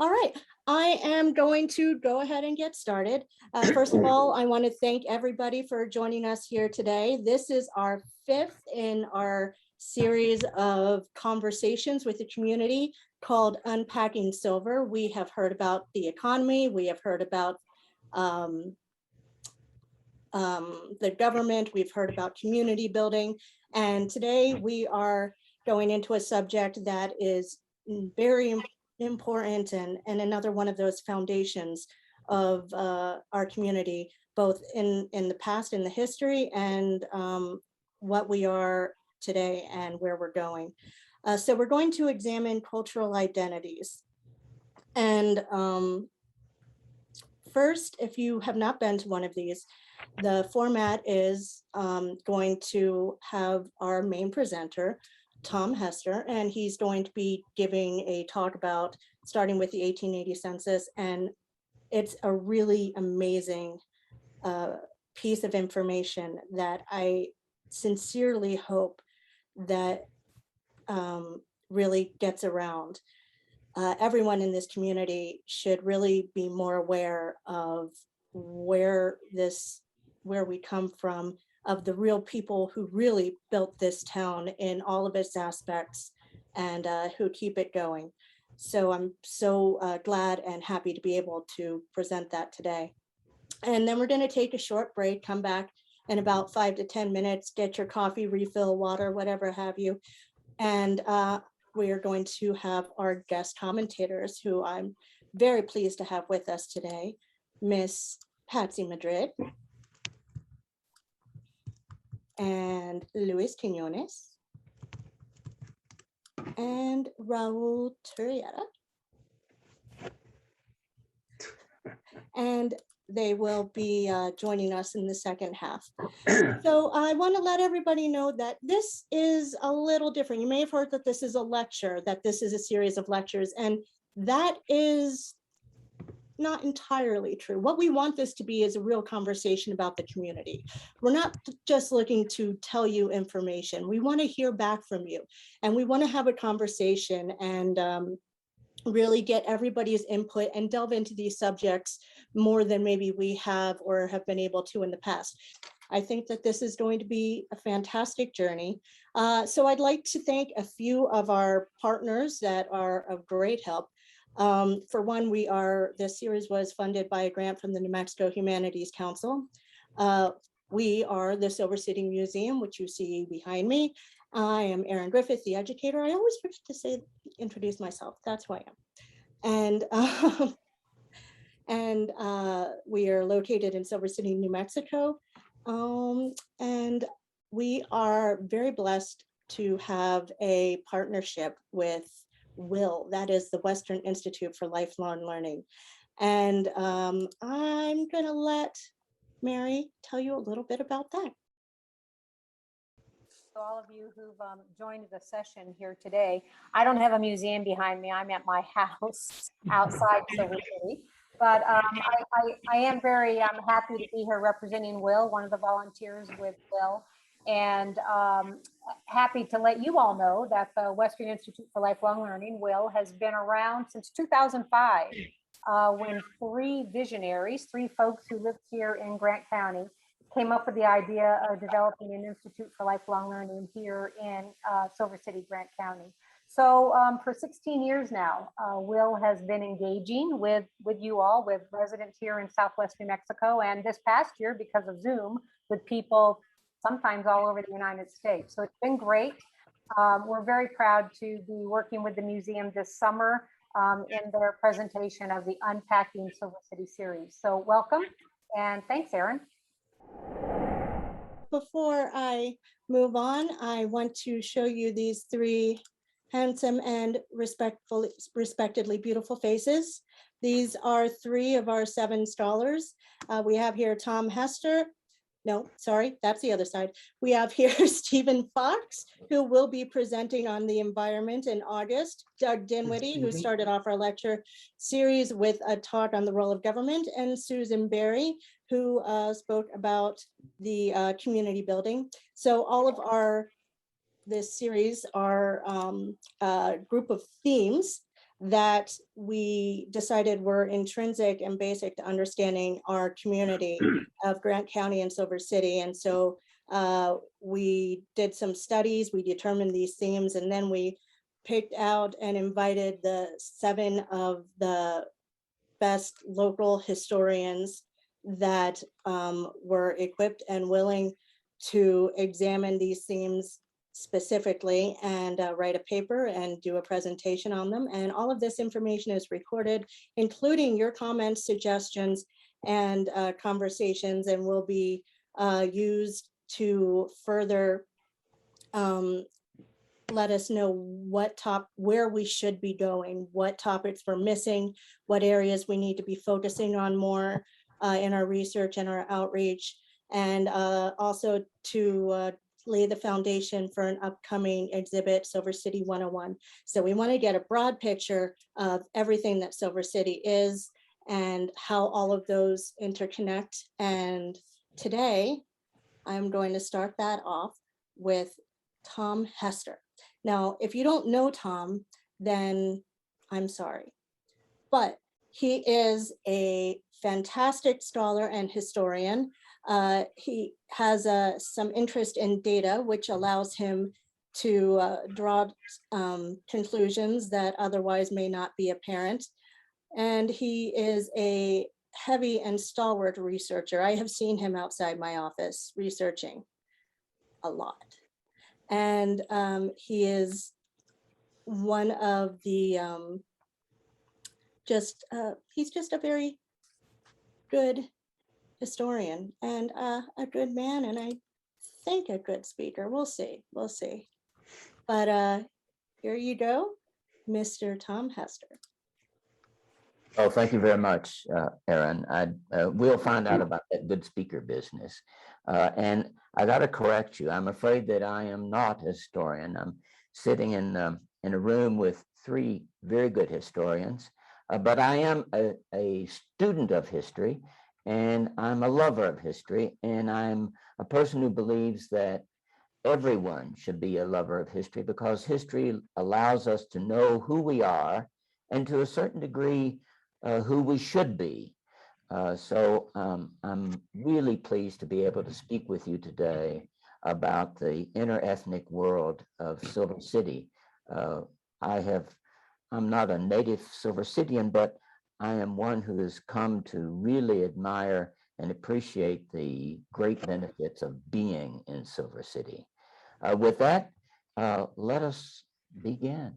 All right, I am going to go ahead and get started. First of all, I want to thank everybody for joining us here today. This is our fifth in our series of conversations with the community called Unpacking Silver. We have heard about the economy, we have heard about the government, we've heard about community building, and today we are going into a subject that is very important and another one of those foundations of our community, both in the past, in the history, and what we are today and where we're going. So we're going to examine cultural identities. And first, if you have not been to one of these, the format is going to have our main presenter, Tom Hester, and he's going to be giving a talk about starting with the 1880 census, and it's a really amazing piece of information that I sincerely hope that really gets around. Everyone in this community should really be more aware of where we come from, of the real people who really built this town in all of its aspects and who keep it going. So I'm so glad and happy to be able to present that today. And then we're going to take a short break, come back in about 5 to 10 minutes, get your coffee, refill, water, whatever have you. And we are going to have our guest commentators, who I'm very pleased to have with us today, Miss Patsy Madrid and Luis Quinones and Raul Turrieta. And they will be joining us in the second half. So I want to let everybody know that this is a little different. You may have heard that this is a lecture, that this is a series of lectures, and that is not entirely true. What we want this to be is a real conversation about the community. We're not just looking to tell you information. We want to hear back from you, and we want to have a conversation and really get everybody's input and delve into these subjects more than maybe we have or have been able to in the past. I think that this is going to be a fantastic journey. So I'd like to thank a few of our partners that are of great help. For one, this series was funded by a grant from the New Mexico Humanities Council. We are the Silver City Museum, which you see behind me. I am Erin Griffith, the educator. I always forget to introduce myself. That's who I am. And we are located in Silver City, New Mexico. And we are very blessed to have a partnership with WIL, that is the Western Institute for Lifelong Learning. And I'm gonna let Mary tell you a little bit about that. So all of you who've joined the session here today, I don't have a museum behind me. I'm at my house outside Silver City. But I am very happy to be here representing WIL, one of the volunteers with WIL, and happy to let you all know that the Western Institute for Lifelong Learning, WIL, has been around since 2005, when three visionaries, three folks who lived here in Grant County, came up with the idea of developing an Institute for Lifelong Learning here in Silver City, Grant County. So for 16 years now, WIL has been engaging with you all, with residents here in Southwest New Mexico, and this past year, because of Zoom, with people sometimes all over the United States. So it's been great. We're very proud to be working with the museum this summer in their presentation of the Unpacking Silver City series. So welcome, and thanks, Erin. Before I move on, I want to show you these three handsome and respectedly beautiful faces. These are three of our 7 scholars. We have here Tom Hester. No, sorry, that's the other side. We have here Stephen Fox, who will be presenting on the environment in August. Doug Dinwiddie, who started off our lecture series with a talk on the role of government, and Susan Berry, who spoke about the community building. So all of this series are a group of themes that we decided were intrinsic and basic to understanding our community of Grant County and Silver City. And so we did some studies, we determined these themes, and then we picked out and invited the 7 of the best local historians that were equipped and willing to examine these themes specifically and write a paper and do a presentation on them. And all of this information is recorded, including your comments, suggestions, and conversations, and will be used to further let us know where we should be going, what topics we're missing, what areas we need to be focusing on more in our research and our outreach, and also to lay the foundation for an upcoming exhibit, Silver City 101. So we want to get a broad picture of everything that Silver City is and how all of those interconnect. And today, I'm going to start that off with Tom Hester. Now, if you don't know Tom, then I'm sorry, but he is a fantastic scholar and historian. He has some interest in data, which allows him to draw conclusions that otherwise may not be apparent. And he is a heavy and stalwart researcher. I have seen him outside my office researching a lot. And he is one of the, he's just a very good historian and a good man, and I think a good speaker. We'll see, But here you go, Mr. Tom Hester. Oh, thank you very much, Erin. We'll find out about that good speaker business. And I got to correct you. I'm afraid that I am not a historian. I'm sitting in a room with 3 very good historians, but I am a student of history, and I'm a lover of history, and I'm a person who believes that everyone should be a lover of history because history allows us to know who we are and to a certain degree who we should be. So I'm really pleased to be able to speak with you today about the interethnic world of Silver City. I'm not a native Silver Cityan, but I am one who has come to really admire and appreciate the great benefits of being in Silver City. With that, let us begin.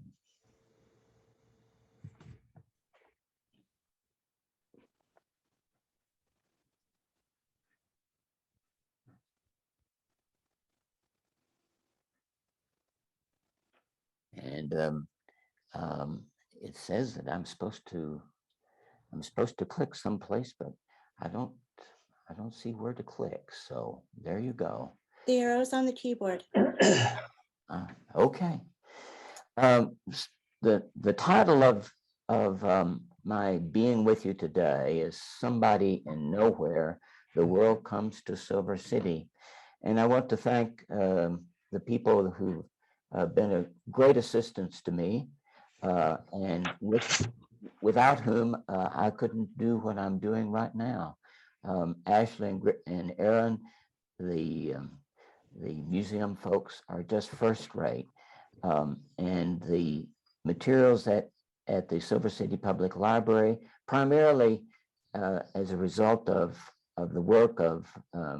And it says that I'm supposed to click someplace, but I don't see where to click. So there you go. The arrows on the keyboard. Okay. The title of my being with you today is Somebody in Nowhere, the World Comes to Silver City. And I want to thank the people who have been a great assistance to me, and without whom I couldn't do what I'm doing right now. Ashley and Erin, the museum folks, are just first rate, and the materials at the Silver City Public Library, primarily as a result of the work of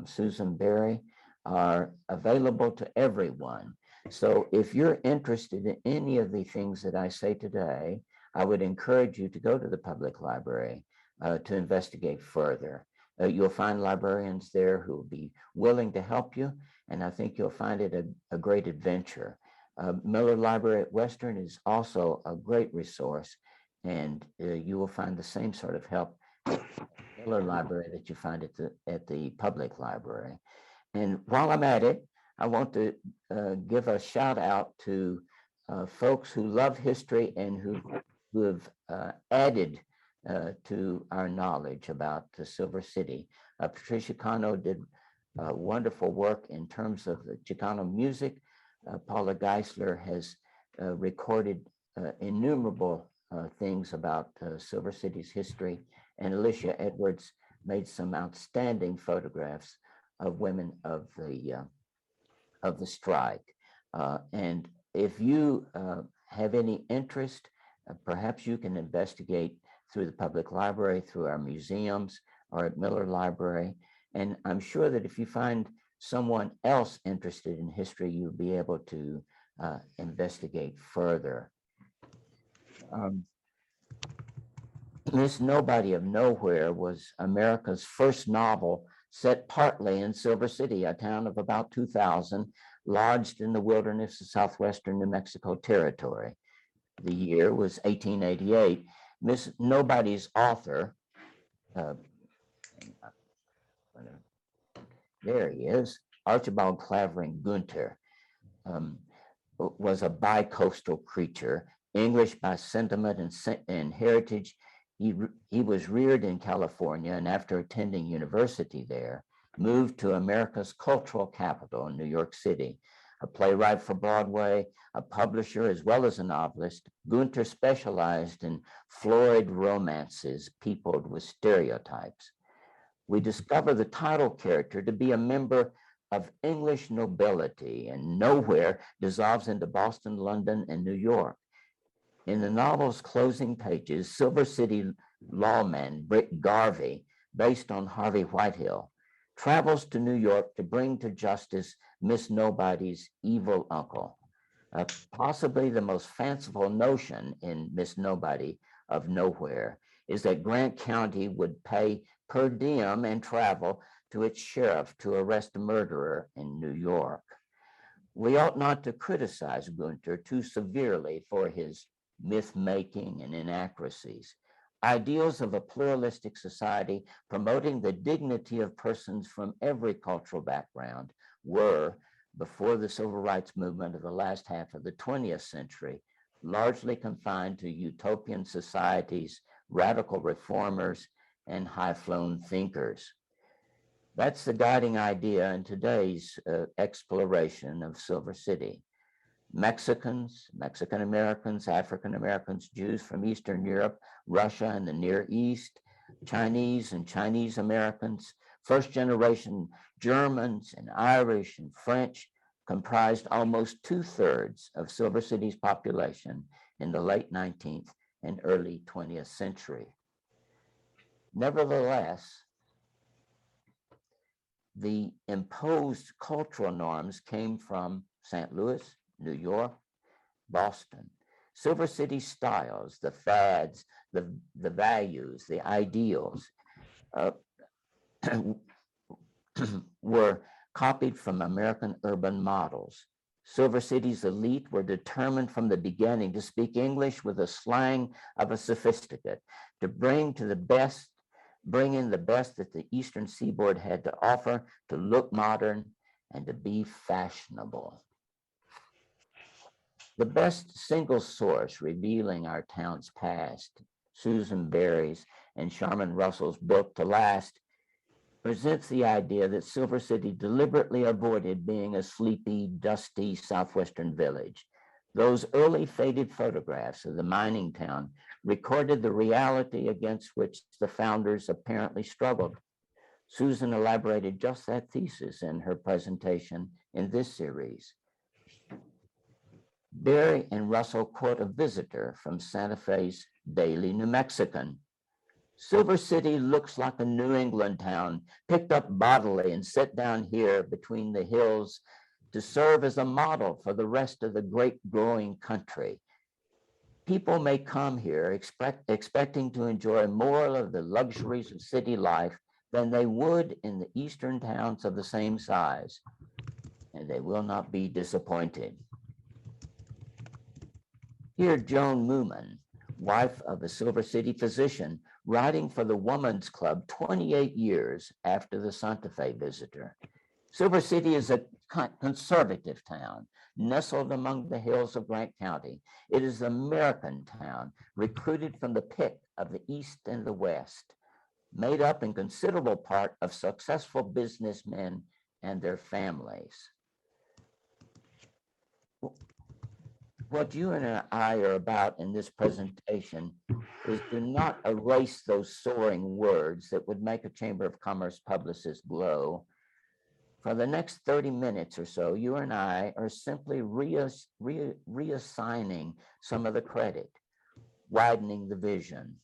Susan Berry, are available to everyone. So if you're interested in any of the things that I say today, I would encourage you to go to the public library to investigate further. You'll find librarians there who will be willing to help you, and I think you'll find it a great adventure. Miller Library at Western is also a great resource, and you will find the same sort of help at the Miller Library that you find at the public library. And while I'm at it, I want to give a shout out to folks who love history and who have added to our knowledge about the Silver City. Patricia Cano did wonderful work in terms of the Chicano music. Paula Geisler has recorded innumerable things about Silver City's history, and Alicia Edwards made some outstanding photographs of women of the strike. And if you have any interest, perhaps you can investigate through the public library, through our museums, or at Miller Library. And I'm sure that if you find someone else interested in history, you'll be able to investigate further. Miss Nobody of Nowhere was America's first novel set partly in Silver City, a town of about 2,000, lodged in the wilderness of southwestern New Mexico territory. The year was 1888. Miss Nobody's author, there he is, Archibald Clavering Gunter, was a bi-coastal creature, English by sentiment and heritage. He was reared in California, and after attending university there, moved to America's cultural capital in New York City. A playwright for Broadway, a publisher, as well as a novelist, Gunter specialized in florid romances peopled with stereotypes. We discover the title character to be a member of English nobility, and nowhere dissolves into Boston, London, and New York. In the novel's closing pages, Silver City lawman Britt Garvey, based on Harvey Whitehill, travels to New York to bring to justice Miss Nobody's evil uncle. Possibly the most fanciful notion in Miss Nobody of Nowhere is that Grant County would pay per diem and travel to its sheriff to arrest a murderer in New York. We ought not to criticize Gunter too severely for his myth-making and inaccuracies. Ideals of a pluralistic society promoting the dignity of persons from every cultural background were, before the civil rights movement of the last half of the 20th century, largely confined to utopian societies, radical reformers, and high-flown thinkers. That's the guiding idea in today's exploration of Silver City. Mexicans, Mexican Americans, African Americans, Jews from Eastern Europe, Russia and the Near East, Chinese and Chinese Americans, first generation Germans and Irish and French comprised almost 2/3 of Silver City's population in the late 19th and early 20th century. Nevertheless, the imposed cultural norms came from St. Louis, New York, Boston. Silver City styles, the fads, the values, the ideals were copied from American urban models. Silver City's elite were determined from the beginning to speak English with the slang of a sophisticate, to bring in the best that the Eastern Seaboard had to offer, to look modern and to be fashionable. The best single source revealing our town's past, Susan Berry's and Sharman Russell's book, To Last, presents the idea that Silver City deliberately avoided being a sleepy, dusty southwestern village. Those early faded photographs of the mining town recorded the reality against which the founders apparently struggled. Susan elaborated just that thesis in her presentation in this series. Berry and Russell quote a visitor from Santa Fe's Daily New Mexican. Silver City looks like a New England town, picked up bodily and set down here between the hills to serve as a model for the rest of the great growing country. People may come here expecting to enjoy more of the luxuries of city life than they would in the eastern towns of the same size, and they will not be disappointed. Here, Joan Mooman, wife of a Silver City physician, writing for the Woman's Club 28 years after the Santa Fe visitor. Silver City is a conservative town, nestled among the hills of Grant County. It is an American town, recruited from the pick of the East and the West, made up in considerable part of successful businessmen and their families. what you and I are about in this presentation is to not erase those soaring words that would make a Chamber of Commerce publicist glow. For the next 30 minutes or so, you and I are simply reassigning some of the credit, widening the vision.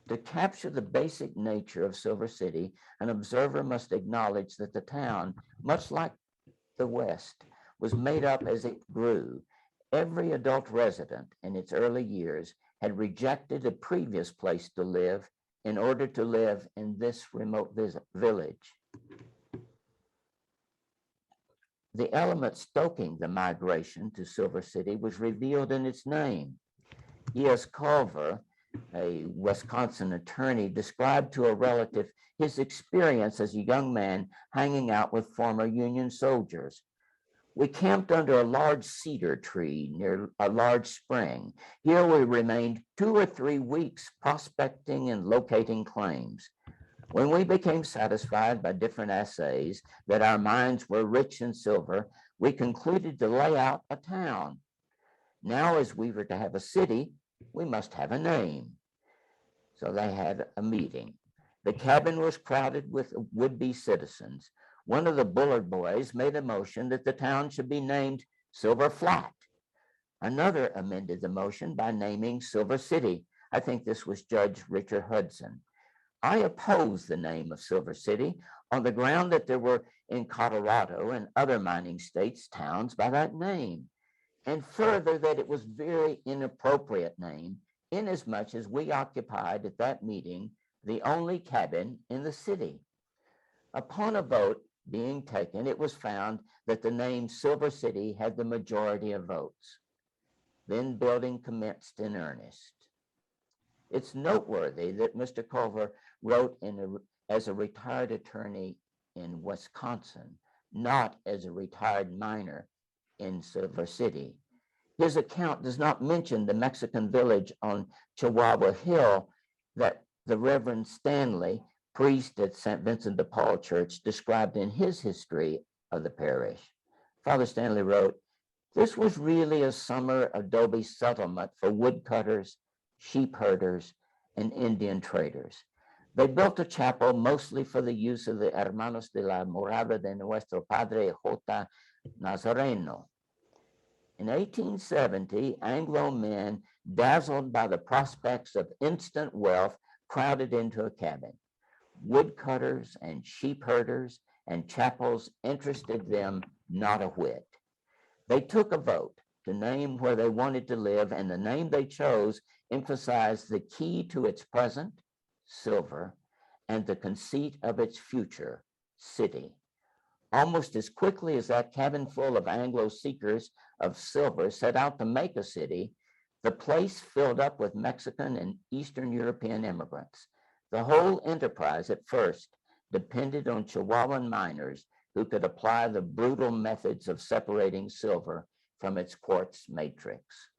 To capture the basic nature of Silver City, an observer must acknowledge that the town, much like the West, was made up as it grew. Every adult resident in its early years had rejected a previous place to live in order to live in this remote village. The element stoking the migration to Silver City was revealed in its name. E.S. Culver, a Wisconsin attorney, described to a relative his experience as a young man hanging out with former Union soldiers. We camped under a large cedar tree near a large spring. Here we remained 2 or 3 weeks prospecting and locating claims. When we became satisfied by different assays that our mines were rich in silver, we concluded to lay out a town. Now, as we were to have a city, we must have a name. So they had a meeting. The cabin was crowded with would-be citizens. One of the Bullard boys made a motion that the town should be named Silver Flat. Another amended the motion by naming Silver City. I think this was Judge Richard Hudson. I opposed the name of Silver City on the ground that there were in Colorado and other mining states towns by that name, and further that it was very inappropriate name inasmuch as we occupied at that meeting the only cabin in the city. Upon a vote being taken, it was found that the name Silver City had the majority of votes. Then building commenced in earnest. It's noteworthy that Mr. Culver wrote as a retired attorney in Wisconsin, not as a retired miner in Silver City. His account does not mention the Mexican village on Chihuahua Hill that the Reverend Stanley, priest at St. Vincent de Paul Church, described in his history of the parish. Father Stanley wrote, "This was really a summer adobe settlement for woodcutters, sheep herders, and Indian traders. They built a chapel mostly for the use of the Hermanos de la Morada de Nuestro Padre J. Nazareno. In 1870, Anglo men, dazzled by the prospects of instant wealth, crowded into a cabin. Woodcutters and sheep herders and chapels interested them not a whit. They took a vote to name where they wanted to live, and the name they chose emphasized the key to its present, silver, and the conceit of its future, city. Almost as quickly as that cabin full of Anglo seekers of silver set out to make a city, the place filled up with Mexican and Eastern European immigrants. The whole enterprise at first depended on Chihuahuan miners who could apply the brutal methods of separating silver from its quartz matrix.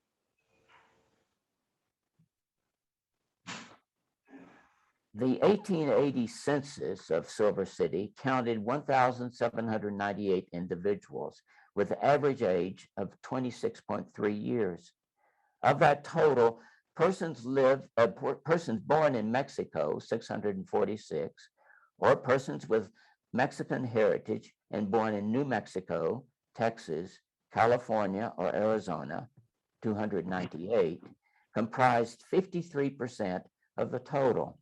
The 1880 census of Silver City counted 1,798 individuals with an average age of 26.3 years. Of that total, persons born in Mexico, 646, or persons with Mexican heritage and born in New Mexico, Texas, California, or Arizona, 298, comprised 53% of the total.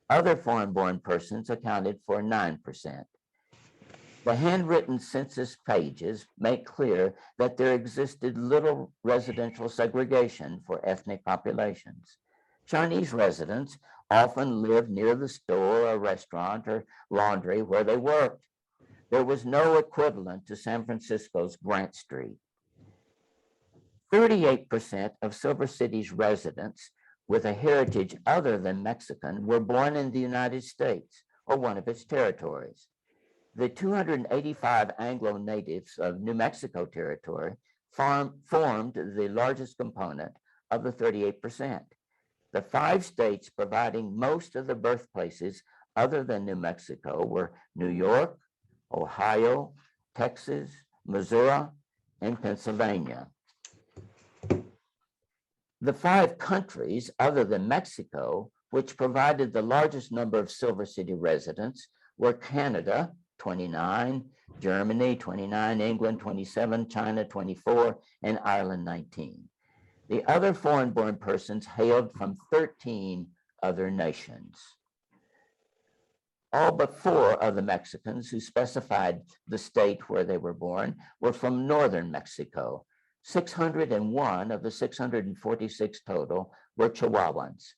Other foreign-born persons accounted for 9%. The handwritten census pages make clear that there existed little residential segregation for ethnic populations. Chinese residents often lived near the store or restaurant or laundry where they worked. There was no equivalent to San Francisco's Grant Street. 38% of Silver City's residents with a heritage other than Mexican were born in the United States or one of its territories. The 285 Anglo natives of New Mexico territory formed the largest component of the 38%. The 5 states providing most of the birthplaces other than New Mexico were New York, Ohio, Texas, Missouri, and Pennsylvania. The 5 countries other than Mexico, which provided the largest number of Silver City residents, were Canada, 29, Germany, 29, England, 27, China, 24, and Ireland, 19. The other foreign-born persons hailed from 13 other nations. All but 4 of the Mexicans who specified the state where they were born were from northern Mexico. 601 of the 646 total were Chihuahuans.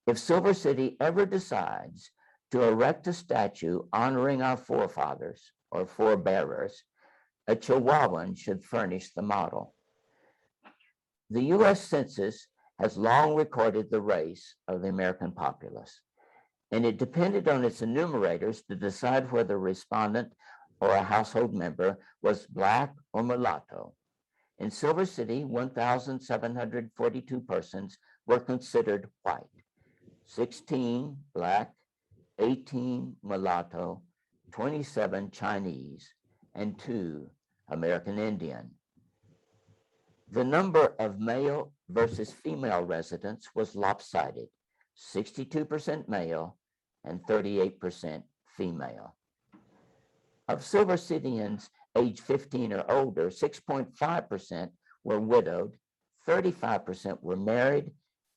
If Silver City ever decides to erect a statue honoring our forefathers or forebearers, a Chihuahuan should furnish the model. The US Census has long recorded the race of the American populace, and it depended on its enumerators to decide whether a respondent or a household member was Black or mulatto. In Silver City, 1,742 persons were considered white, 16 Black, 18 mulatto, 27 Chinese, and 2 American Indian. The number of male versus female residents was lopsided, 62% male and 38% female. Of Silver Cityans age 15 or older, 6.5% were widowed, 35% were married,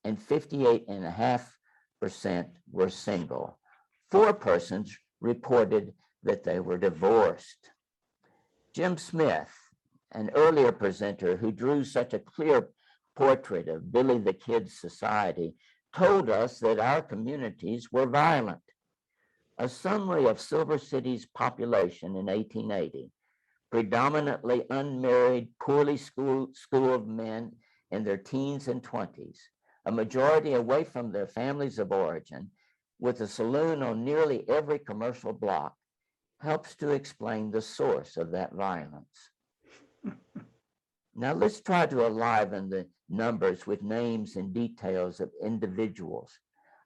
and 58.5% were single. 4 persons reported that they were divorced. Jim Smith, an earlier presenter who drew such a clear portrait of Billy the Kid's society, told us that our communities were violent. A summary of Silver City's population in 1880, predominantly unmarried, poorly schooled men in their teens and 20s, a majority away from their families of origin, with a saloon on nearly every commercial block, helps to explain the source of that violence. Now let's try to enliven the numbers with names and details of individuals.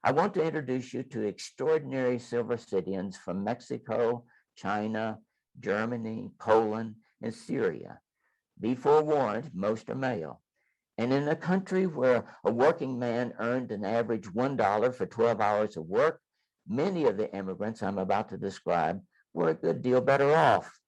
I want to introduce you to extraordinary Silver Cityans from Mexico, China, Germany, Poland, and Syria. Be forewarned, most are male. And in a country where a working man earned an average $1 for 12 hours of work, many of the immigrants I'm about to describe were a good deal better off.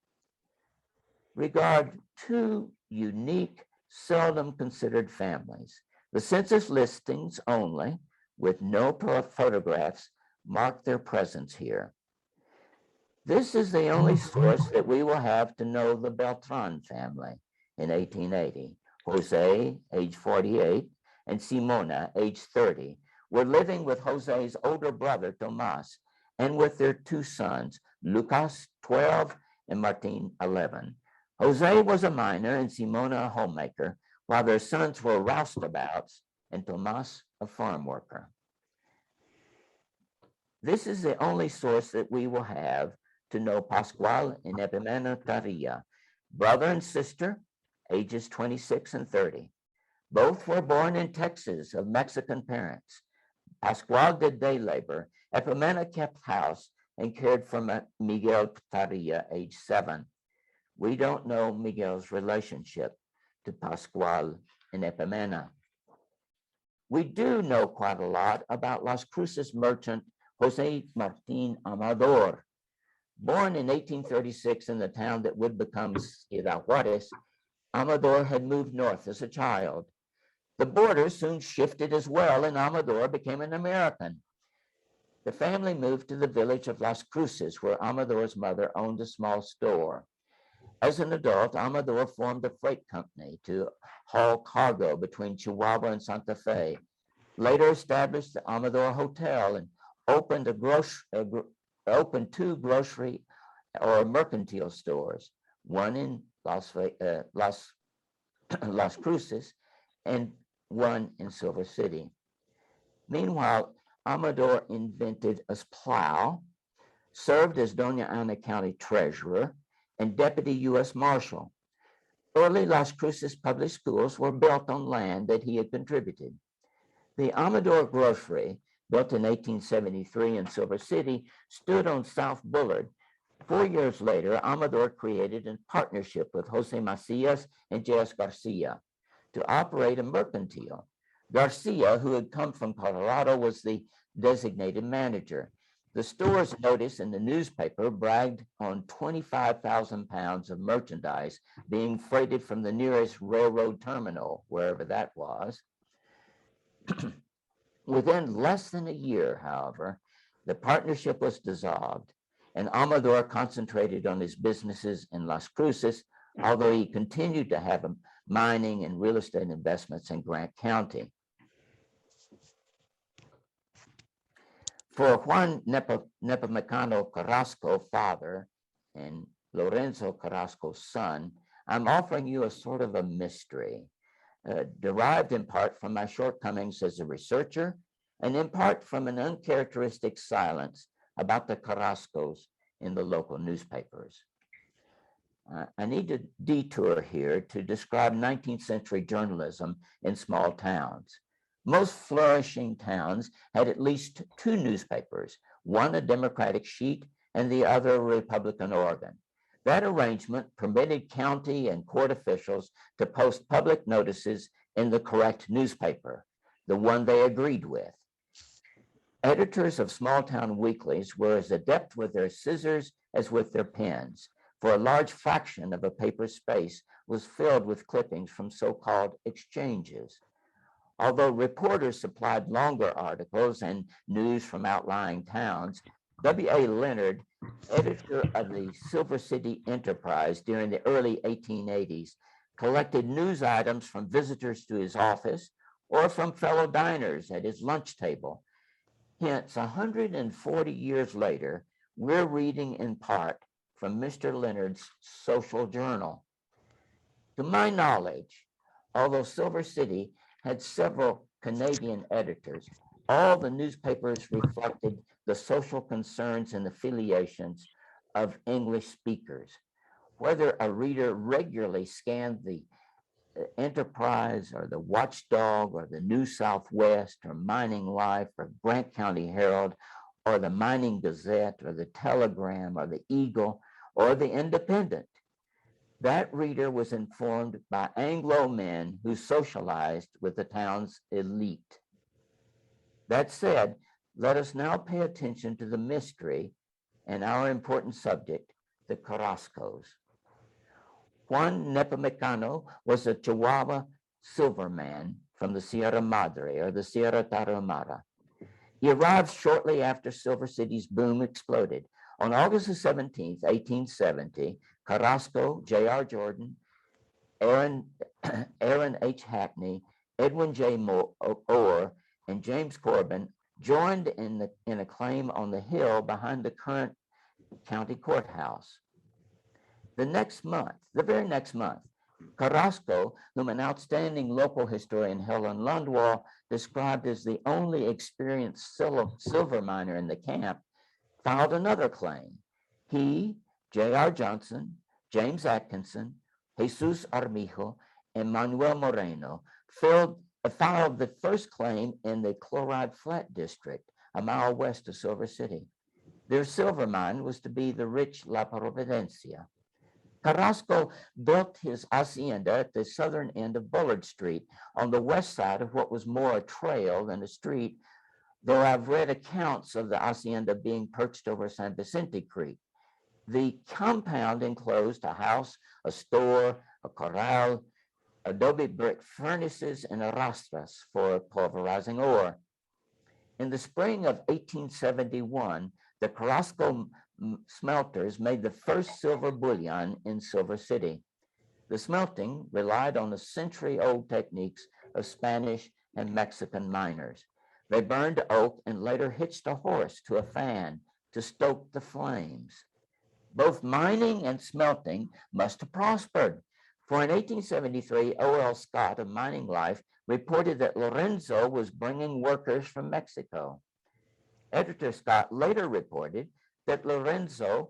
Regard 2 unique, seldom considered families. The census listings only, with no photographs, mark their presence here. This is the only source that we will have to know the Beltran family in 1880. Jose, age 48, and Simona, age 30, were living with Jose's older brother, Tomas, and with their 2 sons, Lucas, 12, and Martin, 11. Jose was a miner and Simona a homemaker, while their sons were roustabouts and Tomas a farm worker. This is the only source that we will have to know Pascual and Epimena Tarilla, brother and sister, ages 26 and 30. Both were born in Texas of Mexican parents. Pascual did day labor. Epimena kept house and cared for Miguel Tarilla, age 7. We don't know Miguel's relationship to Pascual and Epimena. We do know quite a lot about Las Cruces merchant Jose Martin Amador. Born in 1836 in the town that would become Ciudad Juarez, Amador had moved north as a child. The border soon shifted as well, and Amador became an American. The family moved to the village of Las Cruces, where Amador's mother owned a small store. As an adult, Amador formed a freight company to haul cargo between Chihuahua and Santa Fe, later established the Amador Hotel and opened 2 grocery or mercantile stores, one in Las Cruces and one in Silver City. Meanwhile, Amador invented a plow, served as Doña Ana County Treasurer and Deputy U.S. Marshal. Early Las Cruces public schools were built on land that he had contributed. The Amador Grocery, built in 1873 in Silver City, stood on South Bullard. 4 years later, Amador created a partnership with Jose Macias and J.S. Garcia to operate a mercantile. Garcia, who had come from Colorado, was the designated manager. The store's notice in the newspaper bragged on 25,000 pounds of merchandise being freighted from the nearest railroad terminal, wherever that was. Within less than a year, however, the partnership was dissolved, and Amador concentrated on his businesses in Las Cruces, although he continued to have mining and real estate investments in Grant County. For Juan Nepomuceno Carrasco, father, and Lorenzo Carrasco's son, I'm offering you a sort of a mystery, derived in part from my shortcomings as a researcher, and in part from an uncharacteristic silence about the Carrascos in the local newspapers. I need to detour here to describe 19th century journalism in small towns. Most flourishing towns had at least two newspapers, one a Democratic sheet and the other a Republican organ. That arrangement permitted county and court officials to post public notices in the correct newspaper, the one they agreed with. Editors of small town weeklies were as adept with their scissors as with their pens, for a large fraction of a paper's space was filled with clippings from so-called exchanges. Although reporters supplied longer articles and news from outlying towns, W.A. Leonard, editor of the Silver City Enterprise during the early 1880s, collected news items from visitors to his office or from fellow diners at his lunch table. Hence, 140 years later, we're reading in part from Mr. Leonard's social journal. To my knowledge, although Silver City had several Canadian editors, all the newspapers reflected the social concerns and affiliations of English speakers. Whether a reader regularly scanned the Enterprise or the Watchdog or the New Southwest or Mining Life or Grant County Herald or the Mining Gazette or the Telegram or the Eagle or the Independent, that reader was informed by Anglo men who socialized with the town's elite. That said, let us now pay attention to the mystery and our important subject, the Carrascos. Juan Nepomuceno was a Chihuahua silverman from the Sierra Madre or the Sierra Tarahumara. He arrived shortly after Silver City's boom exploded. On August 17, 1870, Carrasco, J.R. Jordan, Aaron H. Hackney, Edwin J. Orr, and James Corbin joined in a claim on the hill behind the current county courthouse. The very next month, Carrasco, whom an outstanding local historian, Helen Lundwall, described as the only experienced silver miner in the camp, filed another claim. He, J.R. Johnson, James Atkinson, Jesus Armijo, and Manuel Moreno filed the first claim in the Chloride Flat District, a mile west of Silver City. Their silver mine was to be the rich La Providencia. Carrasco built his hacienda at the southern end of Bullard Street, on the west side of what was more a trail than a street, though I've read accounts of the hacienda being perched over San Vicente Creek. The compound enclosed a house, a store, a corral, adobe brick furnaces, and arrastras for pulverizing ore. In the spring of 1871, the Carrasco smelters made the first silver bullion in Silver City. The smelting relied on the century-old techniques of Spanish and Mexican miners. They burned oak and later hitched a horse to a fan to stoke the flames. Both mining and smelting must have prospered, for in 1873, O.L. Scott of Mining Life reported that Lorenzo was bringing workers from Mexico. Editor Scott later reported that Lorenzo,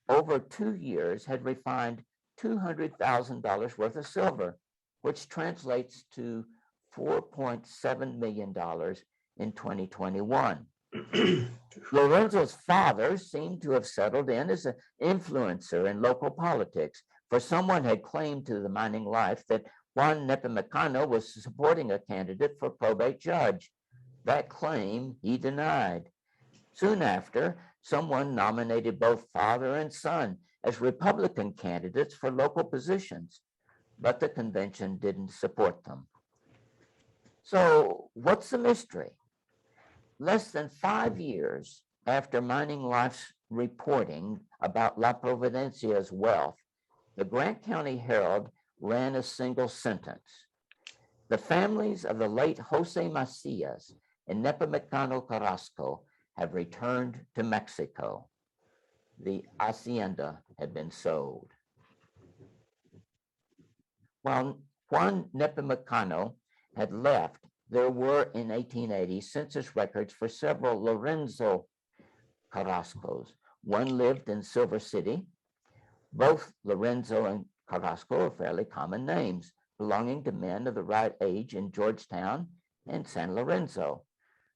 over 2 years, had refined $200,000 worth of silver, which translates to $4.7 million in 2021. Lorenzo's father seemed to have settled in as an influencer in local politics, for someone had claimed to the Mining Life that Juan Nepomuceno was supporting a candidate for probate judge. That claim he denied. Soon after, someone nominated both father and son as Republican candidates for local positions, but the convention didn't support them. So what's the mystery? Less than 5 years after Mining Life's reporting about La Providencia's wealth, the Grant County Herald ran a single sentence. The families of the late Jose Macias and Nepomuceno Carrasco have returned to Mexico. The hacienda had been sold. While Juan Nepomuceno had left, there were in 1880 census records for several Lorenzo Carrascos. One lived in Silver City. Both Lorenzo and Carrasco are fairly common names, belonging to men of the right age in Georgetown and San Lorenzo.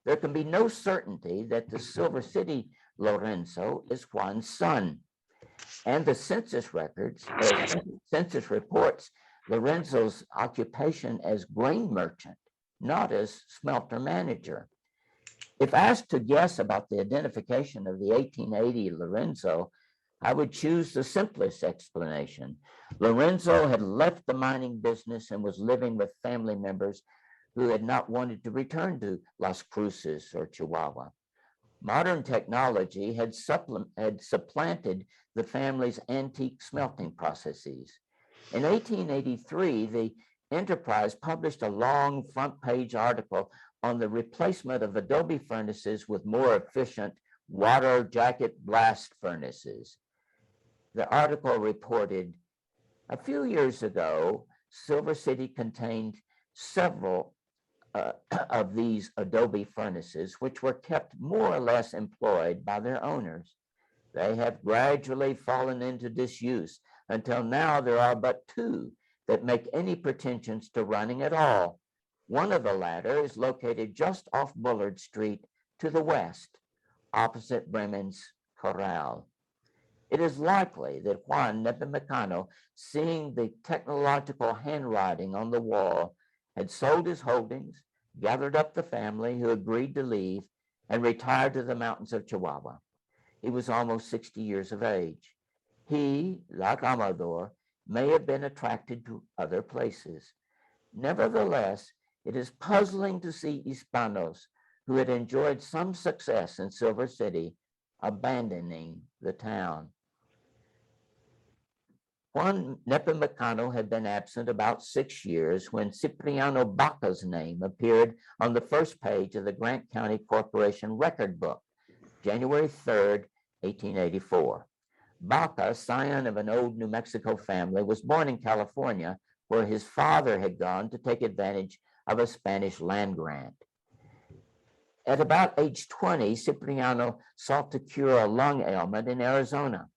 There can be no certainty that the Silver City Lorenzo is Juan's son. And the census records, census reports Lorenzo's occupation as grain merchant, not as smelter manager. If asked to guess about the identification of the 1880 Lorenzo, I would choose the simplest explanation. Lorenzo had left the mining business and was living with family members who had not wanted to return to Las Cruces or Chihuahua. Modern technology had supplanted the family's antique smelting processes. In 1883, the Enterprise published a long front-page article on the replacement of adobe furnaces with more efficient water jacket blast furnaces. The article reported, a few years ago, Silver City contained several of these adobe furnaces, which were kept more or less employed by their owners. They have gradually fallen into disuse until now there are but 2 that make any pretensions to running at all. One of the latter is located just off Bullard Street to the west, opposite Bremen's Corral. It is likely that Juan Nepomuceno, seeing the technological handwriting on the wall, had sold his holdings, gathered up the family who agreed to leave, and retired to the mountains of Chihuahua. He was almost 60 years of age. He, like Amador, may have been attracted to other places. Nevertheless, it is puzzling to see Hispanos who had enjoyed some success in Silver City abandoning the town. Juan Nepomuceno had been absent about 6 years when Cipriano Baca's name appeared on the first page of the Grant County Corporation record book, January 3rd, 1884. Baca, scion of an old New Mexico family, was born in California, where his father had gone to take advantage of a Spanish land grant. At about age 20, Cipriano sought to cure a lung ailment in Arizona.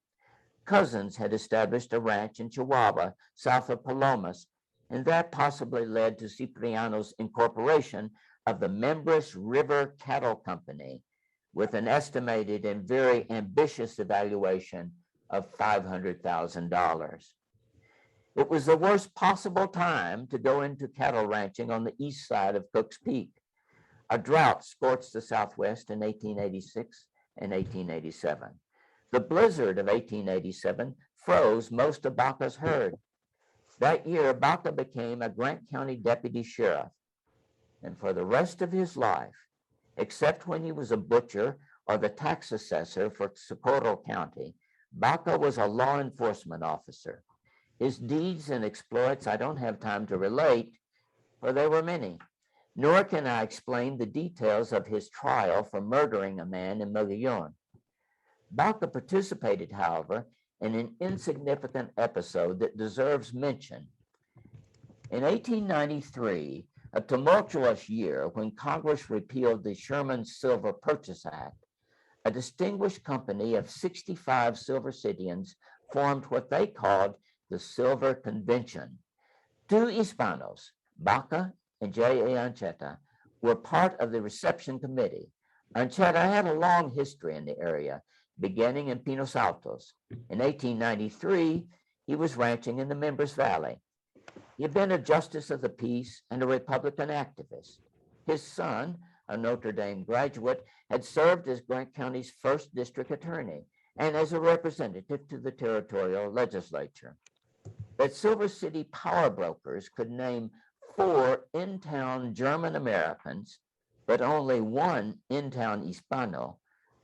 Cousins had established a ranch in Chihuahua, south of Palomas, and that possibly led to Cipriano's incorporation of the Membres River Cattle Company with an estimated and very ambitious evaluation of $500,000. It was the worst possible time to go into cattle ranching on the east side of Cook's Peak. A drought scorched the Southwest in 1886 and 1887. The blizzard of 1887 froze most of Baca's herd. That year, Baca became a Grant County deputy sheriff. And for the rest of his life, except when he was a butcher or the tax assessor for Socorro County, Baca was a law enforcement officer. His deeds and exploits I don't have time to relate, for there were many, nor can I explain the details of his trial for murdering a man in Mogollon. Baca participated, however, in an insignificant episode that deserves mention. In 1893, a tumultuous year when Congress repealed the Sherman-Silver Purchase Act, a distinguished company of 65 Silver Cityans formed what they called the Silver Convention. 2 Hispanos, Baca and J.A. Ancheta, were part of the reception committee. Ancheta had a long history in the area, beginning in Pinos Altos. In 1893, he was ranching in the Members Valley. He had been a justice of the peace and a Republican activist. His son, a Notre Dame graduate, had served as Grant County's first district attorney and as a representative to the territorial legislature. That Silver City power brokers could name 4 in-town German Americans, but only 1 in-town Hispano,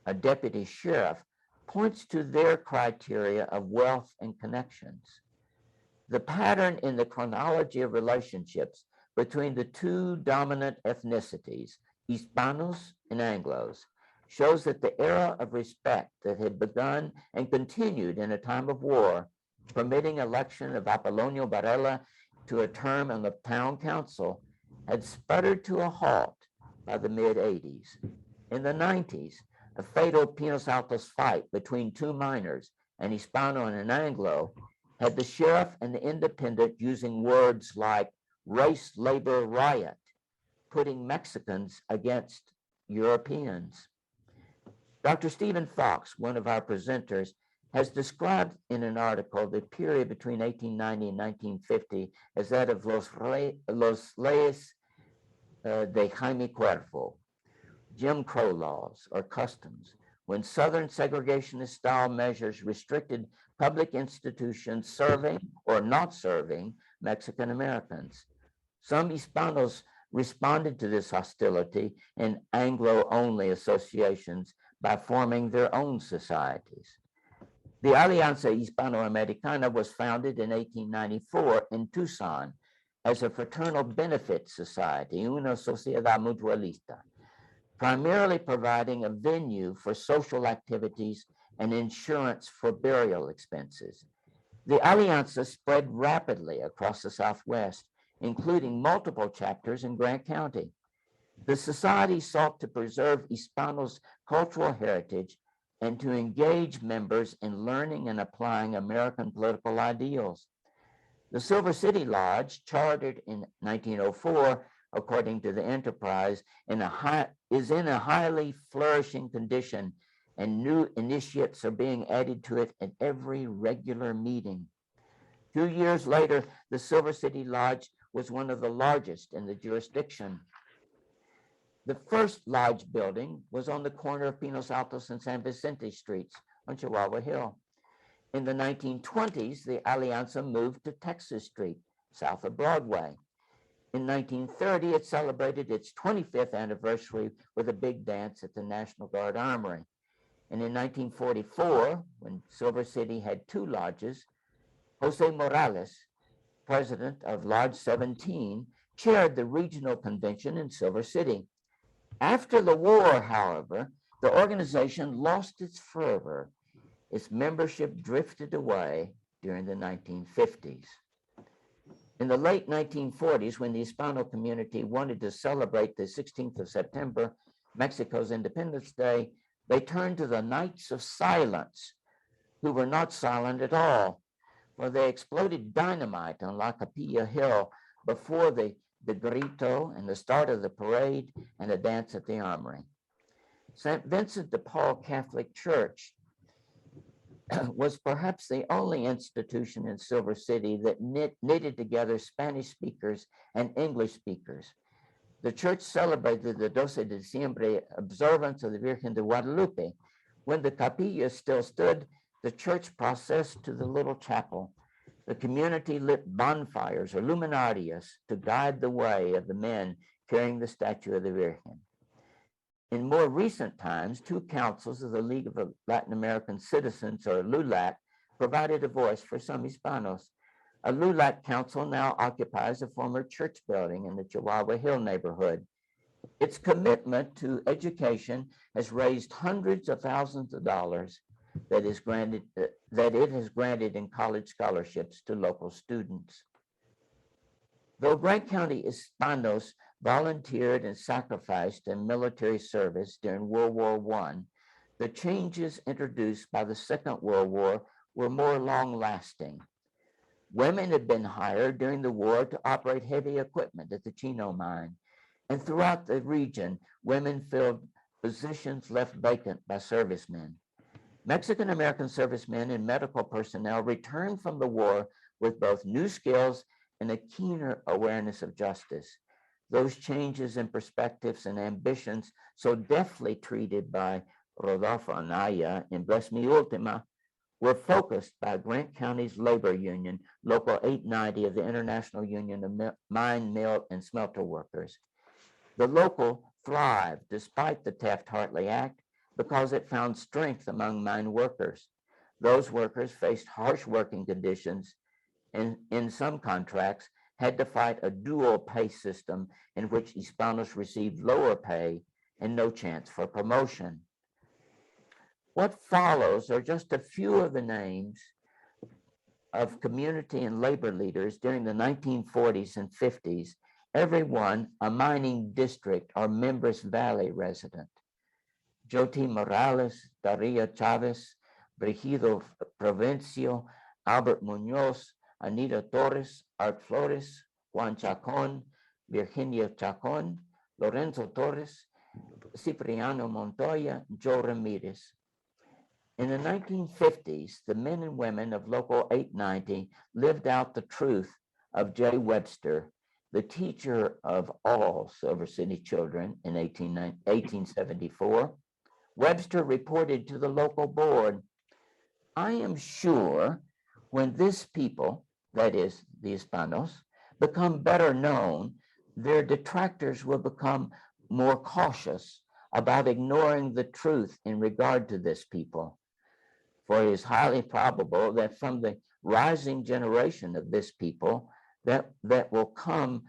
a deputy sheriff, points to their criteria of wealth and connections. The pattern in the chronology of relationships between the 2 dominant ethnicities, Hispanos and Anglos, shows that the era of respect that had begun and continued in a time of war, permitting election of Apollonio Varela to a term on the town council, had sputtered to a halt by the mid-'80s. In the 90s, a fatal Pinos Altos fight between 2 miners, an Hispano and an Anglo, had the sheriff and the independent using words like race labor riot, putting Mexicans against Europeans. Dr. Stephen Fox, one of our presenters, has described in an article the period between 1890 and 1950 as that of los leyes de Jaime Cuervo, Jim Crow laws or customs, when Southern segregationist style measures restricted public institutions serving or not serving Mexican Americans. Some Hispanos responded to this hostility in Anglo-only associations by forming their own societies. The Alianza Hispanoamericana was founded in 1894 in Tucson as a fraternal benefit society, una sociedad mutualista, primarily providing a venue for social activities and insurance for burial expenses. The Alianza spread rapidly across the Southwest, including multiple chapters in Grant County. The society sought to preserve Hispanos' cultural heritage and to engage members in learning and applying American political ideals. The Silver City Lodge, chartered in 1904, according to the Enterprise, is in a highly flourishing condition, and new initiates are being added to it at every regular meeting. 2 years later, the Silver City Lodge was one of the largest in the jurisdiction. The first lodge building was on the corner of Pinos Altos and San Vicente Streets on Chihuahua Hill. In the 1920s, the Alianza moved to Texas Street, south of Broadway. In 1930, it celebrated its 25th anniversary with a big dance at the National Guard Armory. And in 1944, when Silver City had 2 lodges, Jose Morales, president of Lodge 17, chaired the regional convention in Silver City. After the war, however, the organization lost its fervor. Its membership drifted away during the 1950s. In the late 1940s, when the Hispano community wanted to celebrate the 16th of September, Mexico's Independence Day, they turned to the Knights of Silence, who were not silent at all, for they exploded dynamite on La Capilla Hill before the grito and the start of the parade and a dance at the Armory. St. Vincent de Paul Catholic Church was perhaps the only institution in Silver City that knitted together Spanish speakers and English speakers. The church celebrated the 12 de Diciembre observance of the Virgen de Guadalupe. When the capilla still stood, the church processed to the little chapel. The community lit bonfires or luminarias to guide the way of the men carrying the statue of the Virgin. In more recent times, 2 councils of the League of Latin American Citizens, or LULAC, provided a voice for some Hispanos. A LULAC council now occupies a former church building in the Chihuahua Hill neighborhood. Its commitment to education has raised hundreds of thousands of dollars that it has granted in college scholarships to local students. Though Grant County Hispanos volunteered and sacrificed in military service during World War I, the changes introduced by the Second World War were more long-lasting. Women had been hired during the war to operate heavy equipment at the Chino mine, and throughout the region, women filled positions left vacant by servicemen. Mexican-American servicemen and medical personnel returned from the war with both new skills and a keener awareness of justice. Those changes in perspectives and ambitions so deftly treated by Rodolfo Anaya in Bless Me Ultima were focused by Grant County's labor union, Local 890 of the International Union of Mine, Mill, and Smelter Workers. The local thrived despite the Taft-Hartley Act because it found strength among mine workers. Those workers faced harsh working conditions and in some contracts had to fight a dual pay system in which Hispanos received lower pay and no chance for promotion. What follows are just a few of the names of community and labor leaders during the 1940s and 50s, everyone a mining district or Mimbres Valley resident. Joti Morales, Daria Chavez, Brigido Provencio, Albert Munoz, Anita Torres, Art Flores, Juan Chacon, Virginia Chacon, Lorenzo Torres, Cipriano Montoya, Joe Ramirez. In the 1950s, the men and women of Local 890 lived out the truth of J. Webster, the teacher of all Silver City children in 1874. Webster reported to the local board, "I am sure when this people, that is the Hispanos, become better known, their detractors will become more cautious about ignoring the truth in regard to this people. For it is highly probable that from the rising generation of this people that will come,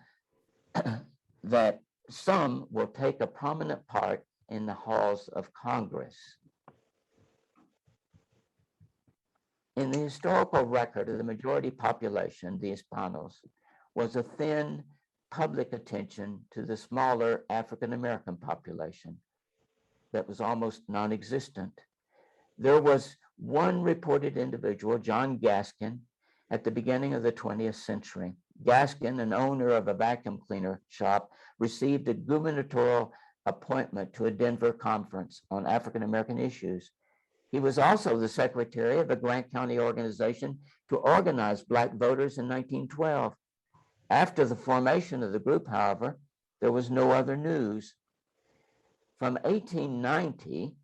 that some will take a prominent part in the halls of Congress." In the historical record of the majority population, the Hispanos, was a thin public attention to the smaller African-American population that was almost non-existent. There was one reported individual, John Gaskin, at the beginning of the 20th century. Gaskin, an owner of a vacuum cleaner shop, received a gubernatorial appointment to a Denver conference on African-American issues. He was also the secretary of a Grant County organization to organize Black voters in 1912. After the formation of the group, however, there was no other news. From 1890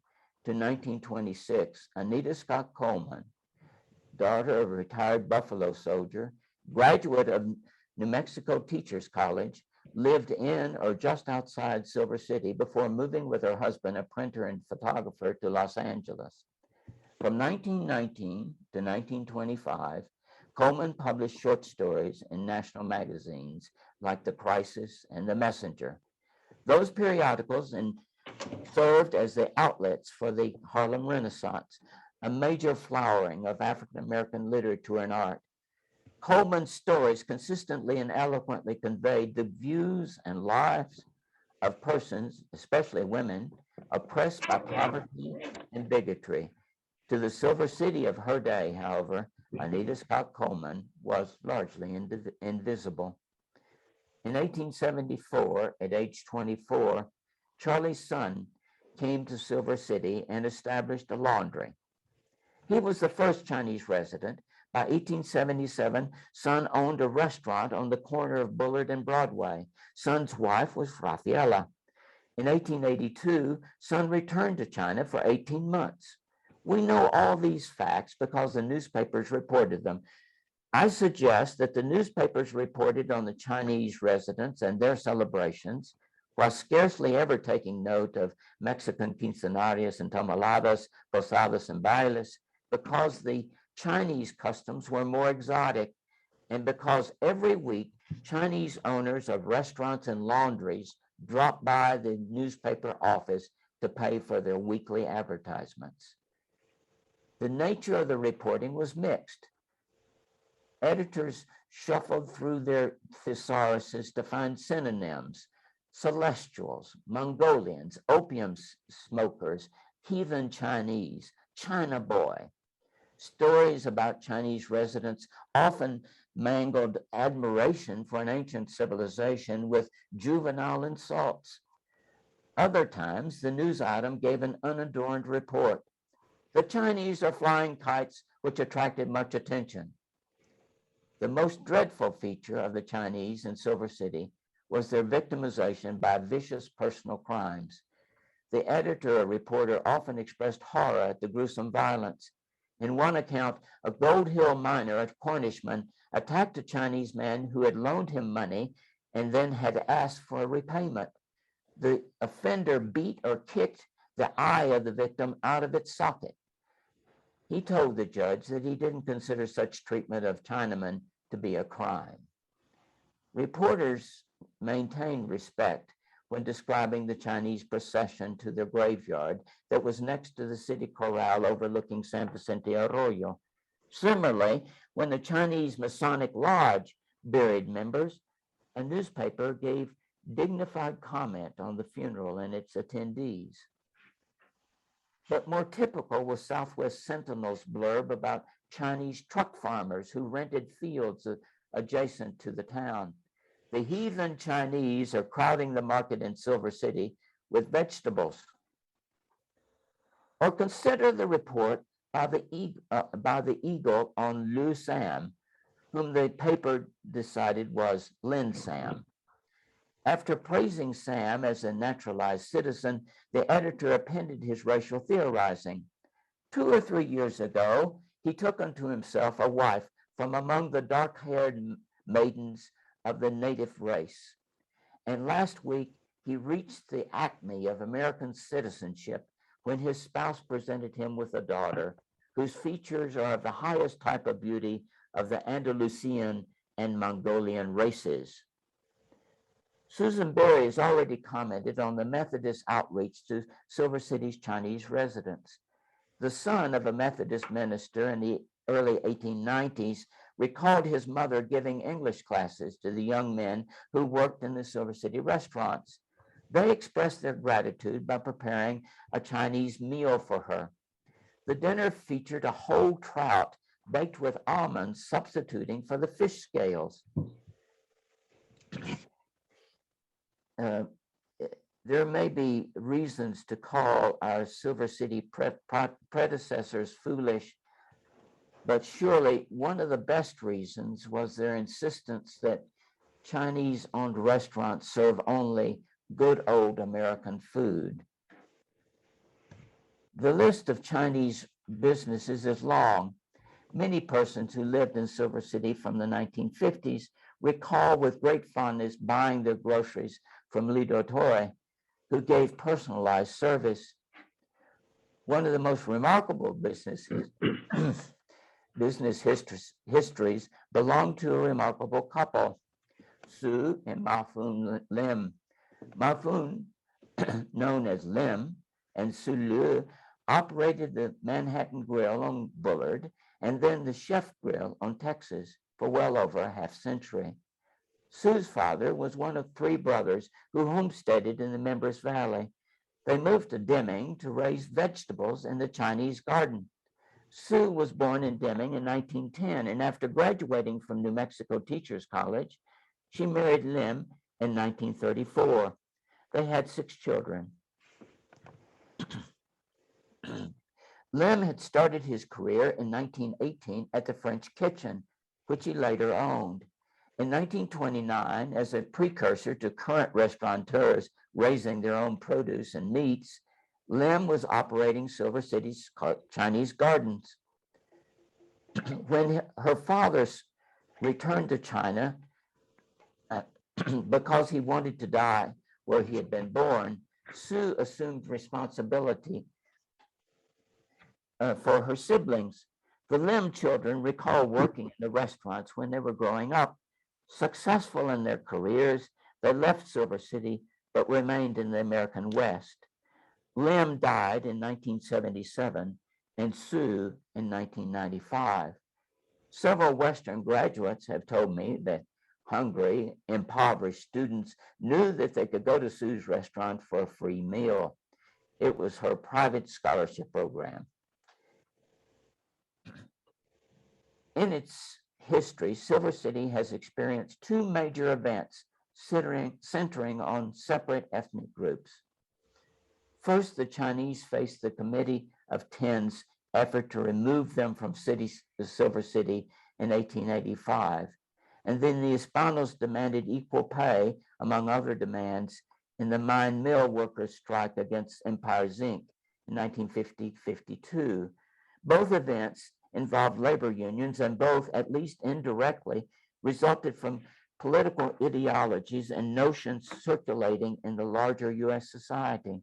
to 1926, Anita Scott Coleman, daughter of a retired Buffalo soldier, graduate of New Mexico Teachers College, lived in or just outside Silver City before moving with her husband, a printer and photographer, to Los Angeles. From 1919 to 1925, Coleman published short stories in national magazines like The Crisis and The Messenger. Those periodicals served as the outlets for the Harlem Renaissance, a major flowering of African-American literature and art. Coleman's stories consistently and eloquently conveyed the views and lives of persons, especially women, oppressed by poverty and bigotry. To the Silver City of her day, however, Anita Scott Coleman was largely invisible. In 1874, at age 24, Charlie's son came to Silver City and established a laundry. He was the first Chinese resident. By 1877, Son owned a restaurant on the corner of Bullard and Broadway. Son's wife was Rafaela. In 1882, Son returned to China for 18 months. We know all these facts because the newspapers reported them. I suggest that the newspapers reported on the Chinese residents and their celebrations, while scarcely ever taking note of Mexican quinceañeras and tamaladas, posadas and bailes, because the Chinese customs were more exotic, and because every week Chinese owners of restaurants and laundries dropped by the newspaper office to pay for their weekly advertisements. The nature of the reporting was mixed. Editors shuffled through their thesauruses to find synonyms: celestials, Mongolians, opium smokers, heathen Chinese, China boy. Stories about Chinese residents often mangled admiration for an ancient civilization with juvenile insults. Other times, the news item gave an unadorned report. The Chinese are flying kites, which attracted much attention. The most dreadful feature of the Chinese in Silver City was their victimization by vicious personal crimes. The editor or reporter often expressed horror at the gruesome violence. In one account, a Gold Hill miner at Cornishman attacked a Chinese man who had loaned him money and then had asked for a repayment. The offender beat or kicked the eye of the victim out of its socket. He told the judge that he didn't consider such treatment of Chinamen to be a crime. Reporters maintained respect when describing the Chinese procession to their graveyard that was next to the city corral overlooking San Vicente Arroyo. Similarly, when the Chinese Masonic Lodge buried members, a newspaper gave dignified comment on the funeral and its attendees. But more typical was Southwest Sentinel's blurb about Chinese truck farmers who rented fields adjacent to the town. The heathen Chinese are crowding the market in Silver City with vegetables. Or consider the report by the Eagle on Lou Sam, whom the paper decided was Lin Sam. After praising Sam as a naturalized citizen, the editor appended his racial theorizing. 2 or 3 years ago, he took unto himself a wife from among the dark-haired maidens of the native race. And last week, he reached the acme of American citizenship when his spouse presented him with a daughter whose features are of the highest type of beauty of the Andalusian and Mongolian races. Susan Berry has already commented on the Methodist outreach to Silver City's Chinese residents. The son of a Methodist minister in the early 1890s recalled his mother giving English classes to the young men who worked in the Silver City restaurants. They expressed their gratitude by preparing a Chinese meal for her. The dinner featured a whole trout baked with almonds, substituting for the fish scales. There may be reasons to call our Silver City predecessors foolish, but surely one of the best reasons was their insistence that Chinese-owned restaurants serve only good old American food. The list of Chinese businesses is long. Many persons who lived in Silver City from the 1950s recall with great fondness buying their groceries from Lido Torre, who gave personalized service. One of the most remarkable business histories belong to a remarkable couple, Su and Ma-Fun Lim. Ma-Fun, known as Lim, and Su Lu operated the Manhattan Grill on Bullard and then the Chef Grill on Texas for well over a half-century. Sue's father was one of 3 brothers who homesteaded in the Members Valley. They moved to Deming to raise vegetables in the Chinese garden. Sue was born in Deming in 1910, and after graduating from New Mexico Teachers College, she married Lim in 1934. They had 6 children. Lim had started his career in 1918 at the French Kitchen, which he later owned. In 1929, as a precursor to current restaurateurs raising their own produce and meats, Lim was operating Silver City's Chinese gardens. When her father returned to China because he wanted to die where he had been born, Sue assumed responsibility for her siblings. The Lim children recall working in the restaurants when they were growing up. Successful in their careers, they left Silver City but remained in the American West. Lim died in 1977 and Sue in 1995. Several Western graduates have told me that hungry, impoverished students knew that they could go to Sue's restaurant for a free meal. It was her private scholarship program. In its history, Silver City has experienced 2 major events centering on separate ethnic groups. First, the Chinese faced the Committee of Ten's effort to remove them from Silver City in 1885. And then the Hispanos demanded equal pay, among other demands, in the mine mill workers' strike against Empire Zinc in 1950-52. Both events involved labor unions, and both, at least indirectly, resulted from political ideologies and notions circulating in the larger US society.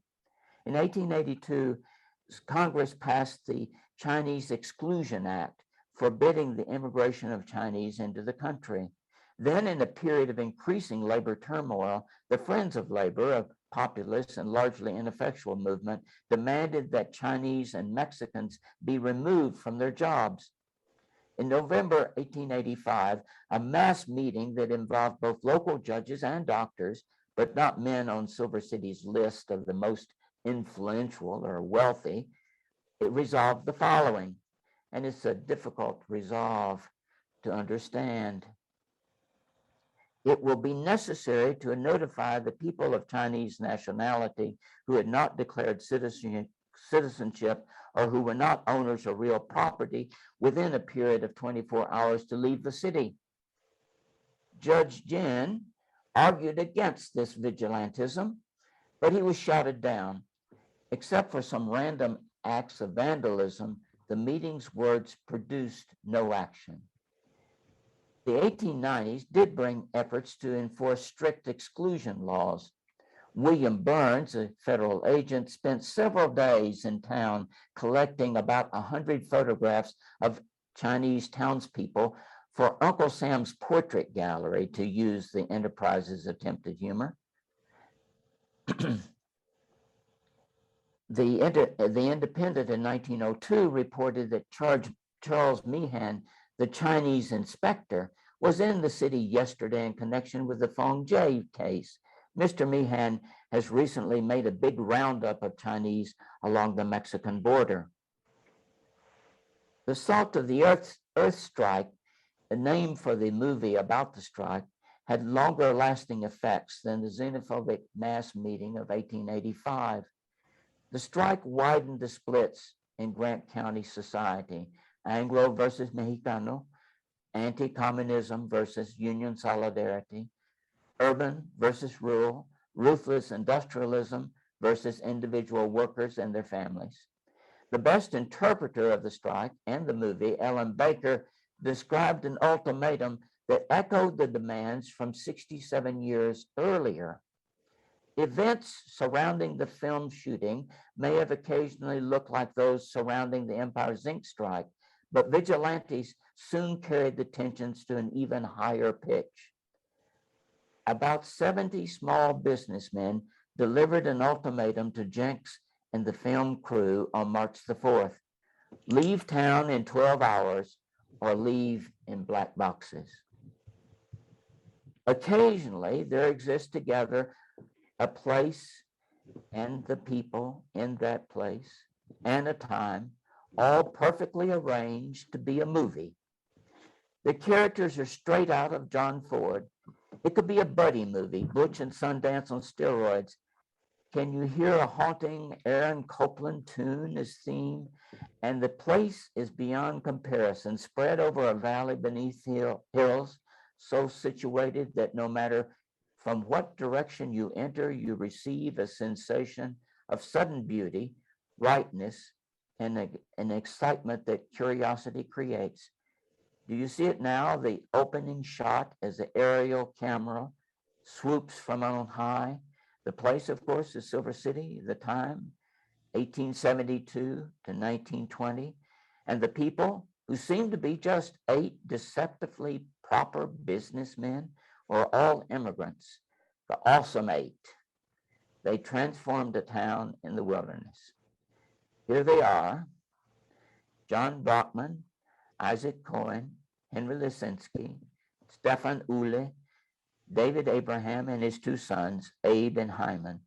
In 1882, Congress passed the Chinese Exclusion Act, forbidding the immigration of Chinese into the country. Then, in a period of increasing labor turmoil, the Friends of Labor, a populist and largely ineffectual movement, demanded that Chinese and Mexicans be removed from their jobs. In November 1885, a mass meeting that involved both local judges and doctors, but not men on Silver City's list of the most influential or wealthy, it resolved the following, and it's a difficult resolve to understand. It will be necessary to notify the people of Chinese nationality who had not declared citizenship or who were not owners of real property within a period of 24 hours to leave the city. Judge Jin argued against this vigilantism, but he was shouted down. Except for some random acts of vandalism, the meeting's words produced no action. The 1890s did bring efforts to enforce strict exclusion laws. William Burns, a federal agent, spent several days in town collecting about 100 photographs of Chinese townspeople for Uncle Sam's portrait gallery, to use the Enterprise's attempted humor. The Independent in 1902 reported that Charles Meehan, the Chinese inspector, was in the city yesterday in connection with the Fong Jie case. Mr. Meehan has recently made a big roundup of Chinese along the Mexican border. The Salt of the Earth strike, a name for the movie about the strike, had longer lasting effects than the xenophobic mass meeting of 1885. The strike widened the splits in Grant County society: Anglo versus Mexicano, anti-communism versus union solidarity, urban versus rural, ruthless industrialism versus individual workers and their families. The best interpreter of the strike and the movie, Ellen Baker, described an ultimatum that echoed the demands from 67 years earlier. Events surrounding the film shooting may have occasionally looked like those surrounding the Empire Zinc strike, but vigilantes soon carried the tensions to an even higher pitch. About 70 small businessmen delivered an ultimatum to Jenks and the film crew on March the 4th. Leave town in 12 hours or leave in black boxes. Occasionally, there exists together a place and the people in that place and a time, all perfectly arranged to be a movie. The characters are straight out of John Ford. It could be a buddy movie, Butch and Sundance on steroids. Can you hear a haunting Aaron Copland tune as theme? And the place is beyond comparison, spread over a valley beneath hills, so situated that no matter from what direction you enter, you receive a sensation of sudden beauty, rightness, and an excitement that curiosity creates. Do you see it now? The opening shot as the aerial camera swoops from on high. The place, of course, is Silver City. The time, 1872 to 1920. And the people, who seem to be just 8 deceptively proper businessmen, were all immigrants, the awesome 8. They transformed a town in the wilderness. Here they are: John Brockman, Isaac Cohen, Henry Lisinski, Stefan Uhle, David Abraham, and his 2 sons, Abe and Hyman.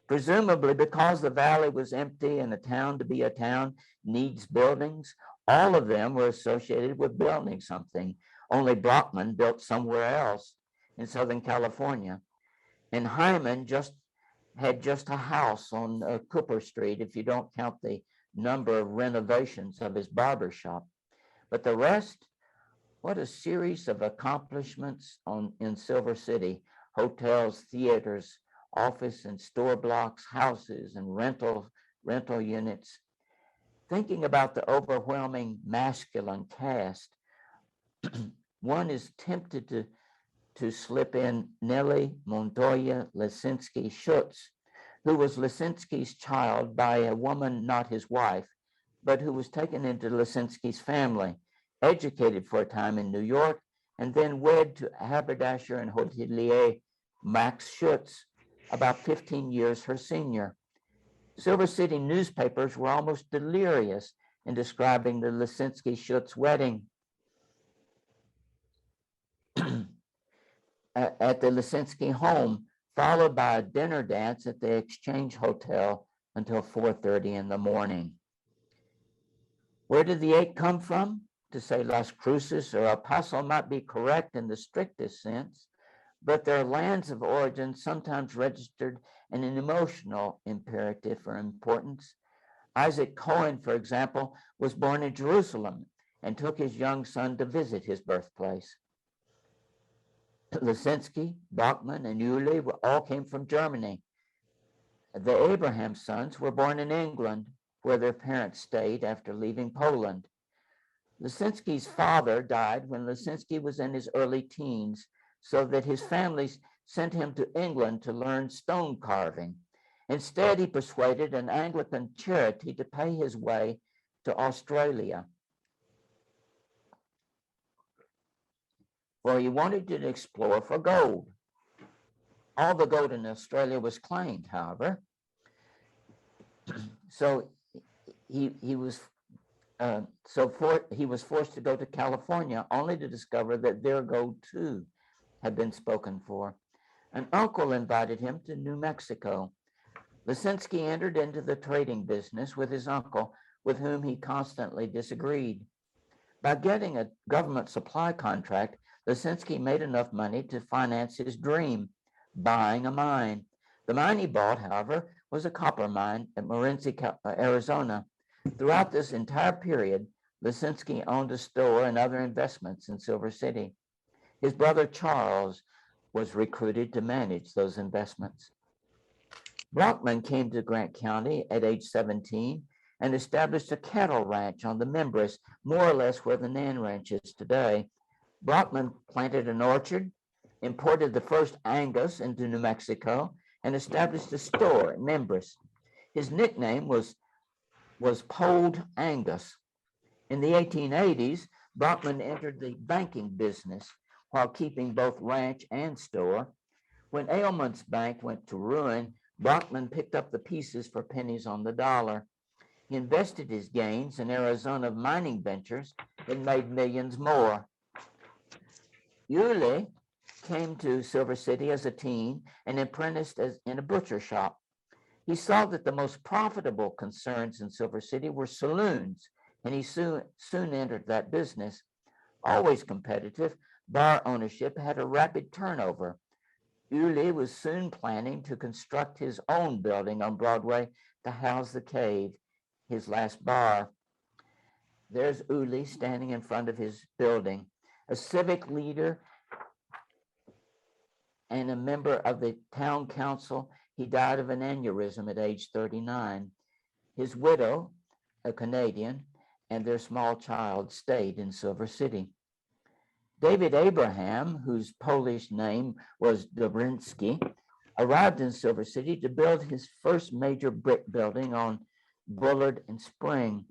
Presumably because the valley was empty and a town to be a town needs buildings, all of them were associated with building something. Only Brockman built somewhere else in Southern California. And Hyman had just a house on Cooper Street, if you don't count the number of renovations of his barber shop. But the rest What a series of accomplishments in Silver City: hotels, theaters, office and store blocks, houses, and rental units. Thinking about the overwhelming masculine cast, one is tempted to slip in Nellie Montoya Lisinski Schutz, who was Lisinski's child by a woman not his wife, but who was taken into Lisinski's family, educated for a time in New York, and then wed to haberdasher and hotelier Max Schutz, about 15 years her senior. Silver City newspapers were almost delirious in describing the Lisinski-Schutz wedding at the Lisinski home, followed by a dinner dance at the Exchange Hotel until 4:30 in the morning. Where did the 8 come from? To say Las Cruces or El Paso might be correct in the strictest sense, but their lands of origin sometimes registered an emotional imperative for importance. Isaac Cohen, for example, was born in Jerusalem and took his young son to visit his birthplace. Lisinski, Bachman, and Uli all came from Germany. The Abraham sons were born in England, where their parents stayed after leaving Poland. Lisinski's father died when Lisinski was in his early teens, so that his family sent him to England to learn stone carving. Instead, he persuaded an Anglican charity to pay his way to Australia, where he wanted to explore for gold. All the gold in Australia was claimed, however. So he was forced to go to California, only to discover that their gold too had been spoken for. An uncle invited him to New Mexico. Lisinski entered into the trading business with his uncle, with whom he constantly disagreed. By getting a government supply contract, Lisinski made enough money to finance his dream, buying a mine. The mine he bought, however, was a copper mine at Morenci, Arizona. Throughout this entire period, Lisinski owned a store and other investments in Silver City. His brother Charles was recruited to manage those investments. Brockman came to Grant County at age 17 and established a cattle ranch on the Membris, more or less where the Nan Ranch is today. Brockman planted an orchard, imported the first Angus into New Mexico, and established a store at Membris. His nickname was Polled Angus. In the 1880s, Brockman entered the banking business while keeping both ranch and store. When Ailman's Bank went to ruin, Brockman picked up the pieces for pennies on the dollar. He invested his gains in Arizona mining ventures and made millions more. Uli came to Silver City as a teen and apprenticed in a butcher shop. He saw that the most profitable concerns in Silver City were saloons, and he soon entered that business. Always competitive, bar ownership had a rapid turnover. Uli was soon planning to construct his own building on Broadway to house the Cave, his last bar. There's Uli standing in front of his building, a civic leader and a member of the town council. He died of an aneurysm at age 39. His widow, a Canadian, and their small child stayed in Silver City. David Abraham, whose Polish name was Dobrinsky, arrived in Silver City to build his first major brick building on Bullard and Spring.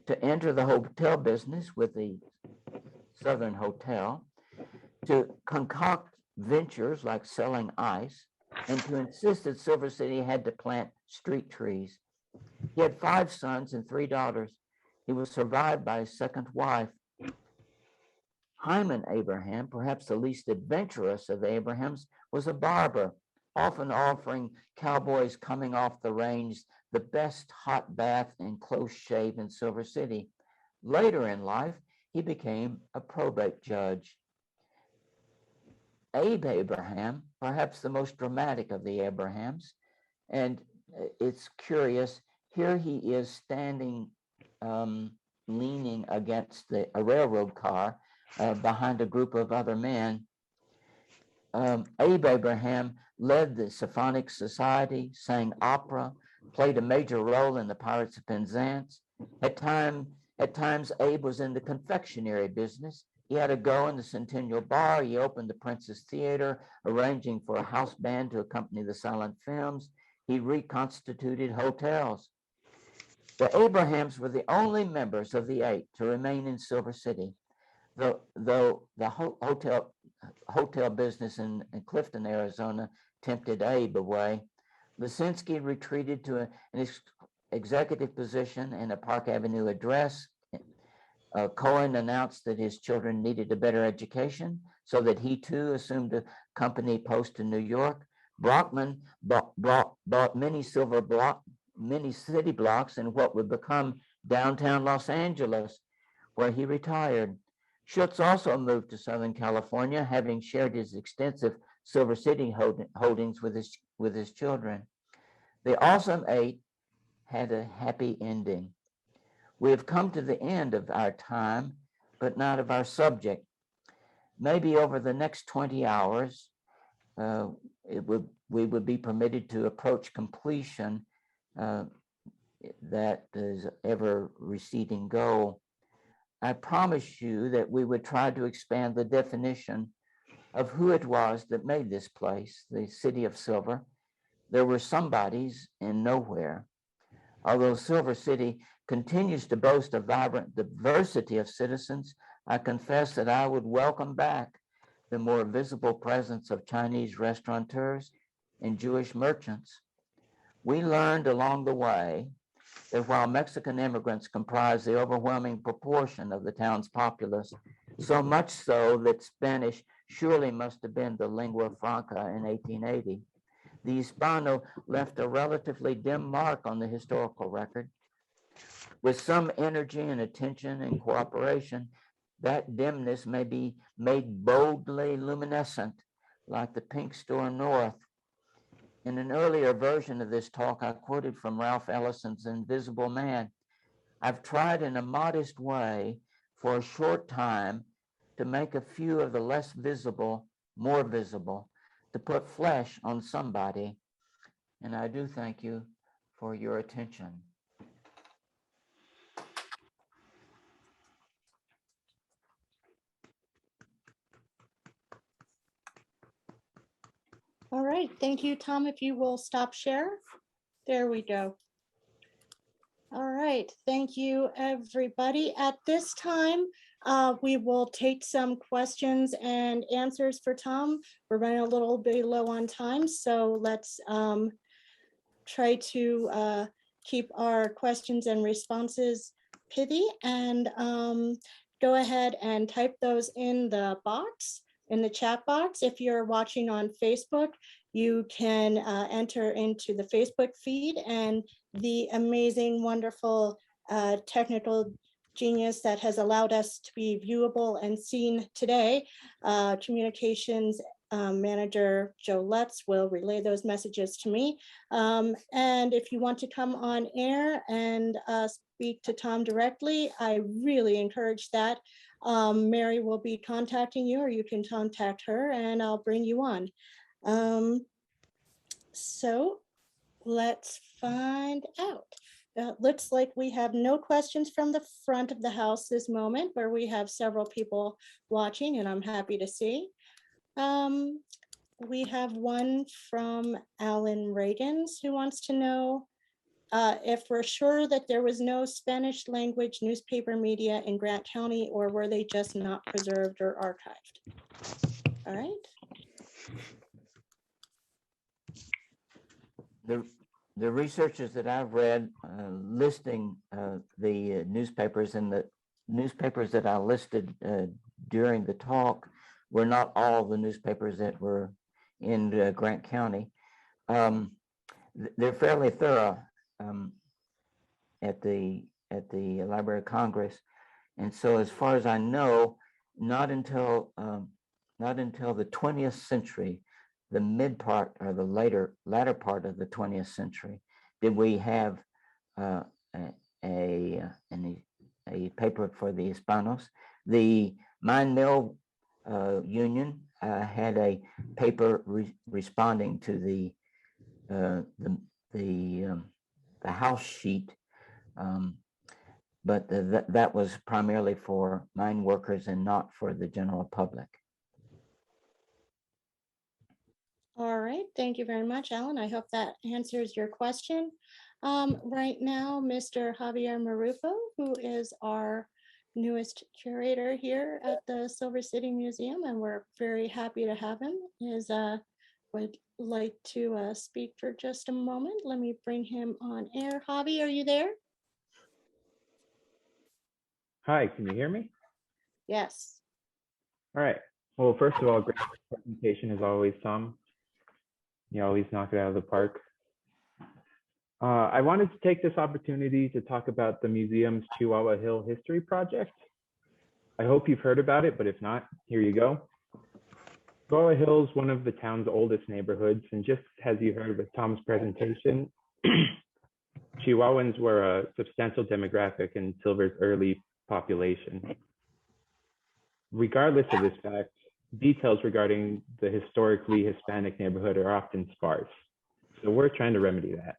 To enter the hotel business with the Southern Hotel, to concoct ventures like selling ice, and to insist that Silver City had to plant street trees. He had 5 sons and 3 daughters. He was survived by his second wife. Hyman Abraham, perhaps the least adventurous of the Abrahams, was a barber, often offering cowboys coming off the range the best hot bath and close shave in Silver City. Later in life, he became a probate judge. Abe Abraham, perhaps the most dramatic of the Abrahams, and it's curious, here he is standing, leaning against a railroad car behind a group of other men. Abe Abraham led the Symphonic Society, sang opera, played a major role in the Pirates of Penzance. At times, Abe was in the confectionery business. He had a go in the Centennial Bar. He opened the Princess Theater, arranging for a house band to accompany the silent films. He reconstituted hotels. The Abrahams were the only members of the 8 to remain in Silver City, though the hotel business in Clifton, Arizona, tempted Abe away. Lisinski retreated to an executive position in a Park Avenue address. Cohen announced that his children needed a better education, so that he too assumed a company post in New York. Brockman bought many city blocks in what would become downtown Los Angeles, where he retired. Schutz also moved to Southern California, having shared his extensive Silver City holdings with his children. The Awesome 8 had a happy ending. We have come to the end of our time, but not of our subject. Maybe over the next 20 hours, we would be permitted to approach completion, that is ever receding goal. I promise you that we would try to expand the definition of who it was that made this place, the City of Silver. There were somebodies in nowhere. Although Silver City continues to boast a vibrant diversity of citizens, I confess that I would welcome back the more visible presence of Chinese restaurateurs and Jewish merchants. We learned along the way that while Mexican immigrants comprise the overwhelming proportion of the town's populace, so much so that Spanish surely must have been the lingua franca in 1880, the Hispano left a relatively dim mark on the historical record. With some energy and attention and cooperation, that dimness may be made boldly luminescent, like the pink store north. In an earlier version of this talk, I quoted from Ralph Ellison's Invisible Man. I've tried in a modest way for a short time to make a few of the less visible more visible, to put flesh on somebody. And I do thank you for your attention. All right, thank you, Tom. If you will stop share. There we go. All right, thank you, everybody. At this time, we will take some questions and answers for Tom. We're running a little bit low on time, so let's try to keep our questions and responses pithy, and go ahead and type those in the box, in the chat box. If you're watching on Facebook, you can enter into the Facebook feed, and the amazing, wonderful technical genius that has allowed us to be viewable and seen today, communications manager Joe Lutz will relay those messages to me. And if you want to come on air and speak to Tom directly, I really encourage that. Mary will be contacting you, or you can contact her and I'll bring you on. So let's find out. Looks like we have no questions from the front of the house this moment, where we have several people watching, and I'm happy to see. We have one from Alan Reagans, who wants to know if we're sure that there was no Spanish language newspaper media in Grant County, or were they just not preserved or archived? All right. The researches that I've read listing the newspapers, and the newspapers that I listed during the talk were not all the newspapers that were in Grant County. They're fairly thorough at the Library of Congress, and so as far as I know, not until the 20th century, the mid part or the latter part of the 20th century, did we have a paper for the Hispanos. The Mine Mill Union had a paper responding to the house sheet, but that was primarily for mine workers and not for the general public. All right, thank you very much, Alan. I hope that answers your question. Right now, Mr. Javier Marufo, who is our newest curator here at the Silver City Museum, and we're very happy to have him, would like to speak for just a moment. Let me bring him on air. Javi, are you there? Hi, can you hear me? Yes. All right. Well, first of all, great presentation as always, Tom. You always knock it out of the park. I wanted to take this opportunity to talk about the museum's Chihuahua Hill History Project. I hope you've heard about it, but if not, here you go. Chihuahua Hill is one of the town's oldest neighborhoods, and just as you heard with Tom's presentation, Chihuahuans were a substantial demographic in Silver's early population. Regardless of this fact, details regarding the historically Hispanic neighborhood are often sparse, so we're trying to remedy that.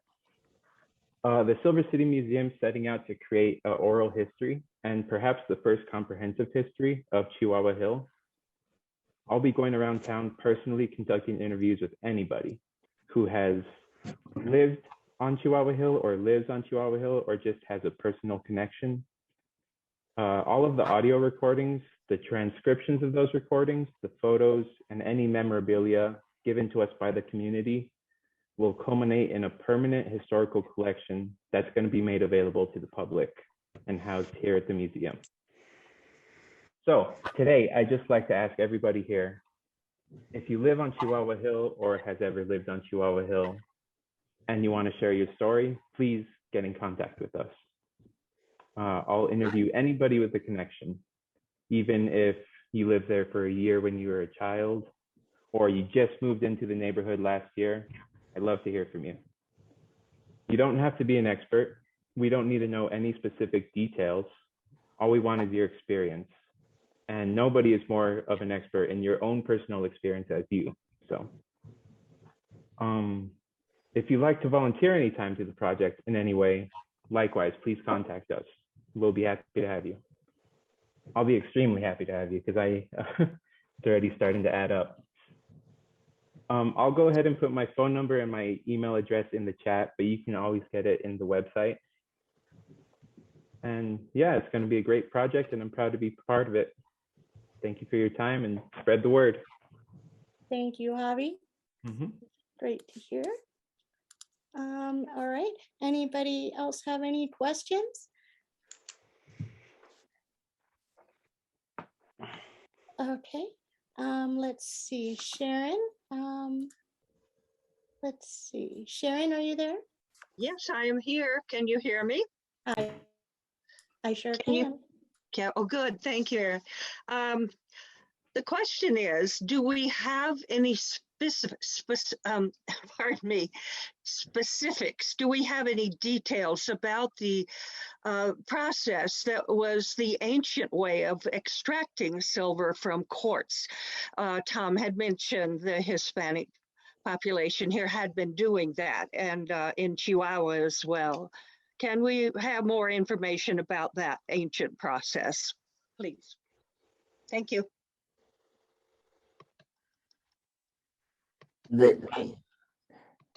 The Silver City Museum is setting out to create an oral history and perhaps the first comprehensive history of Chihuahua Hill. I'll be going around town personally conducting interviews with anybody who has lived on Chihuahua Hill or lives on Chihuahua Hill or just has a personal connection. All of the audio recordings, the transcriptions of those recordings, the photos, and any memorabilia given to us by the community will culminate in a permanent historical collection that's going to be made available to the public and housed here at the museum. So today, I'd just like to ask everybody here, if you live on Chihuahua Hill or has ever lived on Chihuahua Hill and you want to share your story, please get in contact with us. I'll interview anybody with a connection, even if you lived there for a year when you were a child, or you just moved into the neighborhood last year. I'd love to hear from you. You don't have to be an expert. We don't need to know any specific details. All we want is your experience. And nobody is more of an expert in your own personal experience as you. So if you'd like to volunteer any time to the project in any way, likewise, please contact us. We'll be happy to have you. I'll be extremely happy to have you because it's already starting to add up. I'll go ahead and put my phone number and my email address in the chat, but you can always get it in the website. And yeah, it's going to be a great project and I'm proud to be part of it. Thank you for your time and spread the word. Thank you, Javi. Great to hear. All right. Anybody else have any questions? Okay. Let's see, Sharon. Let's see, Sharon, are you there? Yes, I am here. Can you hear me? I sure Can you- can. Yeah. Oh, good. Thank you. The question is, do we have any specifics? Do we have any details about the process that was the ancient way of extracting silver from quartz? Tom had mentioned the Hispanic population here had been doing that, and in Chihuahua as well. Can we have more information about that ancient process, please? Thank you.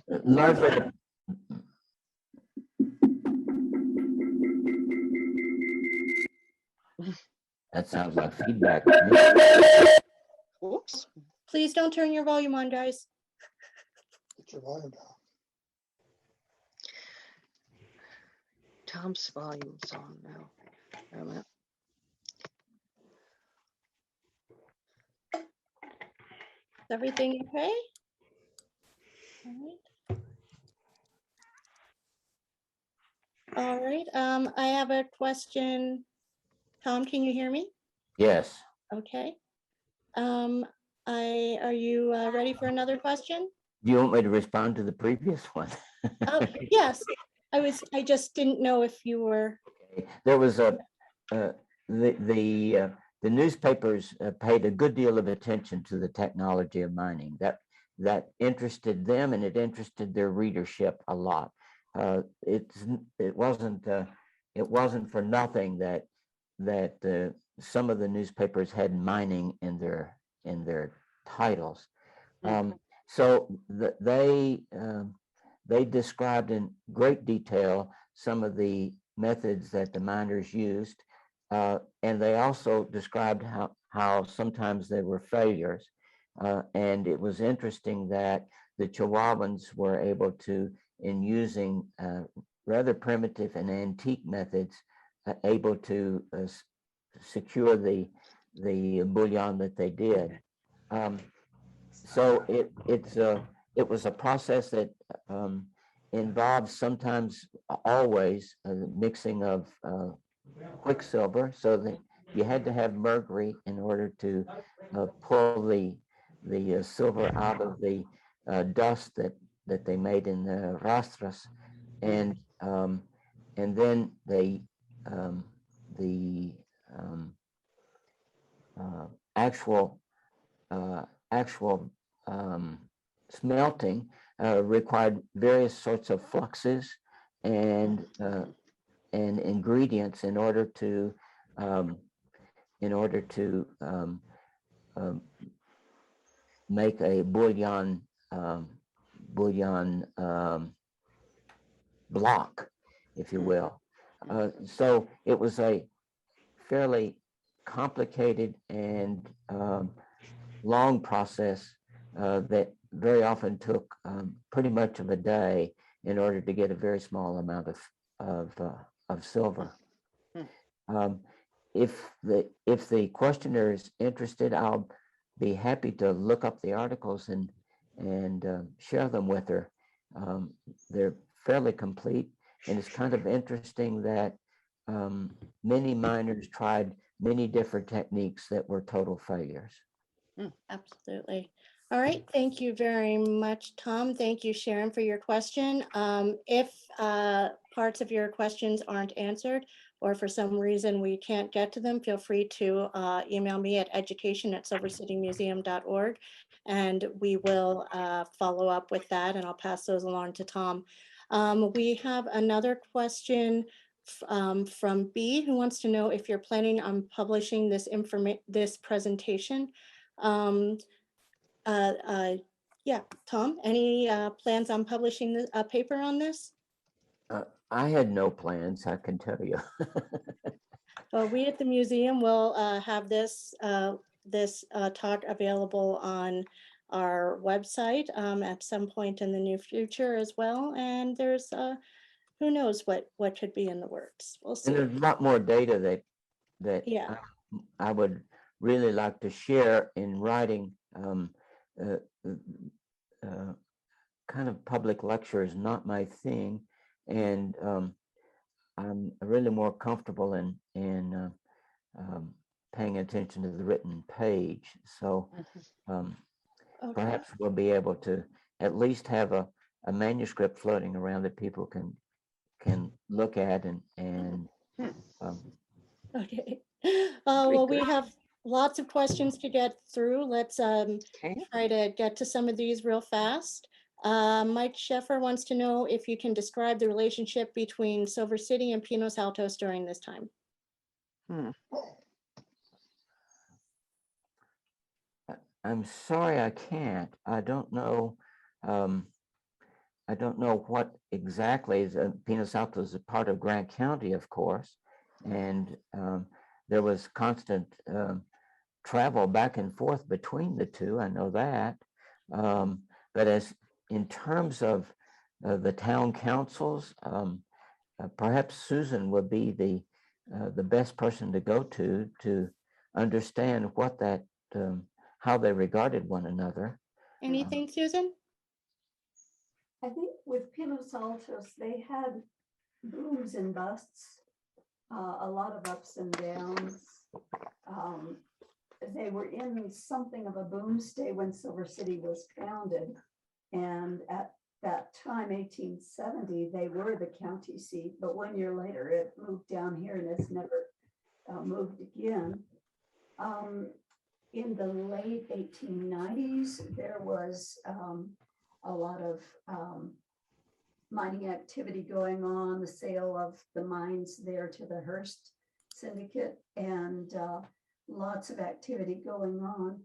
Largely, that sounds like feedback. Oops. Please don't turn your volume on, guys. Get your volume down. Tom's volume's on now. Wait a minute. Is everything okay? All right. All right. I have a question. Tom, can you hear me? Yes. Okay. Are you ready for another question? Do you want me to respond to the previous one? Oh, yes. I just didn't know if you were. There was the the newspapers paid a good deal of attention to the technology of mining. That interested them, and it interested their readership a lot. It wasn't for nothing that some of the newspapers had mining in their titles. So they described in great detail some of the methods that the miners used, and they also described how sometimes they were failures. And it was interesting that the Chihuahuans were able to, in using rather primitive and antique methods, able to secure the bullion that they did. So it was a process that involved sometimes, always, mixing of quicksilver, so that you had to have mercury in order to pull the silver out of the dust that they made in the rastras, and then the actual smelting required various sorts of fluxes and ingredients in order to make a bullion block, if you will. So it was a fairly complicated and long process that very often took pretty much of a day in order to get a very small amount of silver. If the questioner is interested, I'll be happy to look up the articles and share them with her. They're fairly complete, and it's kind of interesting that many miners tried many different techniques that were total failures. Absolutely. All right. Thank you very much, Tom. Thank you, Sharon, for your question. If parts of your questions aren't answered, or for some reason we can't get to them, feel free to email me at education@silvercitymuseum.org, and we will follow up with that, and I'll pass those along to Tom. We have another question from B, who wants to know if you're planning on publishing this presentation. Yeah, Tom, any plans on publishing a paper on this? I had no plans, I can tell you. Well, we at the museum will have this talk available on our website at some point in the near future as well. And there's who knows what could be in the works. We'll see. And there's a lot more data that Yeah. I would really like to share in writing. Kind of public lecture is not my thing, and I'm really more comfortable in paying attention to the written page. So Okay. perhaps we'll be able to at least have a manuscript floating around that people can look at and Okay. Well, we have lots of questions to get through. Let's try to get to some of these real fast. Mike Sheffer wants to know if you can describe the relationship between Silver City and Pinos Altos during this time. I'm sorry, I can't. I don't know. I don't know what exactly is. Pinos Altos is a part of Grant County, of course, and there was constant travel back and forth between the two. I know that, but as in terms of the town councils, perhaps Susan would be the best person to go to understand what that how they regarded one another. Anything, Susan? I think with Pinos Altos, they had booms and busts, a lot of ups and downs. They were in something of a boom state when Silver City was founded. And at that time, 1870, they were the county seat, but 1 year later, it moved down here and it's never moved again. In the late 1890s, there was a lot of mining activity going on, the sale of the mines there to the Hearst Syndicate, and lots of activity going on.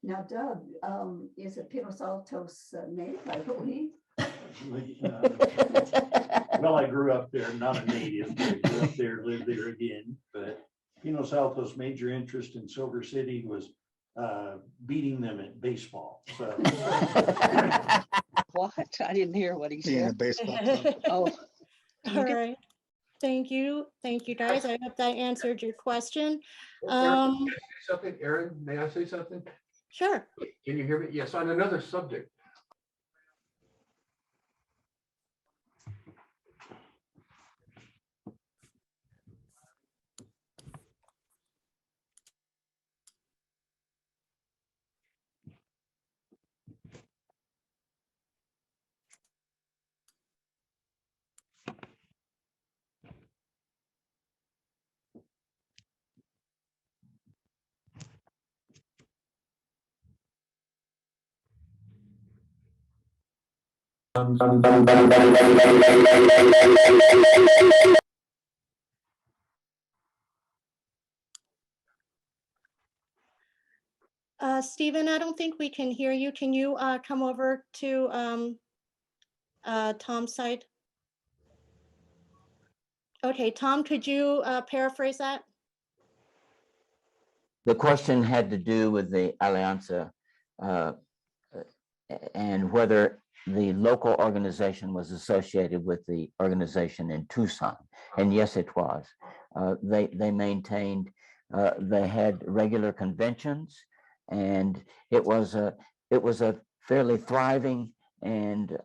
Now, Doug is a Pinos Altos native, I believe. Well, I grew up there, not a native, but I grew up there, lived there again. But Pinos Altos' major interest in Silver City was beating them at baseball. So What? I didn't hear what he Being a said. baseball team. Oh, All right. Thank you. Thank you, guys. I hope that answered your question. Erin, may I say something? Erin, may I say something? Sure. Can you hear me? Yes, on another subject. Stephen, I don't think we can hear you. Can you come over to Tom's side? Okay, Tom, could you paraphrase that? The question had to do with the Alianza and whether the local organization was associated with the organization in Tucson. And yes, it was. They maintained, they had regular conventions, and it was a fairly thriving and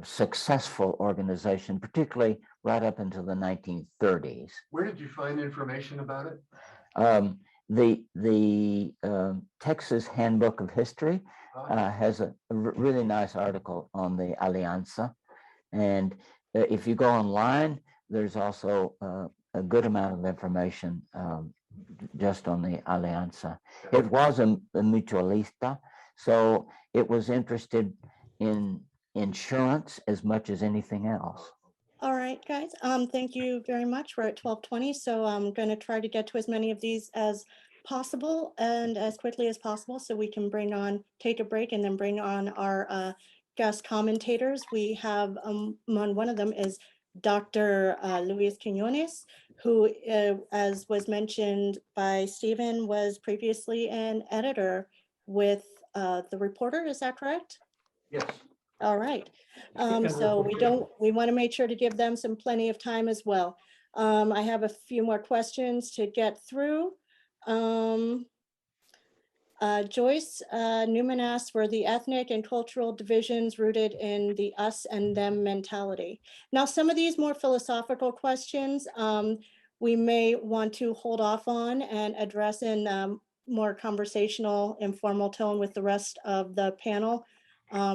successful organization, particularly right up until the 1930s. Where did you find information about it? The Texas Handbook of History has a really nice article on the Alianza. And if you go online, there's also a good amount of information just on the Alianza. It was a mutualista, so it was interested in insurance as much as anything else. All right, guys. Thank you very much. We're at 12:20, so I'm going to try to get to as many of these as possible and as quickly as possible, so we can take a break and then bring on our guest commentators. We have one of them is Dr. Luis Quinones, who, as was mentioned by Stephen, was previously an editor with The Reporter. Is that correct? Yes. All right. So we want to make sure to give them plenty of time as well. I have a few more questions to get through. Joyce Newman asked, were the ethnic and cultural divisions rooted in the us and them mentality? Now, some of these more philosophical questions we may want to hold off on and address in more conversational, informal tone with the rest of the panel.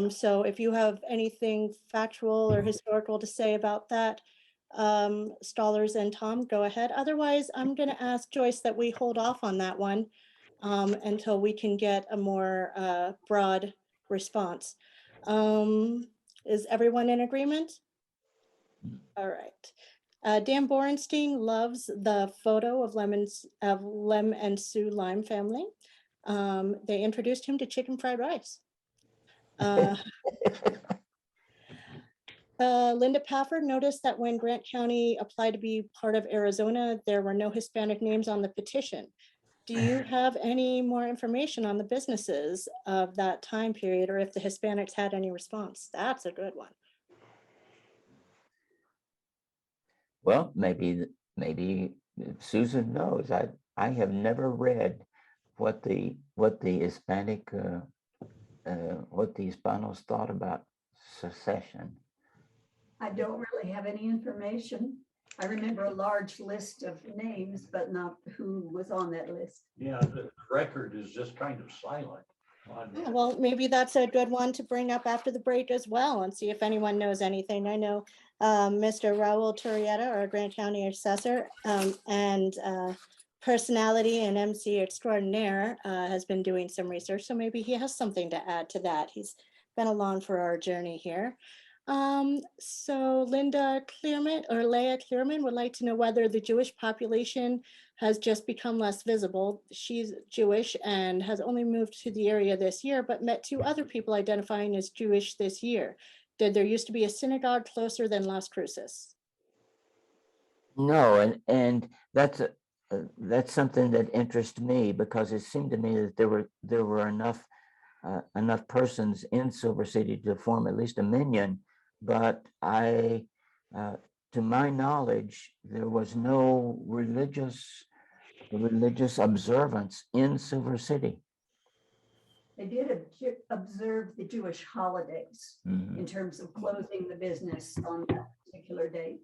So if you have anything factual or historical to say about that, Stollers and Tom, go ahead. Otherwise, I'm going to ask Joyce that we hold off on that one until we can get a more broad response. Is everyone in agreement? All right. Dan Borenstein loves the photo of Lem and Sue Lime family. They introduced him to chicken fried rice. Linda Pafford noticed that when Grant County applied to be part of Arizona, there were no Hispanic names on the petition. Do you have any more information on the businesses of that time period, or if the Hispanics had any response? That's a good one. Well, maybe Susan knows. I have never read what the Hispanic what the Hispanos thought about secession. I don't really have any information. I remember a large list of names, but not who was on that list. yeah, the record is just kind of silent on Yeah, that. well, maybe that's a good one to bring up after the break as well and see if anyone knows anything. I know Mr. Raul Turrieta, our Grant County assessor, and personality and MC extraordinaire, has been doing some research, so maybe he has something to add to that. He's been along for our journey here. So Linda Clearman or Leah Clearman would like to know whether the Jewish population has just become less visible. She's Jewish and has only moved to the area this year, but met 2 other people identifying as Jewish this year. Did there used to be a synagogue closer than Las Cruces? No, and that's something that interests me, because it seemed to me that there were enough persons in Silver City to form at least a minyan, but to my knowledge, there was no religious observance in Silver City. They did observe the Jewish holidays Mhm. in terms of closing the business on that particular date.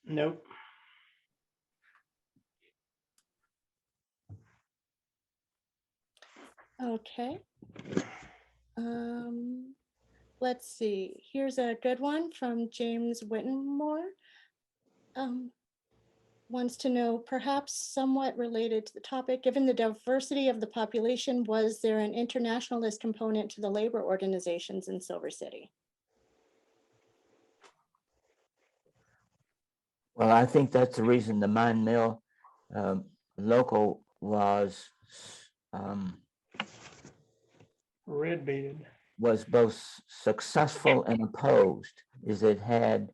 Nope. Okay. Let's see. Here's a good one from James Whittemore. Wants to know, perhaps somewhat related to the topic, given the diversity of the population, was there an internationalist component to the labor organizations in Silver City? Well, I think that's the reason the mine mill local was Red baited. was both successful and opposed, is it had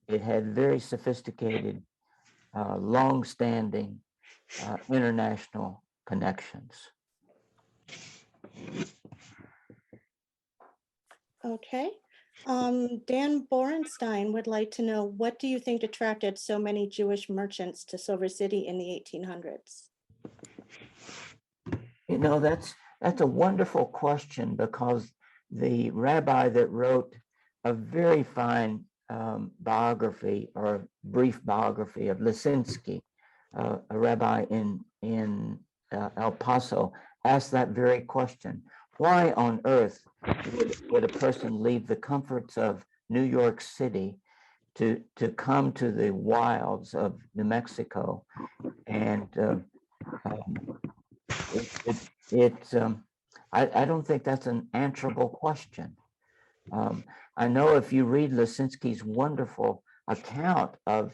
very sophisticated, long-standing international connections. Okay. Dan Borenstein would like to know, what do you think attracted so many Jewish merchants to Silver City in the 1800s? You know, that's a wonderful question, because the rabbi that wrote a very fine biography or brief biography of Lisinski, a rabbi in El Paso, asked that very question. Why on earth would a person leave the comforts of New York City to come to the wilds of New Mexico? And I don't think that's an answerable question. I know if you read Lisinski's wonderful account of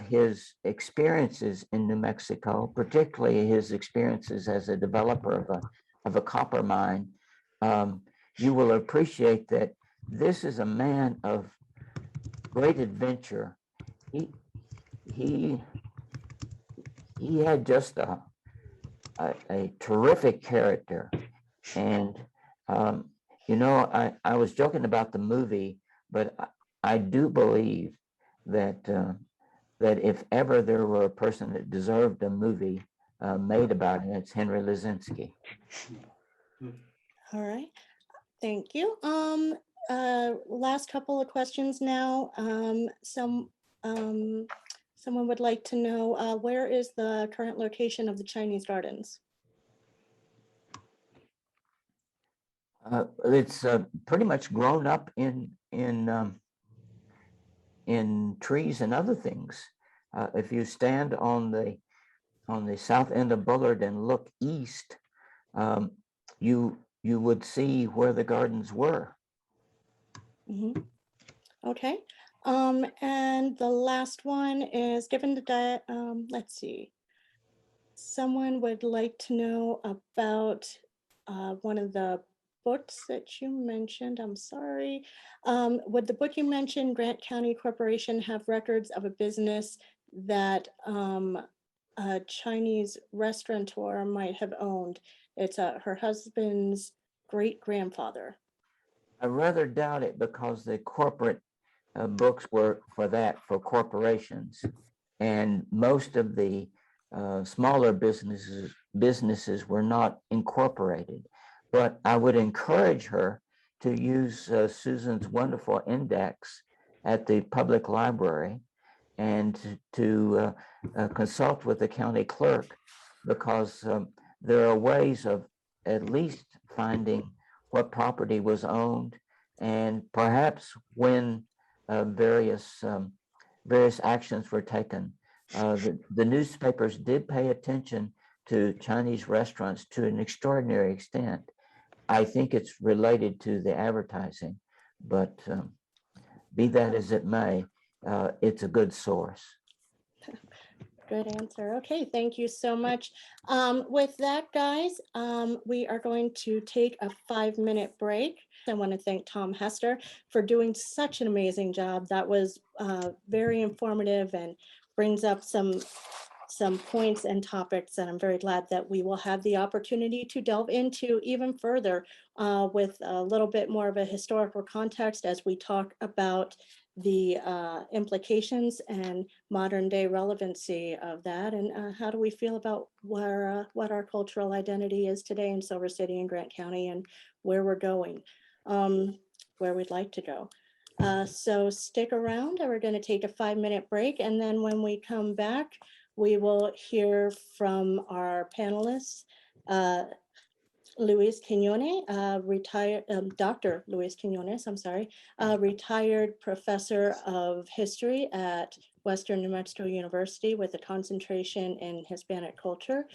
his experiences in New Mexico, particularly his experiences as a developer of a copper mine, you will appreciate that this is a man of great adventure. He had just a terrific character. And you know, I was joking about the movie, but I do believe that if ever there were a person that deserved a movie made about him, it's Henry Lisinski. All right, thank you. Last couple of questions now. Someone would like to know, where is the current location of the Chinese gardens? It's pretty much grown up in trees and other things. If you stand on the south end of Bullard and look east, you would see where the gardens were. Mm-hmm. Okay. And the last one is, given the let's see. Someone would like to know about one of the books that you mentioned. I'm sorry. Would the book you mentioned, Grant County Corporation, have records of a business that a Chinese restaurateur might have owned? It's her husband's great-grandfather. I rather doubt it, because the corporate books were for corporations, and most of the smaller businesses were not incorporated. But I would encourage her to use Susan's wonderful index at the public library, and to consult with the county clerk, because there are ways of at least finding what property was owned, and perhaps when various actions were taken the newspapers did pay attention to Chinese restaurants to an extraordinary extent. I think it's related to the advertising, but be that as it may, it's a good source. Good answer. Okay, thank you so much. With that, guys, we are going to take a 5-minute break. I want to thank Tom Hester for doing such an amazing job. That was very informative and brings up some points and topics that I'm very glad that we will have the opportunity to delve into even further with a little bit more of a historical context as we talk about the implications and modern day relevancy of that, and how do we feel about what our cultural identity is today in Silver City and Grant County, and where we're going, where we'd like to go. So stick around, and we're going to take a 5-minute break, and then when we come back, we will hear from our panelists, Luis Quiñones, retired, Dr. Luis Quiñones, I'm sorry, retired professor of history at Western New Mexico University with a concentration in Hispanic culture.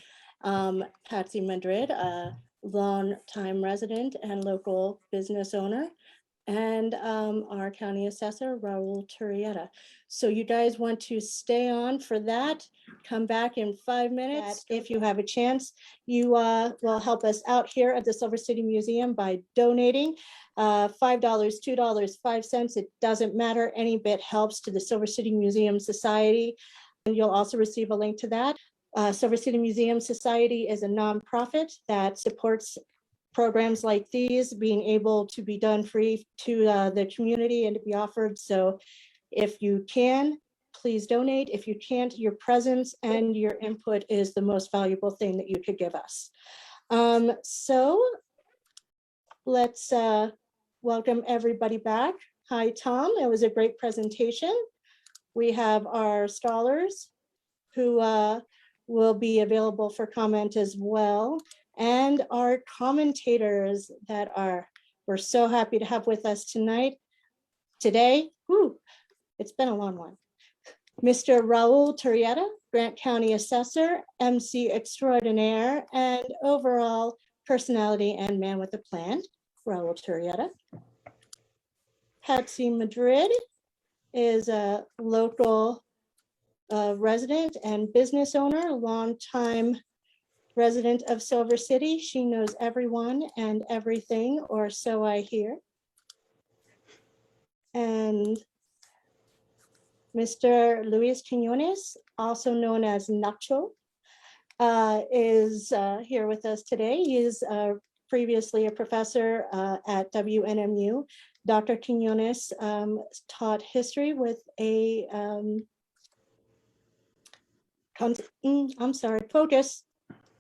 Patsy Madrid, a long-time resident and local business owner, and our county assessor, Raul Turrieta. So you guys want to stay on for that. Come back in 5 minutes. If you have a chance, you will help us out here at the Silver City Museum by donating $5, $2, 5 cents. It doesn't matter. Any bit helps to the Silver City Museum Society. And you'll also receive a link to that. Silver City Museum Society is a nonprofit that supports programs like these being able to be done free to the community and to be offered. So if you can, please donate. If you can't, your presence and your input is the most valuable thing that you could give us. So let's welcome everybody back. Hi, Tom. It was a great presentation. We have our scholars who will be available for comment as well, and our commentators that we're so happy to have with us today. Whew, it's been a long one. Mr. Raul Turrieta, Grant County Assessor, MC Extraordinaire, and overall personality and man with a plan, Raul Turrieta. Patsy Madrid is a local resident and business owner, longtime resident of Silver City. She knows everyone and everything, or so I hear. And Mr. Luis Quiñones, also known as Nacho, is here with us today. He is previously a professor at WNMU. Dr. Quiñones taught history with a focus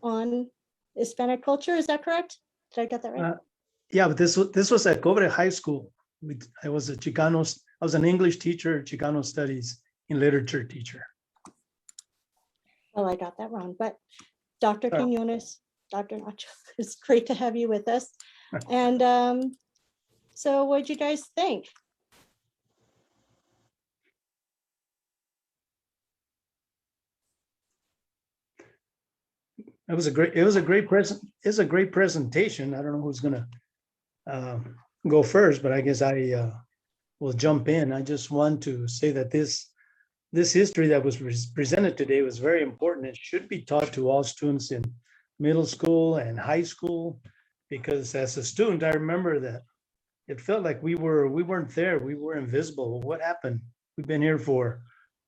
on Hispanic culture. Is that correct? Did I get that right? Yeah, but this was at Cobre High School. I was a Chicano. I was an English teacher, Chicano studies and literature teacher. Well, I got that wrong, but Dr. Quiñones, Dr. Nacho, it's great to have you with us. And so what'd you guys think? It was a great presentation. I don't know who's gonna go first, but I guess I will jump in. I just want to say that this history that was presented today was very important. It should be taught to all students in middle school and high school, because as a student, I remember that it felt like we weren't there. We were invisible. What happened? We've been here for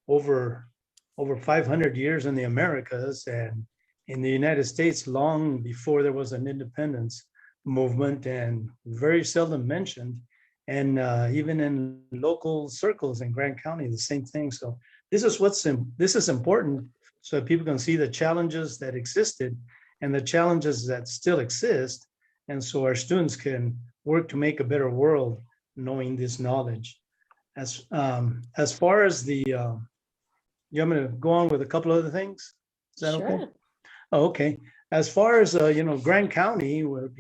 over 500 years in the Americas, and in the United States long before there was an independence movement, and very seldom mentioned. And even in local circles in Grant County, the same thing. So this is important so that people can see the challenges that existed and the challenges that still exist. And so our students can work to make a better world knowing this knowledge. As far as the, you want me to go on with a couple other things? Is that okay? Oh, okay. As far as, Grant County, where it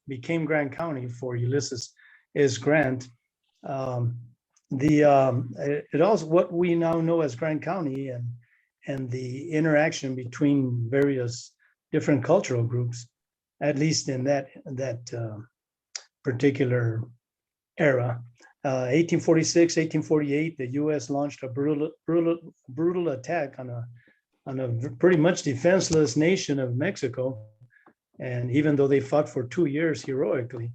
became Grant County for Ulysses S. Grant, it also what we now know as Grant County, and the interaction between various different cultural groups, at least in that particular era. 1846, 1848, the U.S. launched a brutal attack on a pretty much defenseless nation of Mexico. And even though they fought for 2 years heroically,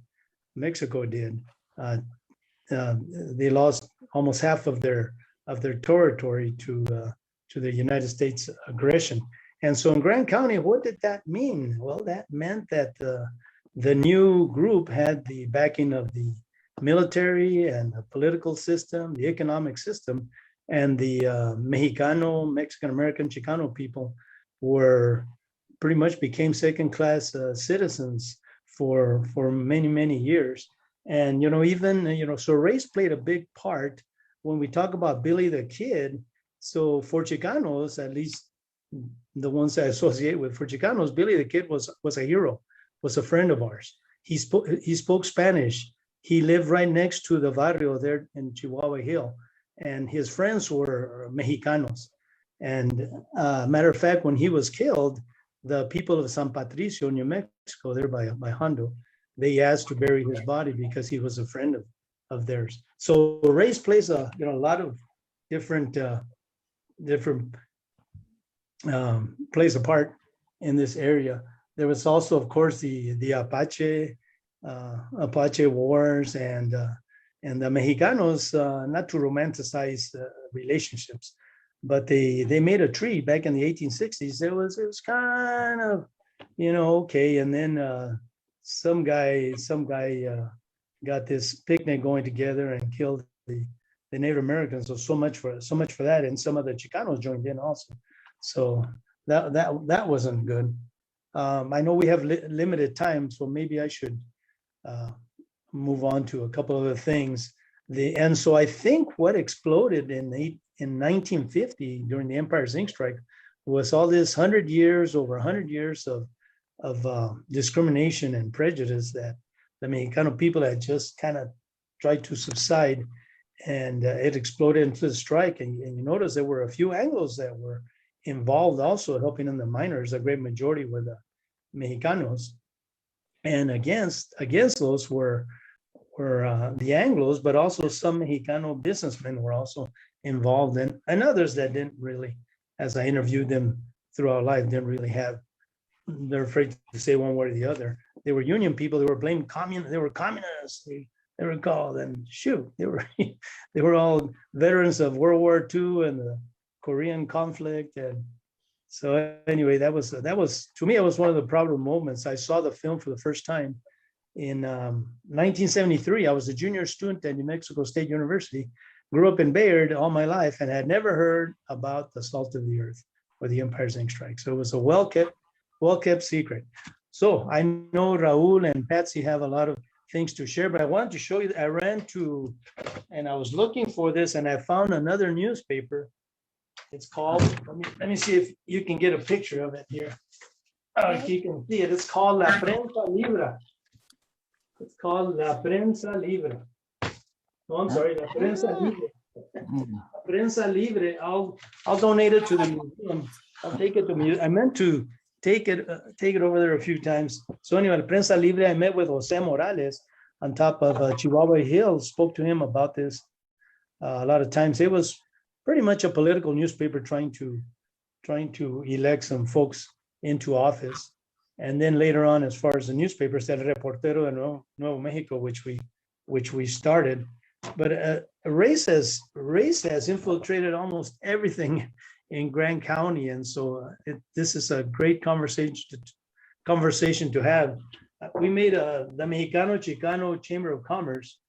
Mexico did, they lost almost half of their territory to the United States aggression. And so in Grand County, what did that mean? Well, that meant that the new group had the backing of the military and the political system, the economic system, and the Mexicano, Mexican-American, Chicano people were pretty much became second-class citizens for many, many years. And, so race played a big part when we talk about Billy the Kid. So for Chicanos, at least the ones I associate with, for Chicanos, Billy the Kid was a hero, was a friend of ours. He spoke Spanish. He lived right next to the barrio there in Chihuahua Hill, and his friends were Mexicanos. And matter of fact, when he was killed, the people of San Patricio, New Mexico, there by Hondo, they asked to bury his body because he was a friend of theirs. So race plays a lot of different plays a part in this area. There was also, of course, the Apache wars and the Mexicanos, not to romanticize relationships, but they made a treaty back in the 1860s. It was kind of, okay. And then some guy got this picnic going together and killed the Native Americans. So much for that. And some of the Chicanos joined in also. So that wasn't good. I know we have limited time, so maybe I should move on to a couple other things. And so I think what exploded in 1950 during the Empire Zinc Strike was all this over 100 years of discrimination and prejudice that the Mexicano people had just kind of tried to subside, and it exploded into the strike. And you notice there were a few Anglos that were involved also helping in the miners. A great majority were the Mexicanos, and against those were the Anglos, but also some Mexicano businessmen were also involved, and others that didn't really, as I interviewed them throughout life, didn't really have. They're afraid to say one way or the other. They were union people. They were blamed they were communists. They were called, and shoot, they were all veterans of World War II and the Korean conflict. And so anyway, that was to me, it was one of the proud moments. I saw the film for the first time in 1973. I was a junior student at New Mexico State University, grew up in Bayard all my life, and had never heard about the salt of the earth or the Empire Zinc Strike. So it was a well-kept secret. So I know Raul and Patsy have a lot of things to share, but I wanted to show you that I ran to, and I was looking for this, and I found another newspaper. It's called, let me see if you can get a picture of it here. If you can see it, it's called La Prensa Libre. It's called La Prensa Libre. No, I'm sorry, La Prensa Libre. La Prensa Libre. I'll donate it to the museum. I'll take it to the museum. I meant to take it over there a few times. So anyway, La Prensa Libre, I met with Jose Morales on top of Chihuahua Hill, spoke to him about this a lot of times. It was pretty much a political newspaper trying to elect some folks into office. And then later on, as far as the newspapers, El Reportero de Nuevo Mexico, which we started. But race has infiltrated almost everything in Grand County, and so this is a great conversation to have. We made the Mexicano Chicano Chamber of Commerce,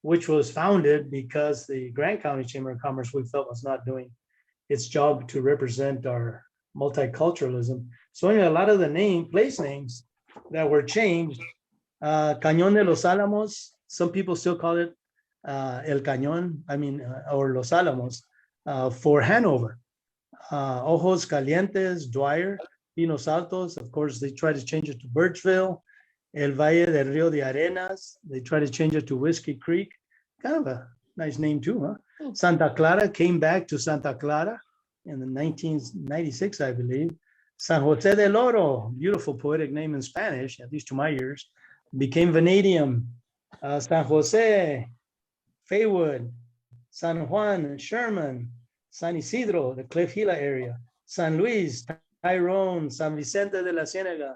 which was founded because the Grand County Chamber of Commerce, we felt, was not doing its job to represent our multiculturalism. So anyway, a lot of the place names that were changed, Cañón de los Álamos, some people still call it El Cañón, or Los Álamos, for Hanover. Ojos Calientes, Dwyer, Pinos Altos, of course, they tried to change it to Birchville. El Valle del Rio de Arenas, they tried to change it to Whiskey Creek. Kind of a nice name too, huh? Santa Clara came back to Santa Clara. in the 1996, I believe. San Jose del Oro, beautiful poetic name in Spanish, at least to my ears, became Vanadium. San Jose, Faywood, San Juan, Sherman, San Isidro, the Cliff Gila area, San Luis, Tyrone, San Vicente de la Cienega,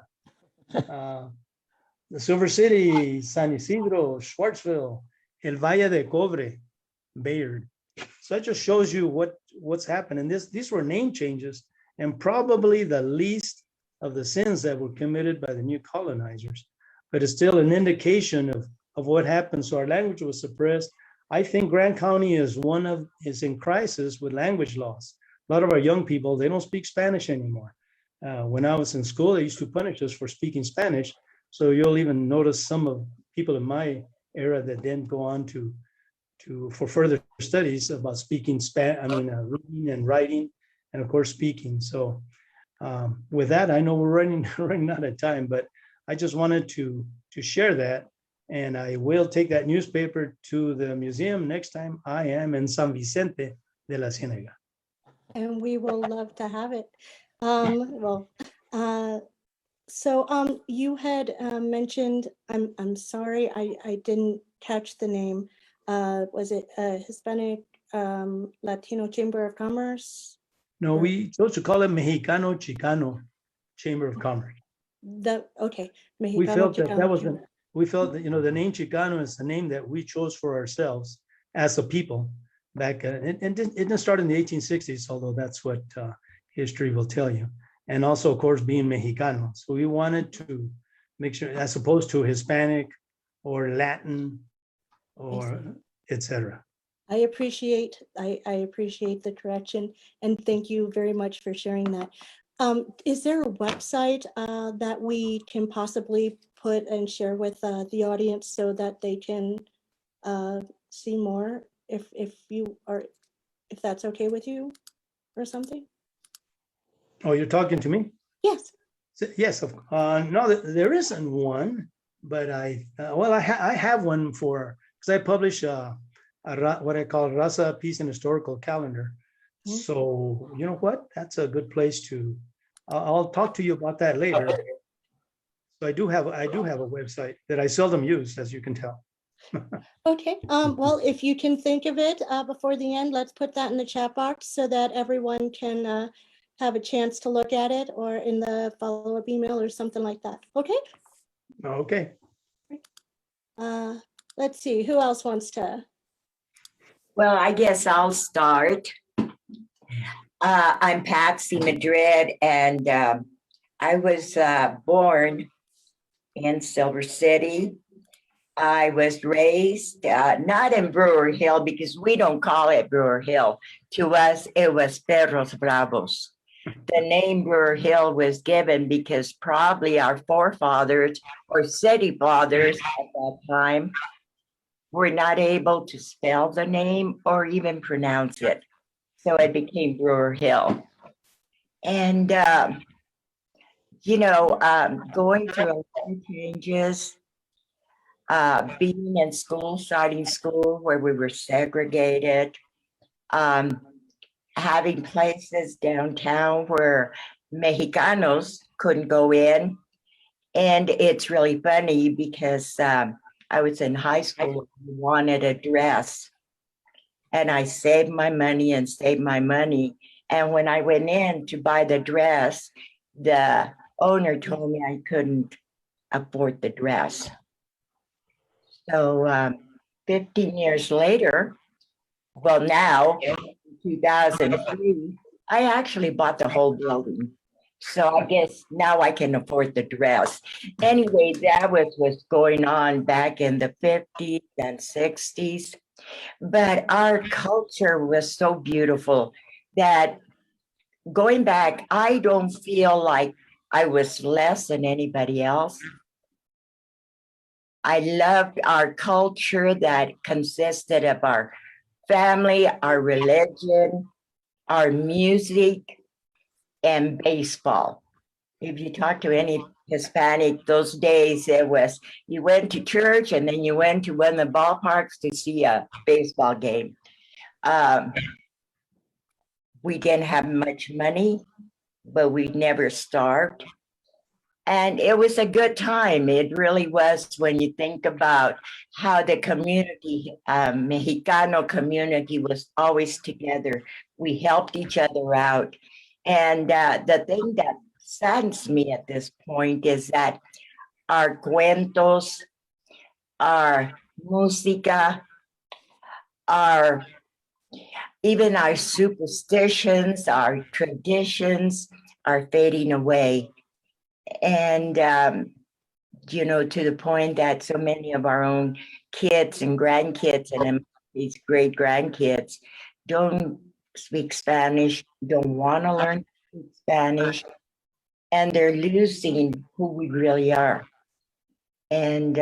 the Silver City, San Isidro, Schwartzville, El Valle de Cobre, Bayard. So that just shows you what's happened. And these were name changes and probably the least of the sins that were committed by the new colonizers. But it's still an indication of what happened. So our language was suppressed. I think Grant County is in crisis with language loss. A lot of our young people, they don't speak Spanish anymore. When I was in school, they used to punish us for speaking Spanish. So you'll even notice some of people in my era that didn't go on for further studies about speaking reading and writing, and of course speaking. So with that, I know we're running out of time, but I just wanted to share that, and I will take that newspaper to the museum next time I am in San Vicente de la Cienega. And we will love to have it. So you had mentioned, I'm sorry, I didn't catch the name. Was it Hispanic Latino Chamber of Commerce? No, we chose to call it Mexicano Chicano Chamber of Commerce. Okay. We Mexicano felt that Chicano we felt that, the name Chicano is the name that we chose for ourselves as a people back. It didn't start in the 1860s, although that's what history will tell you. And also, of course, being Mexicano. So we wanted to make sure, as opposed to Hispanic or Latin or etc. I appreciate the correction, and thank you very much for sharing that. Is there a website that we can possibly put and share with the audience so that they can see more, if that's okay with you, or something? Oh, you're talking to me? Yes. Yes. No, there isn't one, but I have one because I publish what I call Raza, Peace, and Historical Calendar. Mm-hmm. So you know what? That's a good place to. I'll talk to you about that later. So I do have a website that I seldom use, as you can tell. Okay. Well, if you can think of it before the end, let's put that in the chat box so that everyone can have a chance to look at it, or in the follow-up email or something like that. Okay. Okay. Let's see, who else wants to? Well, I guess I'll start. I'm Patsy Madrid, and I was born in Silver City. I was raised not in Brewer Hill, because we don't call it Brewer Hill. To us, it was Perros Bravos. The name Brewer Hill was given because probably our forefathers or city fathers at that time were not able to spell the name or even pronounce it. So it became Brewer Hill. And, going through a lot of changes, being in school, starting school where we were segregated, having places downtown where Mexicanos couldn't go in. And it's really funny because I was in high school, and wanted a dress. And I saved my money. And when I went in to buy the dress, the owner told me I couldn't afford the dress. So 15 years later, well, now, in 2003, I actually bought the whole building. So I guess now I can afford the dress. Anyway, that was what's going on back in the 50s and 60s. But our culture was so beautiful that going back, I don't feel like I was less than anybody else. I loved our culture that consisted of our family, our religion, our music, and baseball. If you talk to any Hispanic those days, it was you went to church and then you went to one of the ballparks to see a baseball game. We didn't have much money, but we never starved. And it was a good time. It really was when you think about how the community, Mexicano community was always together. We helped each other out. And the thing that saddens me at this point is that our cuentos, our música, even our superstitions, our traditions are fading away. And, to the point that so many of our own kids and grandkids and these great grandkids don't speak Spanish, don't want to learn to speak Spanish, and they're losing who we really are. And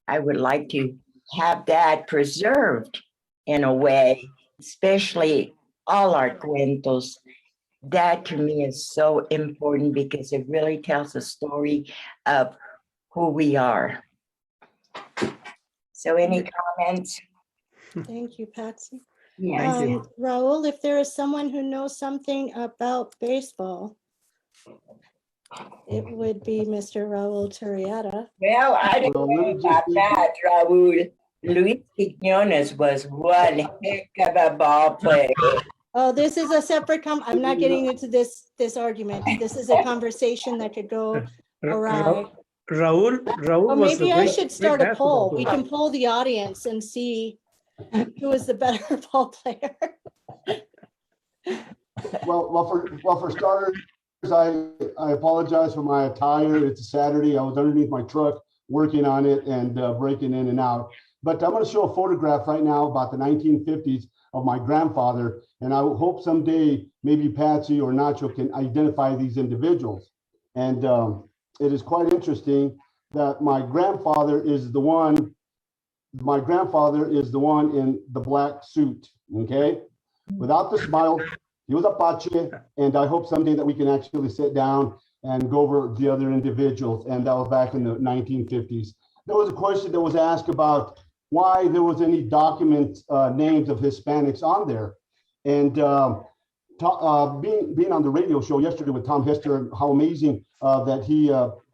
I would like to have that preserved in a way, especially all our cuentos. That to me is so important because it really tells a story of who we are. So any comments? Thank you, Patsy. Yeah. Raul, if there is someone who knows something about baseball, it would be Mr. Raul Turrieta. Well, I don't know about that, Raul. Luis Quiñones was one heck of a ball player. Oh, this is a separate I'm not getting into this argument. This is a conversation that could go awry. Raul Well, was maybe the I great- should start great a poll. basketball We player. can poll the audience and see who is the better ball player. Well, for starters, I apologize for my attire. It's a Saturday. I was underneath my truck working on it and breaking in and out. But I'm going to show a photograph right now about the 1950s of my grandfather. And I hope someday maybe Patsy or Nacho can identify these individuals. And it is quite interesting that my grandfather is the one in the black suit, okay? Without the smile, he was Apache, and I hope someday that we can actually sit down and go over the other individuals, and that was back in the 1950s. There was a question that was asked about why there was any document names of Hispanics on there. And being on the radio show yesterday with Tom Hester, how amazing that he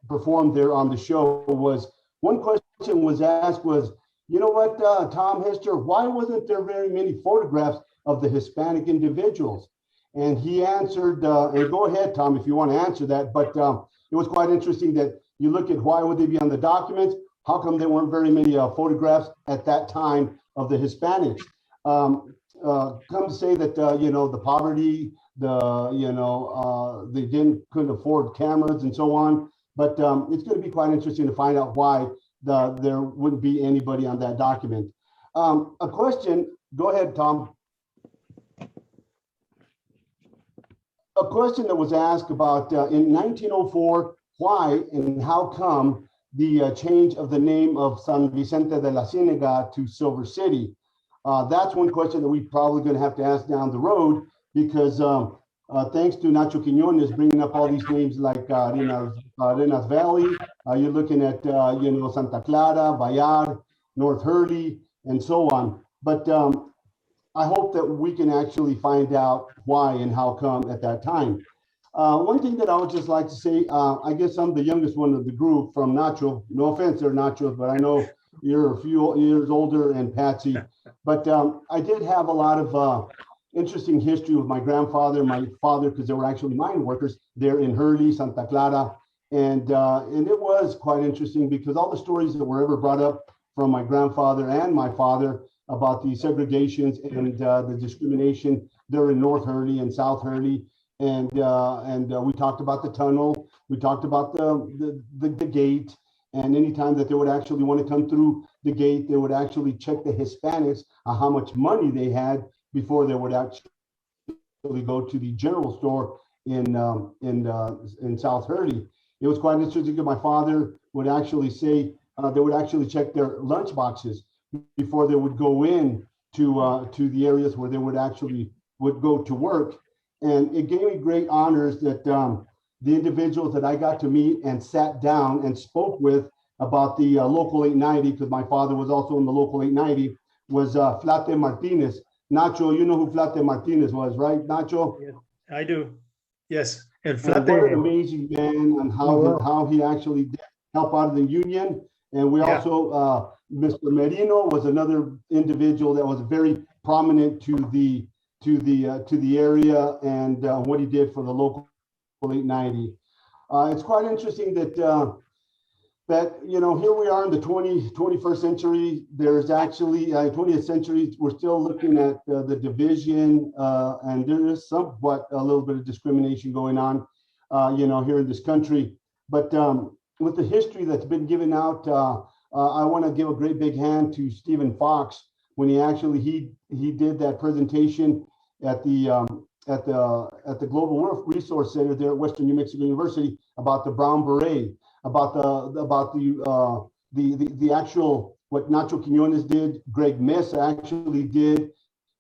performed there on the show was, one question was asked was, you know what, Tom Hester, why wasn't there very many photographs of the Hispanic individuals? And he answered, and go ahead, Tom, if you want to answer that, but it was quite interesting that you look at why would they be on the documents? How come there weren't very many photographs at that time of the Hispanics? Come to say that, the poverty, they couldn't afford cameras and so on. But it's going to be quite interesting to find out why there wouldn't be anybody on that document. A question, go ahead, Tom. A question that was asked about in 1904, why and how come the change of the name of San Vicente de la Cienega to Silver City? That's one question that we're probably going to have to ask down the road, because thanks to Nacho Quiñones bringing up all these names like Arenas Valley, you're looking at Santa Clara, Bayard, North Hurley, and so on. But I hope that we can actually find out why and how come at that time. One thing that I would just like to say, I guess I'm the youngest one of the group from Nacho. No offense there, Nacho, but I know you're a few years older and Patsy. But I did have a lot of interesting history with my grandfather and my father, because they were actually mine workers there in Hurley, Santa Clara. And it was quite interesting because all the stories that were ever brought up from my grandfather and my father about the segregations and the discrimination there in North Hurley and South Hurley. And we talked about the tunnel. We talked about the gate. And anytime that they would actually want to come through the gate, they would actually check the Hispanics on how much money they had before they would actually go to the general store in South Hurley. It was quite interesting because my father would actually say they would actually check their lunch boxes before they would go in to the areas where they would go to work. And it gave me great honors that the individuals that I got to meet and sat down and spoke with about the local 890, because my father was also in the local 890, was Flate Martinez. Nacho, you know who Flate Martinez was, right, Nacho? I do. Yes. El And what an Flate. amazing man and how he actually did help out of the union. And we Yeah. also, Mr. Merino was another individual that was very prominent to the area and what he did for the local 890. It's quite interesting that here we are in the 21st century. There's actually 20th century. We're still looking at the division, and there is somewhat a little bit of discrimination going on, here in this country. But with the history that's been given out, I want to give a great big hand to Stephen Fox when he did that presentation at the Global Resource Center there at Western New Mexico University about the Brown Beret, about the actual what Nacho Quiñones did, Greg Mesa actually did,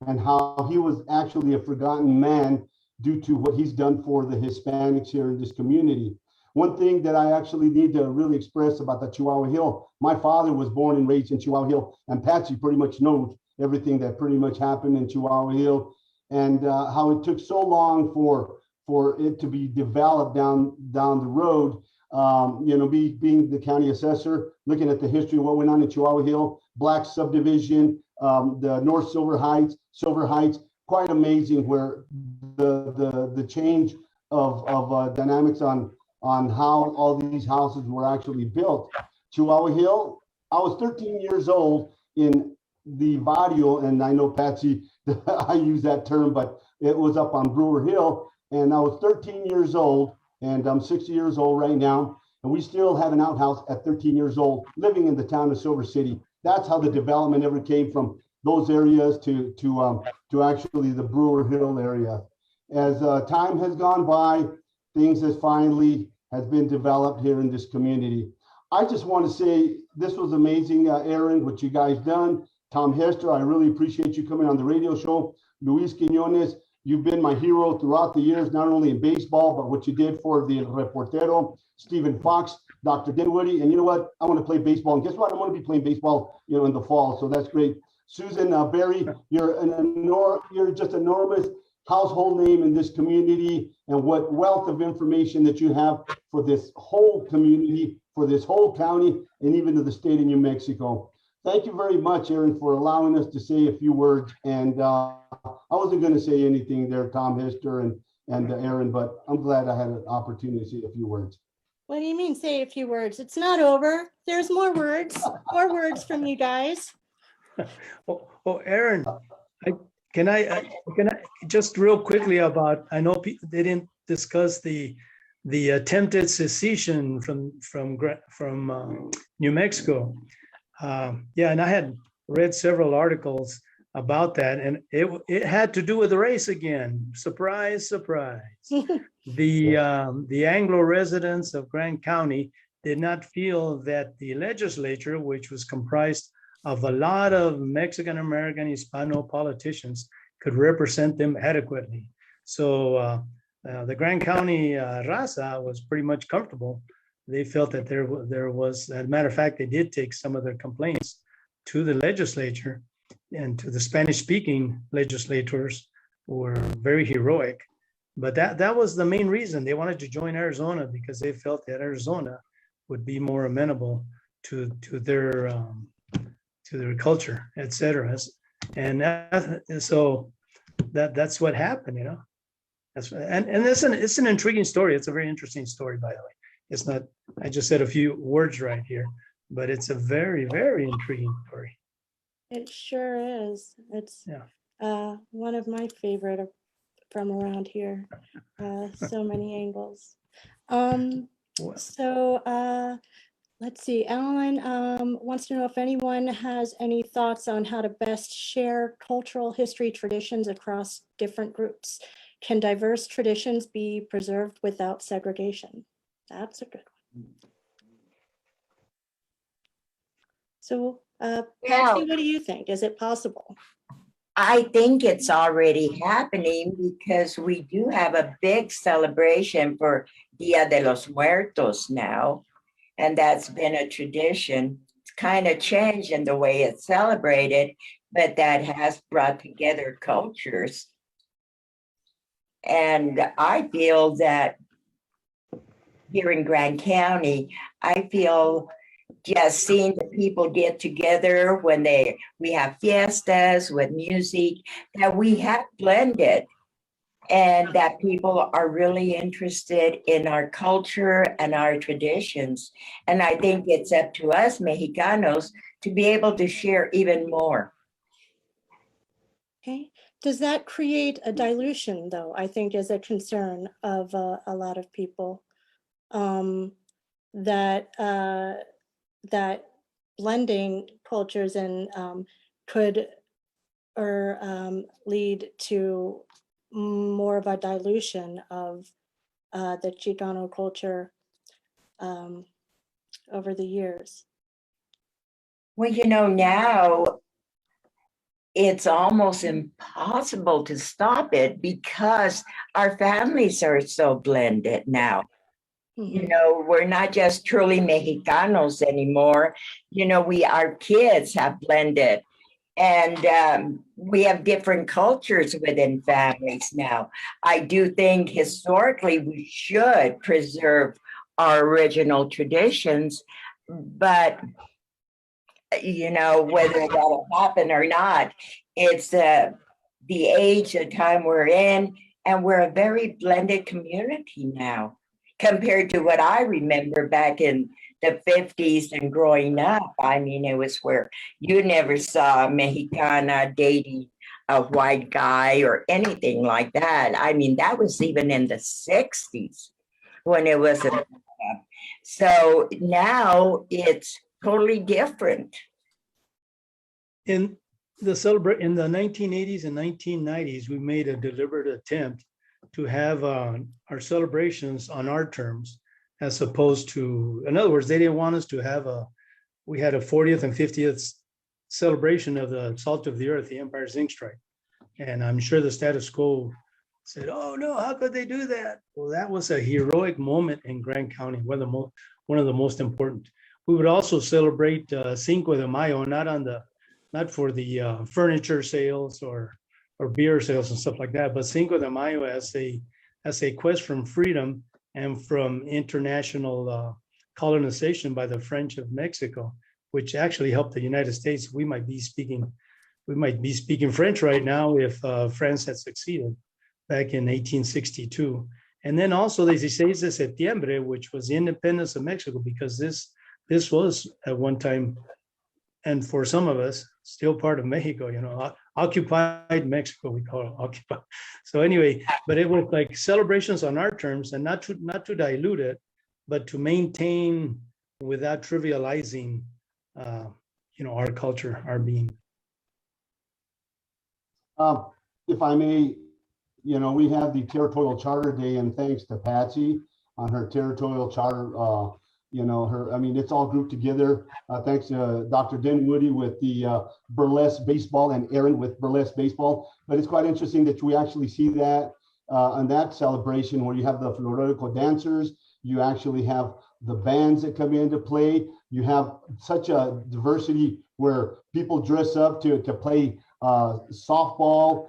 and how he was actually a forgotten man due to what he's done for the Hispanics here in this community. One thing that I actually need to really express about the Chihuahua Hill, my father was born and raised in Chihuahua Hill, and Patsy pretty much knows everything that pretty much happened in Chihuahua Hill, and how it took so long for it to be developed down the road. Being the county assessor, looking at the history of what went on in Chihuahua Hill, Black subdivision, the North Silver Heights, quite amazing where the change of dynamics on how all these houses were actually built. Chihuahua Hill, I was 13 years old in the barrio, and I know Patsy, I use that term, but it was up on Brewer Hill, and I was 13 years old, and I'm 60 years old right now, and we still have an outhouse at 13 years old, living in the town of Silver City. That's how the development ever came from those areas to actually the Brewer Hill area. As time has gone by, things has been developed here in this community. I just want to say this was amazing, Aaron, what you guys done. Tom Hester, I really appreciate you coming on the radio show. Luis Quiñones, you've been my hero throughout the years, not only in baseball, but what you did for the Reportero. Stephen Fox, Dr. Dinwiddie, and you know what? I want to play baseball, and guess what? I'm going to be playing baseball, in the fall, so that's great. Susan Berry, you're just enormous household name in this community, and what wealth of information that you have for this whole community, for this whole county, and even to the state of New Mexico. Thank you very much, Aaron, for allowing us to say a few words. And I wasn't going to say anything there, Tom Hester and Aaron, but I'm glad I had an opportunity to say a few words. What do you mean, say a few words? It's not over. There's more words from you guys. Oh, Aaron, can I just real quickly about, I know they didn't discuss the attempted secession from New Mexico. And I had read several articles about that, and it had to do with the race again. Surprise, surprise. The Anglo residents of Grant County did not feel that the legislature, which was comprised of a lot of Mexican American Hispano politicians, could represent them adequately. So the Grant County raza was pretty much comfortable. They felt that there was, as a matter of fact, they did take some of their complaints to the legislature and to the Spanish-speaking legislators, who were very heroic. But that was the main reason they wanted to join Arizona, because they felt that Arizona would be more amenable to their culture, etc. And so that's what happened, And it's an intriguing story. It's a very interesting story, by the way. It's not, I just said a few words right here, but it's a very, very intriguing story. It sure is. It's one of my favorite from around here. So many angles. So let's see. Alan wants to know if anyone has any thoughts on how to best share cultural history traditions across different groups. Can diverse traditions be preserved without segregation? That's a good one. So, Patsy, what do you think? Is it possible? I think it's already happening, because we do have a big celebration for Dia de los Muertos now, and that's been a tradition. It's kind of changed in the way it's celebrated, but that has brought together cultures. And I feel that here in Grand County, I feel just seeing the people get together when we have fiestas with music, that we have blended, and that people are really interested in our culture and our traditions. And I think it's up to us Mexicanos to be able to share even more. Okay, does that create a dilution, though? I think is a concern of a lot of people, that blending cultures and could lead to more of a dilution of the Chicano culture over the years. Well, you know, now it's almost impossible to stop it because our families are so blended now. You know, we're not just truly Mexicanos anymore. You know, our kids have blended, and we have different cultures within families now. I do think historically we should preserve our original traditions, but you know, whether that'll happen or not, it's the age, the time we're in, and we're a very blended community now compared to what I remember back in the 50s and growing up. I mean, it was where you never saw a Mexicana dating a white guy or anything like that. I mean, that was even in the 60s when it was a so now it's totally different. In the 1980s and 1990s, we made a deliberate attempt to have our celebrations on our terms, as opposed to, in other words, they didn't want us to have we had a 40th and 50th celebration of the salt of the earth, the Empire Zinc Strike. And I'm sure the status quo said, oh no, how could they do that? Well, that was a heroic moment in Grand County, one of the most important. We would also celebrate Cinco de Mayo, not for the furniture sales or beer sales and stuff like that, but Cinco de Mayo as a quest from freedom and from international colonization by the French of Mexico, which actually helped the United States. We might be speaking French right now if France had succeeded back in 1862. And then also the 16 de Septiembre, which was the independence of Mexico, because this was at one time, and for some of us, still part of Mexico, you know, occupied Mexico, we call it occupied. So anyway, but it was like celebrations on our terms, and not to dilute it, but to maintain without trivializing, you know, our culture, our being. If I may, you know, we have the Territorial Charter Day, and thanks to Patsy on her Territorial Charter, you know, I mean, it's all grouped together. Thanks to Dr. Dinwoody with the burlesque baseball and Aaron with burlesque baseball. But it's quite interesting that we actually see that on that celebration where you have the floridical dancers, you actually have the bands that come into play. You have such a diversity where people dress up to play softball,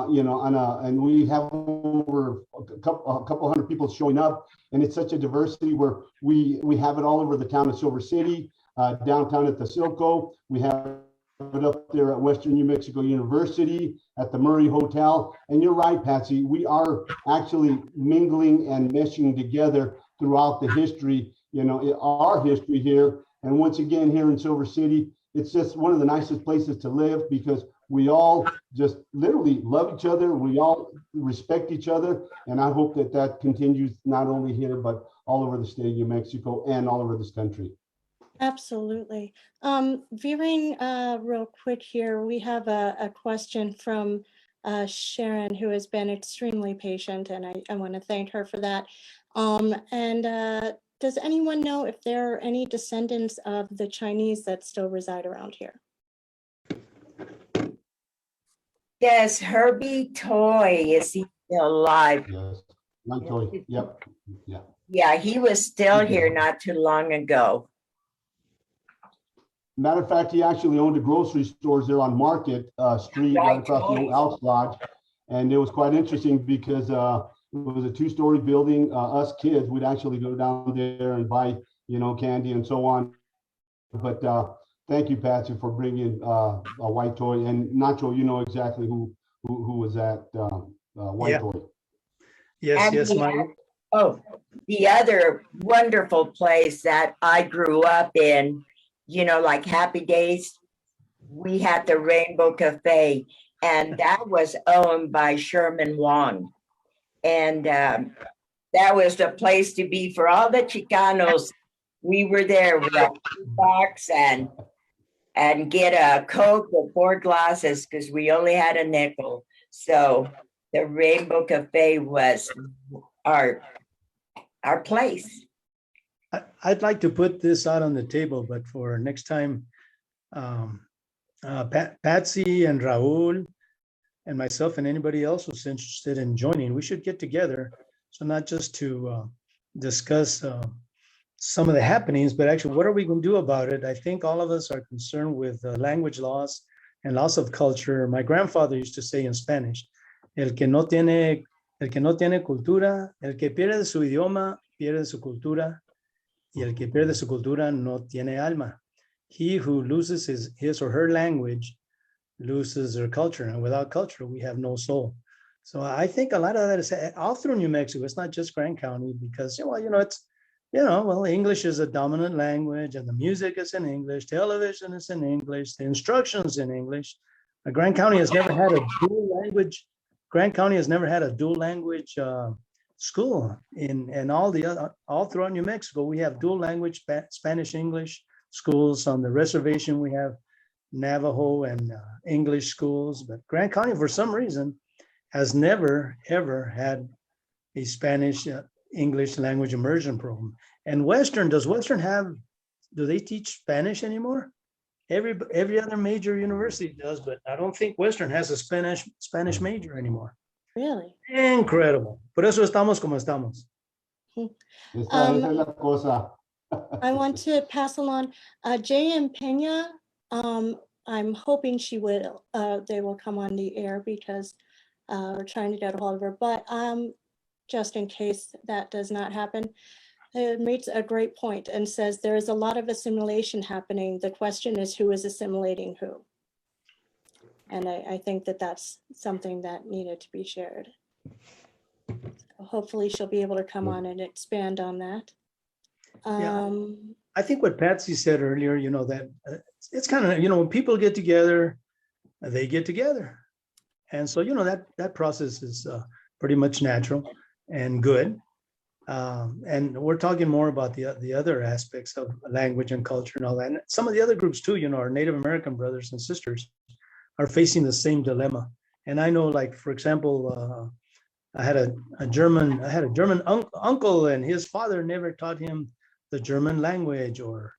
you know, and we have over a couple hundred people showing up, and it's such a diversity where we have it all over the town of Silver City, downtown at the Silco. We have it up there at Western New Mexico University, at the Murray Hotel. And you're right, Patsy, we are actually mingling and meshing together throughout the history, you know, our history here. And once again, here in Silver City, it's just one of the nicest places to live because we all just literally love each other. We all respect each other. And I hope that that continues not only here, but all over the state of New Mexico and all over this country. Absolutely. Veering real quick here, we have a question from Sharon, who has been extremely patient, and I want to thank her for that. Does anyone know if there are any descendants of the Chinese that still reside around here? Yes, Herbie Toy, is he still alive? Yes, Montoy, yep, yeah. Yeah, he was still here not too long ago. Matter of fact, he actually owned a grocery stores there on Market Street, right across the old Elks Lodge. And it was quite interesting because it was a two-story building. Us kids would actually go down there and buy, candy and so on. But thank you, Patsy, for bringing a white toy. And Nacho, you know exactly who was at white toy. Yes, yes, the other wonderful place that I grew up in, like Happy Days, we had the Rainbow Cafe, and that was owned by Sherman Wong. And that was the place to be for all the Chicanos. We were there with a box and get a Coke or 4 glasses because we only had a nickel. So the Rainbow Cafe was our place. I'd like to put this out on the table, but for next time, Patsy and Raul and myself and anybody else who's interested in joining, we should get together. So not just to discuss some of the happenings, but actually what are we going to do about it? I think all of us are concerned with language loss and loss of culture. My grandfather used to say in Spanish, el que no tiene cultura, el que pierde su idioma, pierde su cultura, y el que pierde su cultura no tiene alma. He who loses his or her language loses their culture, and without culture, we have no soul. So I think a lot of that is all through New Mexico. It's not just Grand County because, English is a dominant language and the music is in English, television is in English, the instructions in English. Grand County has never had a dual language. Grand County has never had a dual language school and all throughout New Mexico. We have dual language Spanish English schools. On the reservation we have Navajo and English schools, but Grand County for some reason has never ever had a Spanish English language immersion program. And does Western do they teach Spanish anymore? Every other major university does, but I don't think Western has a Spanish major anymore. Really? Incredible. Por eso estamos como estamos. I want to pass along J.M. Pena. I'm hoping they will come on the air because we're trying to get a hold of her. But just in case that does not happen, it makes a great point and says there is a lot of assimilation happening. The question is who is assimilating who? And I think that's something that needed to be shared. So hopefully she'll be able to come on and expand on that. I think what Patsy said earlier, that it's kind of, when people get together, they get together. And so, that process is pretty much natural and good. And we're talking more about the other aspects of language and culture and all that. And some of the other groups too, our Native American brothers and sisters are facing the same dilemma. And I know, like, for example, I had a German uncle, and his father never taught him the German language or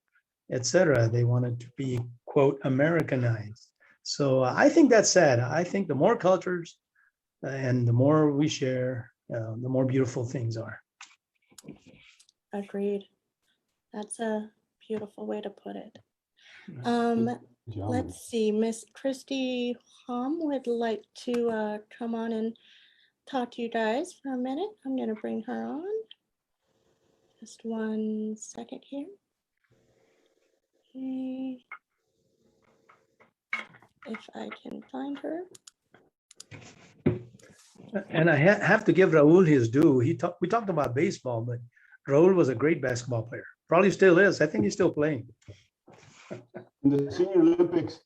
etc. They wanted to be, quote, Americanized. So I think that's sad. I think the more cultures and the more we share, the more beautiful things are. Agreed. That's a beautiful way to put it. Let's see, Miss Christy Hom would like to come on and talk to you guys for a minute. I'm going to bring her on. Just 1 second here. Okay. If I can find her. And I have to give Raul his due. We talked about baseball, but Raul was a great basketball player. Probably still is. I think he's still playing. In the Senior Olympics.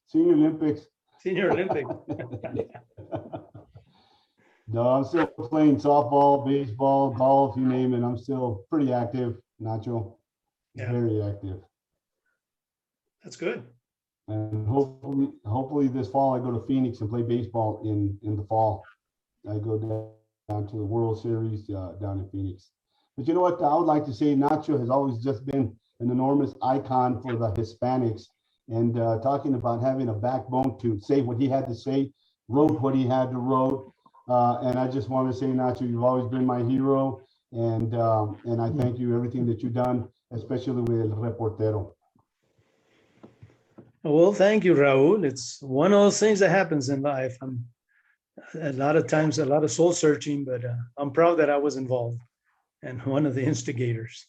No, I'm still playing softball, baseball, golf, you name it. I'm still pretty active, Nacho. Yeah. Very active. That's good. And hopefully this fall I go to Phoenix and play baseball in the fall. I go down to the World Series down in Phoenix. But you know what? I would like to say Nacho has always just been an enormous icon for the Hispanics, and talking about having a backbone to say what he had to say, wrote what he had to wrote. And I just want to say, Nacho, you've always been my hero, and I thank you everything that you've done, especially with El Reportero. Well, thank you, Raul. It's one of those things that happens in life. I'm a lot of times, a lot of soul searching, but I'm proud that I was involved and one of the instigators.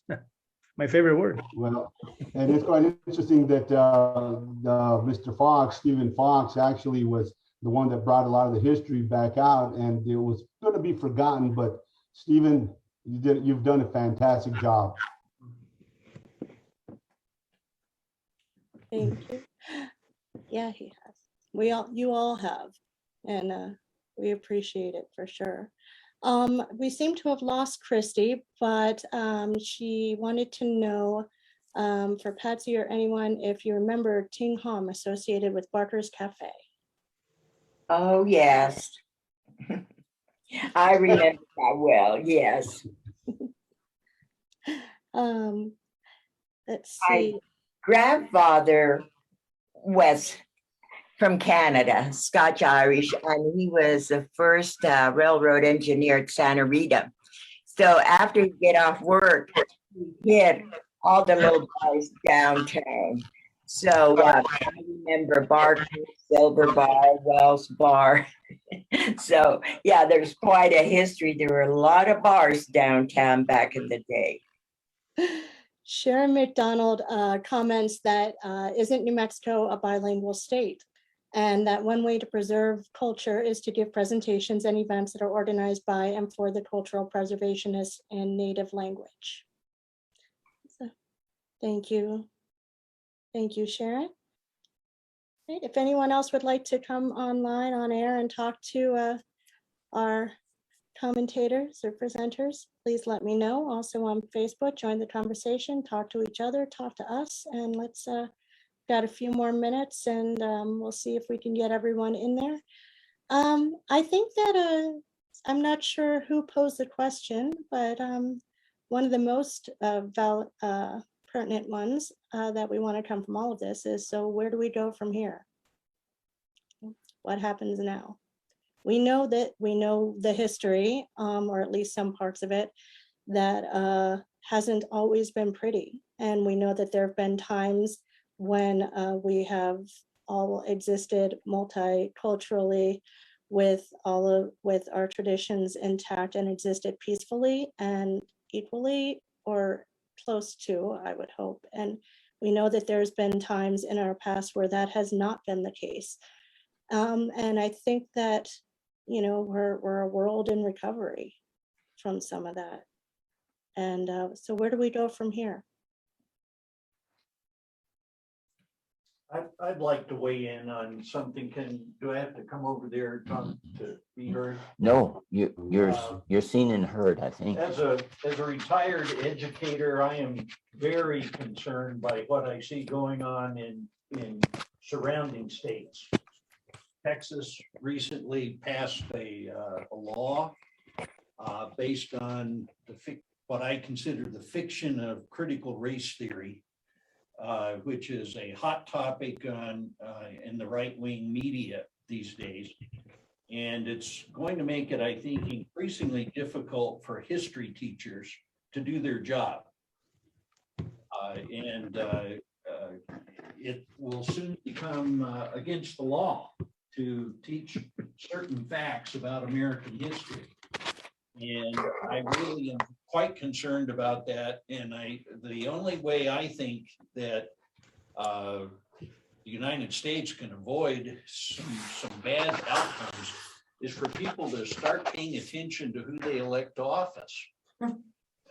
My favorite word. Well, and it's quite interesting that Mr. Fox, Stephen Fox, actually was the one that brought a lot of the history back out, and it was going to be forgotten. But Stephen, you've done a fantastic job. Thank you. Yeah, he has. You all have, and we appreciate it for sure. We seem to have lost Christy, but she wanted to know for Patsy or anyone if you remember Ting Hom associated with Barker's Cafe. Oh, yes. I remember that well, yes. Let's My see. grandfather was from Canada, Scotch Irish, and he was the first railroad engineer at Santa Rita. So after he get off work, he hit all the little bars downtown. So I remember Barker, Silver Bar, Wells Bar. So yeah, there's quite a history. There were a lot of bars downtown back in the day. Sharon McDonald comments that isn't New Mexico a bilingual state? And that one way to preserve culture is to give presentations and events that are organized by and for the cultural preservationists in native language. So, thank you. Thank you, Sharon. Right, if anyone else would like to come online on air and talk to our commentators or presenters, please let me know. Also on Facebook, join the conversation, talk to each other, talk to us, and let's got a few more minutes and we'll see if we can get everyone in there. I think that I'm not sure who posed the question, but one of the most pertinent ones that we want to come from all of this is, so where do we go from here? What happens now? We know the history, or at least some parts of it, that hasn't always been pretty. And we know that there have been times when we have all existed multiculturally with our traditions intact and existed peacefully and equally or close to, I would hope. And we know that there's been times in our past where that has not been the case. And I think that, you know, we're a world in recovery from some of that. And so where do we go from here? I'd like to weigh in on something. Do I have to come over there, Tom, to be heard? No, you're seen and heard, I think. As a retired educator, I am very concerned by what I see going on in surrounding states. Texas recently passed a law based on what I consider the fiction of critical race theory, which is a hot topic in the right-wing media these days. And it's going to make it, I think, increasingly difficult for history teachers to do their job. It will soon become against the law to teach certain facts about American history. And I really am quite concerned about that. And the only way I think that the United States can avoid some bad outcomes is for people to start paying attention to who they elect to office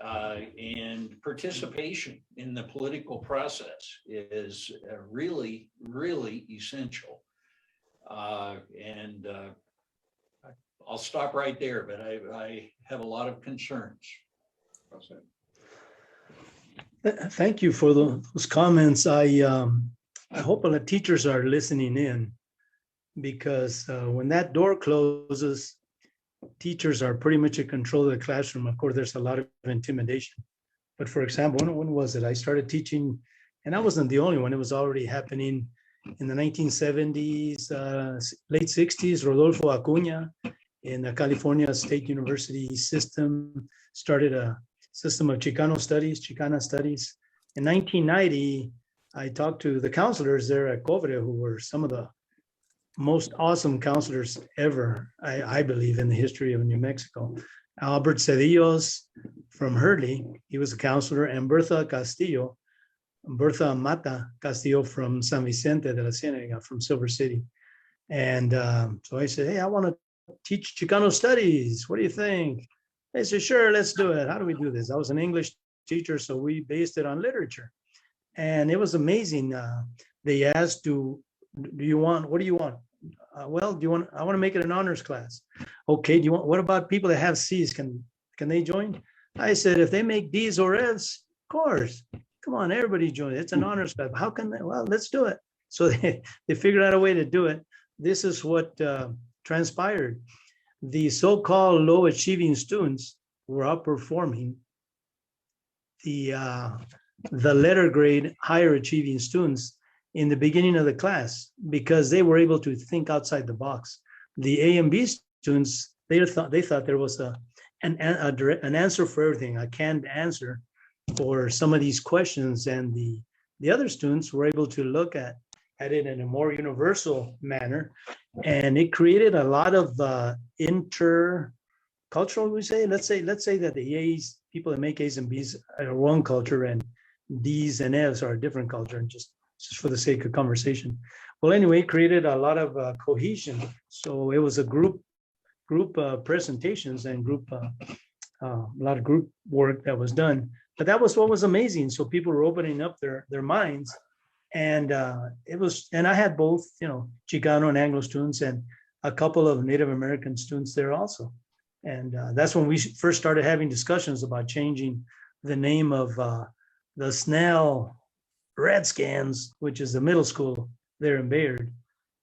and participation in the political process is really, really essential. I'll stop right there, but I have a lot of concerns. Thank you for those comments. I hope the teachers are listening in, because when that door closes, teachers are pretty much in control of the classroom. Of course, there's a lot of intimidation. But for example, when was it? I started teaching, and I wasn't the only one. It was already happening in the 1970s, late 60s. Rodolfo Acuña in the California State University system started a system of Chicana studies. In 1990, I talked to the counselors there at Covere, who were some of the most awesome counselors ever, I believe, in the history of New Mexico. Albert Cedillos from Hurley, he was a counselor, and Bertha Mata Castillo from San Vicente de la Cienega, from Silver City. And so I said, hey, I want to teach Chicano studies. What do you think? They said, sure, let's do it. How do we do this? I was an English teacher, so we based it on literature. And it was amazing. They asked, what do you want? Well, I want to make it an honors class. Okay, what about people that have C's? Can they join? I said, if they make D's or F's, of course. Come on, everybody join. It's an honors class. How can they? Well, let's do it. So they figured out a way to do it. This is what transpired. The so-called low achieving students were outperforming the letter grade higher achieving students in the beginning of the class, because they were able to think outside the box. The A and B students, they thought there was an answer for everything, a canned answer for some of these questions, and the other students were able to look at it in a more universal manner, and it created a lot of intercultural. We say, let's say that the A's, people that make A's and B's are one culture, and D's and F's are a different culture, and just for the sake of conversation. Well, anyway, it created a lot of cohesion. So it was a group presentations and a lot of group work that was done. But that was what was amazing. So people were opening up their minds, and and I had both, Chicano and Anglo students, and a couple of Native American students there also. And that's when we first started having discussions about changing the name of the Snell Redskins, which is the middle school there in Bayard.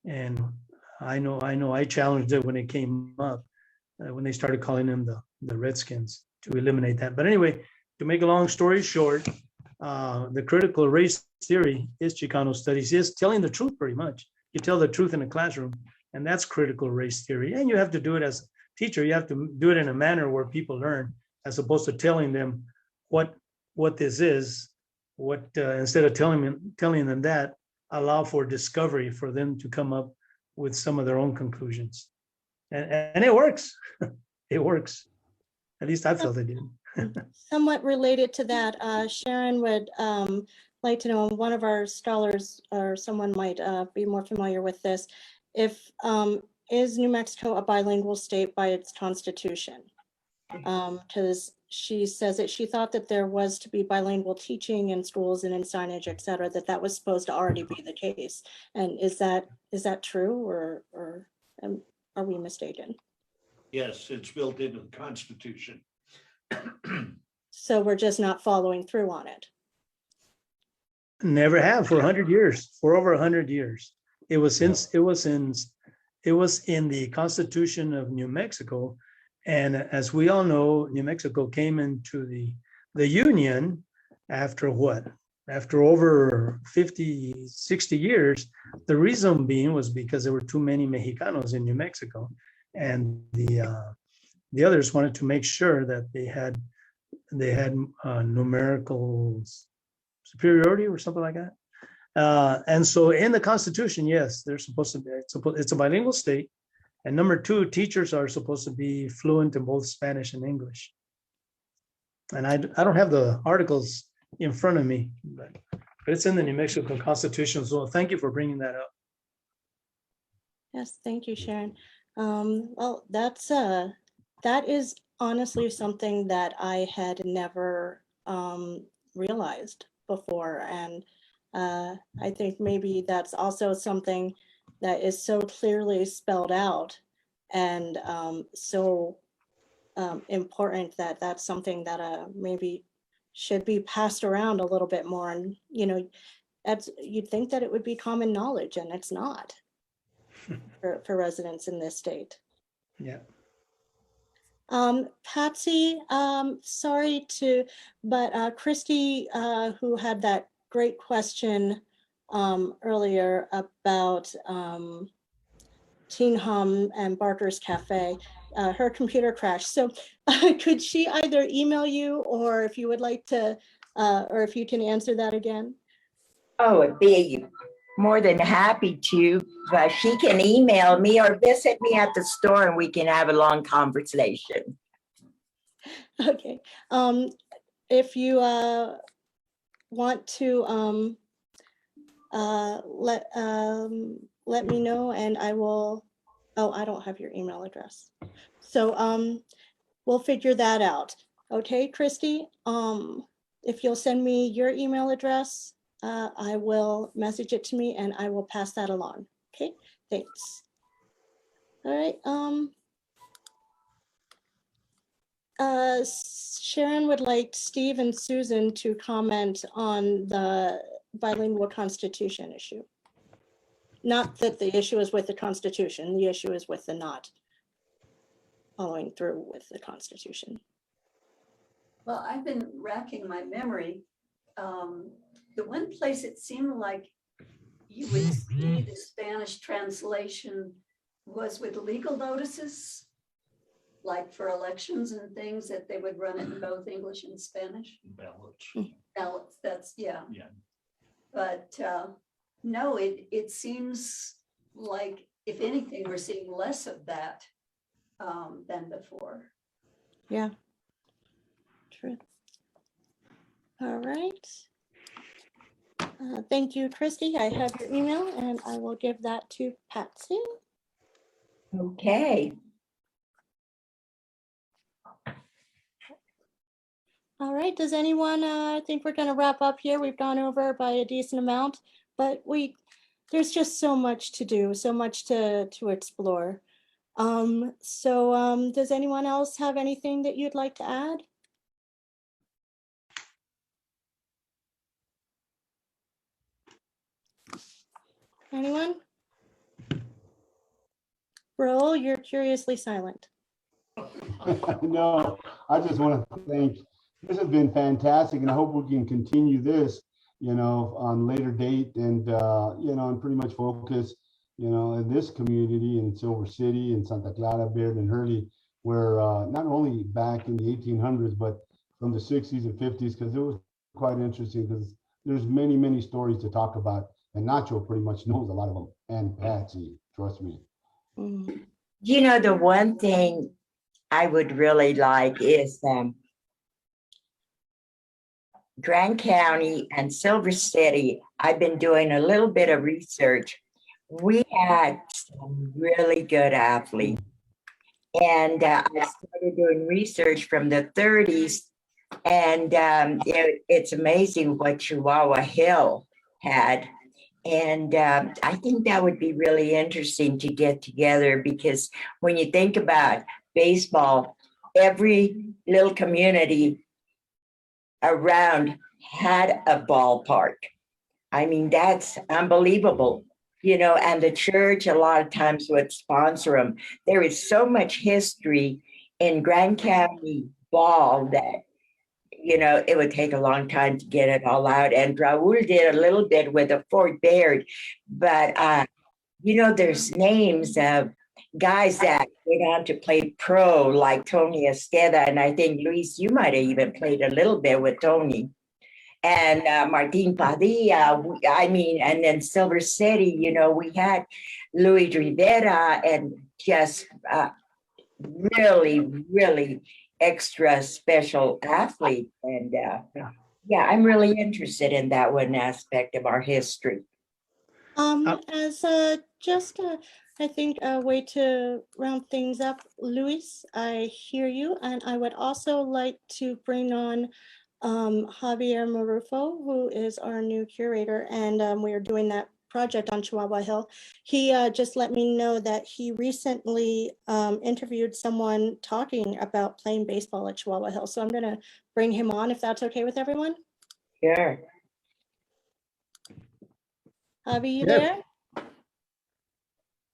And I know I challenged it when it came up, when they started calling them the Redskins, to eliminate that. But anyway, to make a long story short, the critical race theory is Chicano studies, is telling the truth pretty much. You tell the truth in a classroom, and that's critical race theory. And you have to do it as a teacher. You have to do it in a manner where people learn, as opposed to telling them what this is. Instead of telling them that, allow for discovery, for them to come up with some of their own conclusions. And it works. It works. At least I felt it did. Somewhat related to that, Sharon would like to know, one of our scholars or someone might be more familiar with this, is New Mexico a bilingual state by its constitution? Because she says that she thought that there was to be bilingual teaching in schools and in signage, et cetera, that was supposed to already be the case. And is that true, or are we mistaken? Yes, it's built into the Constitution. So we're just not following through on it. Never have, for 100 years, for over 100 years. It was in the Constitution of New Mexico. And as we all know, New Mexico came into the Union after what? After over 50, 60 years. The reason being was because there were too many Mexicanos in New Mexico. And the others wanted to make sure that they had numerical superiority or something like that. And so in the Constitution, yes, they're supposed to be, it's a bilingual state. And number two, teachers are supposed to be fluent in both Spanish and English. And I don't have the articles in front of me, but it's in the New Mexico Constitution. So thank you for bringing that up. Yes, thank you, Sharon. Well, that is honestly something that I had never realized before. And I think maybe that's also something that is so clearly spelled out and so important that that's something that maybe should be passed around a little bit more. And, you'd think that it would be common knowledge, and it's not for residents in this state. Yeah. Patsy, but Christy, who had that great question earlier about Teen Hum and Barker's Cafe, her computer crashed. So could she either email you, or if you would like to, or if you can answer that again? Oh, it'd be more than happy to. But she can email me or visit me at the store and we can have a long conversation. Okay. If you want to let me know and I will, oh, I don't have your email address. So we'll figure that out. Okay, Christy, if you'll send me your email address, I will message it to me and I will pass that along. Okay, thanks. All right. Sharon would like Steve and Susan to comment on the bilingual constitution issue. Not that the issue is with the Constitution, the issue is with the not following through with the Constitution. Well, I've been racking my memory. The one place it seemed like you would see the Spanish translation was with legal notices, like for elections and things, that they would run it in both English and Spanish. Ballots, that's, yeah. But no, it seems like, if anything, we're seeing less of that than before. Yeah, true. All right. Thank you, Christy. I have your email and I will give that to Patsy. Okay. All right, does anyone, I think we're gonna wrap up here. We've gone over by a decent amount, but there's just so much to do, so much to explore. Does anyone else have anything that you'd like to add? Anyone? Raul, you're curiously silent. No, I just want to thank, this has been fantastic and I hope we can continue this, on later date and, and pretty much focus, in this community in Silver City and Santa Clara, Baird and Hurley, where not only back in the 1800s, but from the 60s and 50s, because it was quite interesting because there's many, many stories to talk about. And Nacho pretty much knows a lot of them, and Patsy, trust me. The one thing I would really like is Grand County and Silver City. I've been doing a little bit of research. We had some really good athletes. And I started doing research from the 30s. And it's amazing what Chihuahua Hill had. And I think that would be really interesting to get together because when you think about baseball, every little community around had a ballpark. I mean, that's unbelievable, and the church a lot of times would sponsor them. There is so much history in Grand County ball that it would take a long time to get it all out. And Raul did a little bit with the Fort Baird, but there's names of guys that went on to play pro, like Tony Esteda, and I think Luis, you might have even played a little bit with Tony. And Martin Padilla, and then Silver City, we had Luis Rivera and just really, really extra special athlete. And I'm really interested in that one aspect of our history. As just I think a way to round things up, Luis, I hear you, and I would also like to bring on Javier Marufo, who is our new curator, and we are doing that project on Chihuahua Hill. He just let me know that he recently interviewed someone talking about playing baseball at Chihuahua Hill. So I'm going to bring him on if that's okay with everyone. Sure. Javi, you there?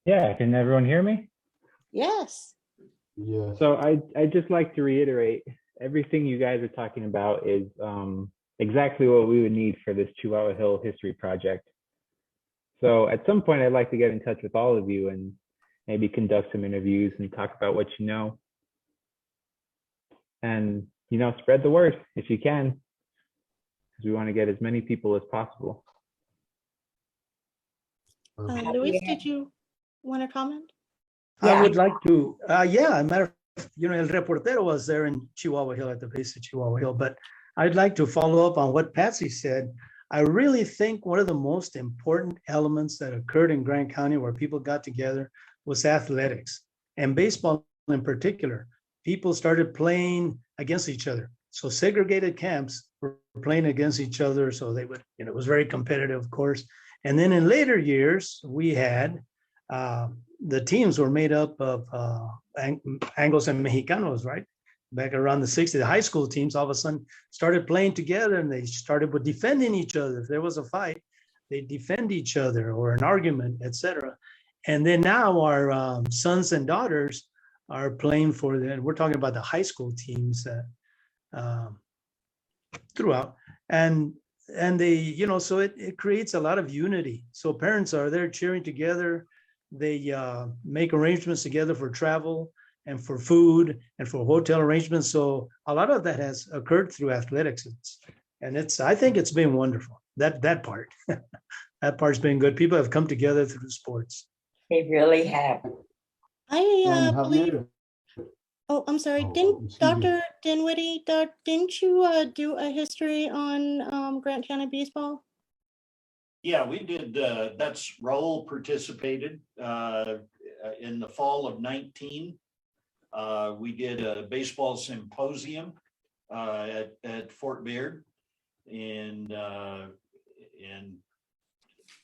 Yeah, can everyone hear me? Yes. Yeah. So I'd just like to reiterate, everything you guys are talking about is exactly what we would need for this Chihuahua Hill history project. So at some point, I'd like to get in touch with all of you and maybe conduct some interviews and talk about what you know. And, spread the word if you can, because we want to get as many people as possible. Luis, did you want to comment? I would like to, yeah, matter of, El Reportero was there in Chihuahua Hill at the base of Chihuahua Hill, but I'd like to follow up on what Patsy said. I really think one of the most important elements that occurred in Grant County where people got together was athletics and baseball in particular. People started playing against each other. So segregated camps were playing against each other. So they would, it was very competitive, of course. And then in later years, we had the teams were made up of Anglos and Mexicanos, right? Back around the 60s, the high school teams all of a sudden started playing together and they started with defending each other. If there was a fight, they defend each other or an argument, etc. And then now our sons and daughters are playing for we're talking about the high school teams throughout. And they, so it creates a lot of unity. So parents are there cheering together. They make arrangements together for travel and for food and for hotel arrangements. So a lot of that has occurred through athletics. And I think it's been wonderful. That part, that part's been good. People have come together through sports. They really have. I believe, oh, I'm sorry, didn't Dr. Dinwiddie, didn't you do a history on Grant County baseball? Yeah, we did. That's Raul participated in the fall of 19. We did a baseball symposium at Fort Beard, and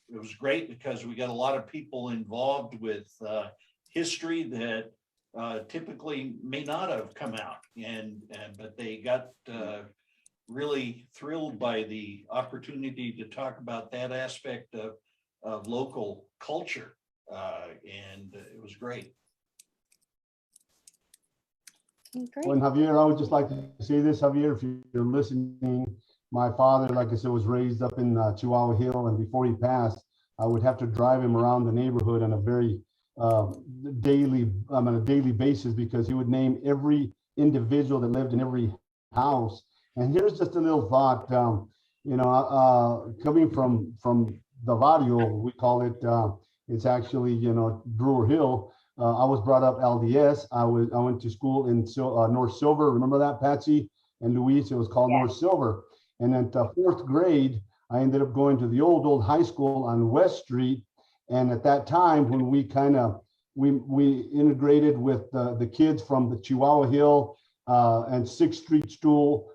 it was great because we got a lot of people involved with history that typically may not have come out, but they got really thrilled by the opportunity to talk about that aspect of local culture, and it was great. Well, and Javier, I would just like to say this, Javier, if you're listening, my father, like I said, was raised up in Chihuahua Hill, and before he passed, I would have to drive him around the neighborhood on a very daily basis because he would name every individual that lived in every house. And here's just a little thought, coming from the barrio, we call it, it's actually, Brewer Hill. I was brought up LDS. I went to school in North Silver. Remember that, Patsy and Luis? It was called North Silver. And at fourth grade, I ended up going to the old high school on West Street. And at that time, when we we integrated with the kids from the Chihuahua Hill and 6th Street school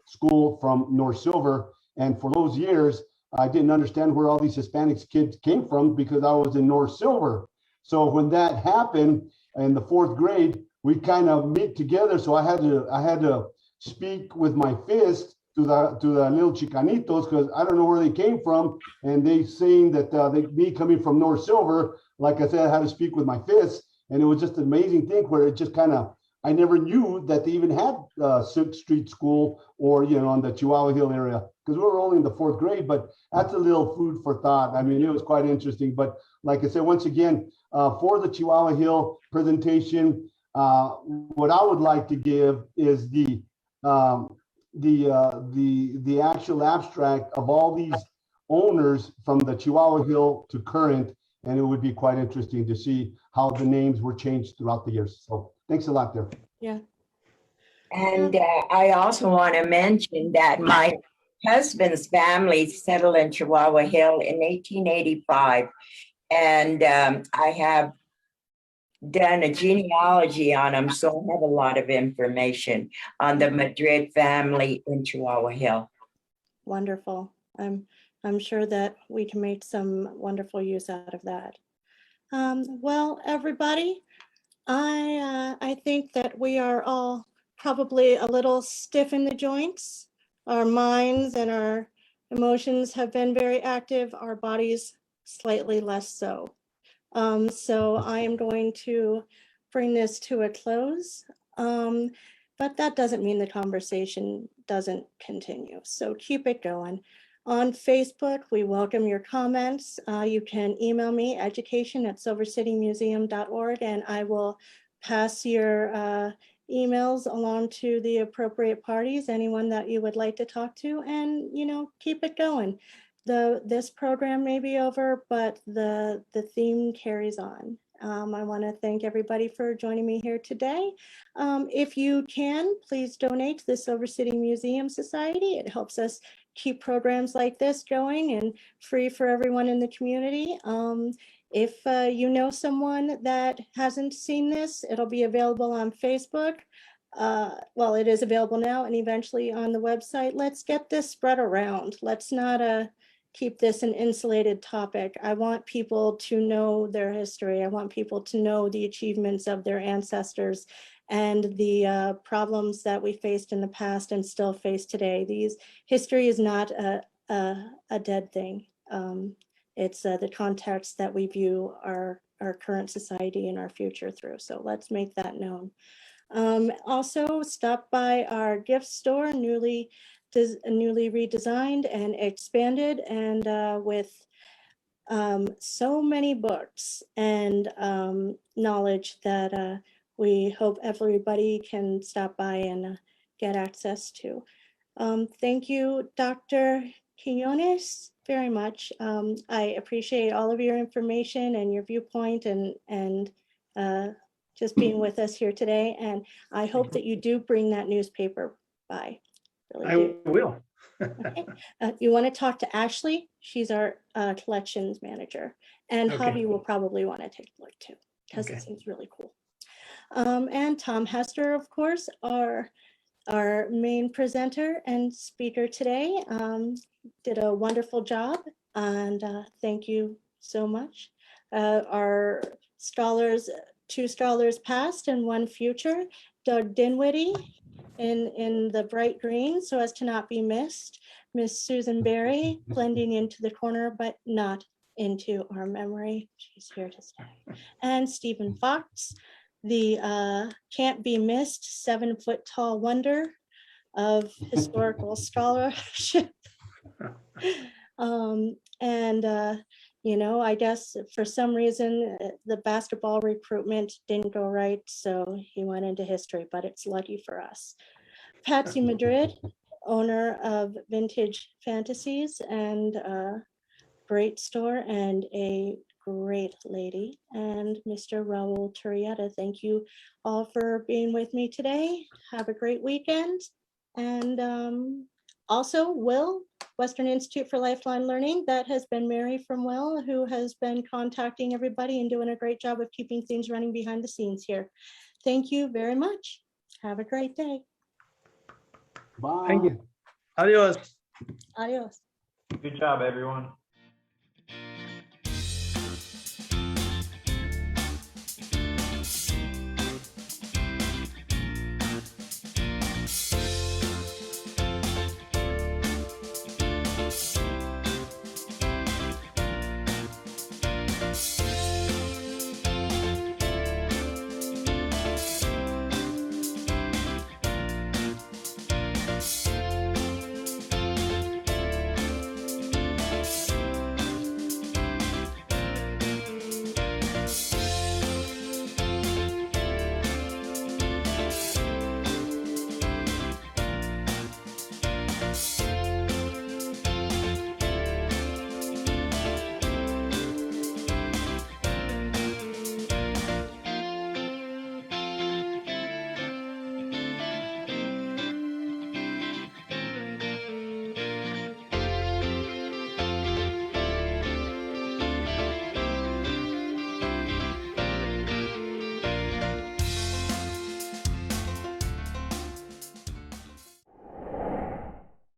from North Silver. And for those years, I didn't understand where all these Hispanics kids came from because I was in North Silver. So when that happened in the 4th grade, we kind of meet together. So I had to speak with my fist to the little Chicanitos because I don't know where they came from, and they saying that me coming from North Silver, like I said, I had to speak with my fist, and it was just an amazing thing where it just kind of, I never knew that they even had 6th Street School or on the Chihuahua Hill area because we were only in the 4th grade. But that's a little food for thought. I mean, it was quite interesting. But like I said, once again, for the Chihuahua Hill presentation, what I would like to give is the actual abstract of all these owners from the Chihuahua Hill to current, and it would be quite interesting to see how the names were changed throughout the years. So thanks a lot there. Yeah. And I also want to mention that my husband's family settled in Chihuahua Hill in 1885. And I have done a genealogy on them, so I have a lot of information on the Madrid family in Chihuahua Hill. Wonderful. I'm sure that we can make some wonderful use out of that. Well, everybody, I think that we are all probably a little stiff in the joints. Our minds and our emotions have been very active, our bodies slightly less so. So I am going to bring this to a close, but that doesn't mean the conversation doesn't continue. So keep it going. On Facebook, we welcome your comments. You can email me, education@silvercitymuseum.org, and I will pass your emails along to the appropriate parties, anyone that you would like to talk to, and keep it going. this program may be over, but the theme carries on. I want to thank everybody for joining me here today. If you can, please donate to the Silver City Museum Society. It helps us keep programs like this going and free for everyone in the community. If you know someone that hasn't seen this, it'll be available on Facebook. Well, it is available now and eventually on the website. Let's get this spread around. Let's not keep this an insulated topic. I want people to know their history. I want people to know the achievements of their ancestors and the problems that we faced in the past and still face today. History is not a dead thing. It's the context that we view our current society and our future through. So let's make that known. Also, stop by our gift store, newly redesigned and expanded, and with so many books and knowledge that we hope everybody can stop by and get access to. Thank you, Dr. Quinones, very much. I appreciate all of your information and your viewpoint and just being with us here today. And I hope that you do bring that newspaper by. Really do. I will. Okay. You want to talk to Ashley? She's our collections manager. And Okay. Javi will probably want to take a look too, because Okay. it seems really cool. And Tom Hester, of course, our main presenter and speaker today, did a wonderful job, and thank you so much. Our scholars, 2 scholars past and 1 future, Doug Dinwiddie in the bright green so as to not be missed, Miss Susan Berry blending into the corner but not into our memory. She's here to stay. And Stephen Fox, the can't be missed 7-foot-tall wonder of historical scholarship. You know, I guess for some reason the basketball recruitment didn't go right, so he went into history, but it's lucky for us. Patsy Madrid, owner of Vintage Fantasies and great store and a great lady, and Mr. Raul Turrieta. Thank you all for being with me today. Have a great weekend. And also Will, Western Institute for Lifelong Learning. That has been Mary from Will, who has been contacting everybody and doing a great job of keeping things running behind the scenes here. Thank you very much. Have a great day. Bye. Thank you. Adios. Adios. Good job, everyone.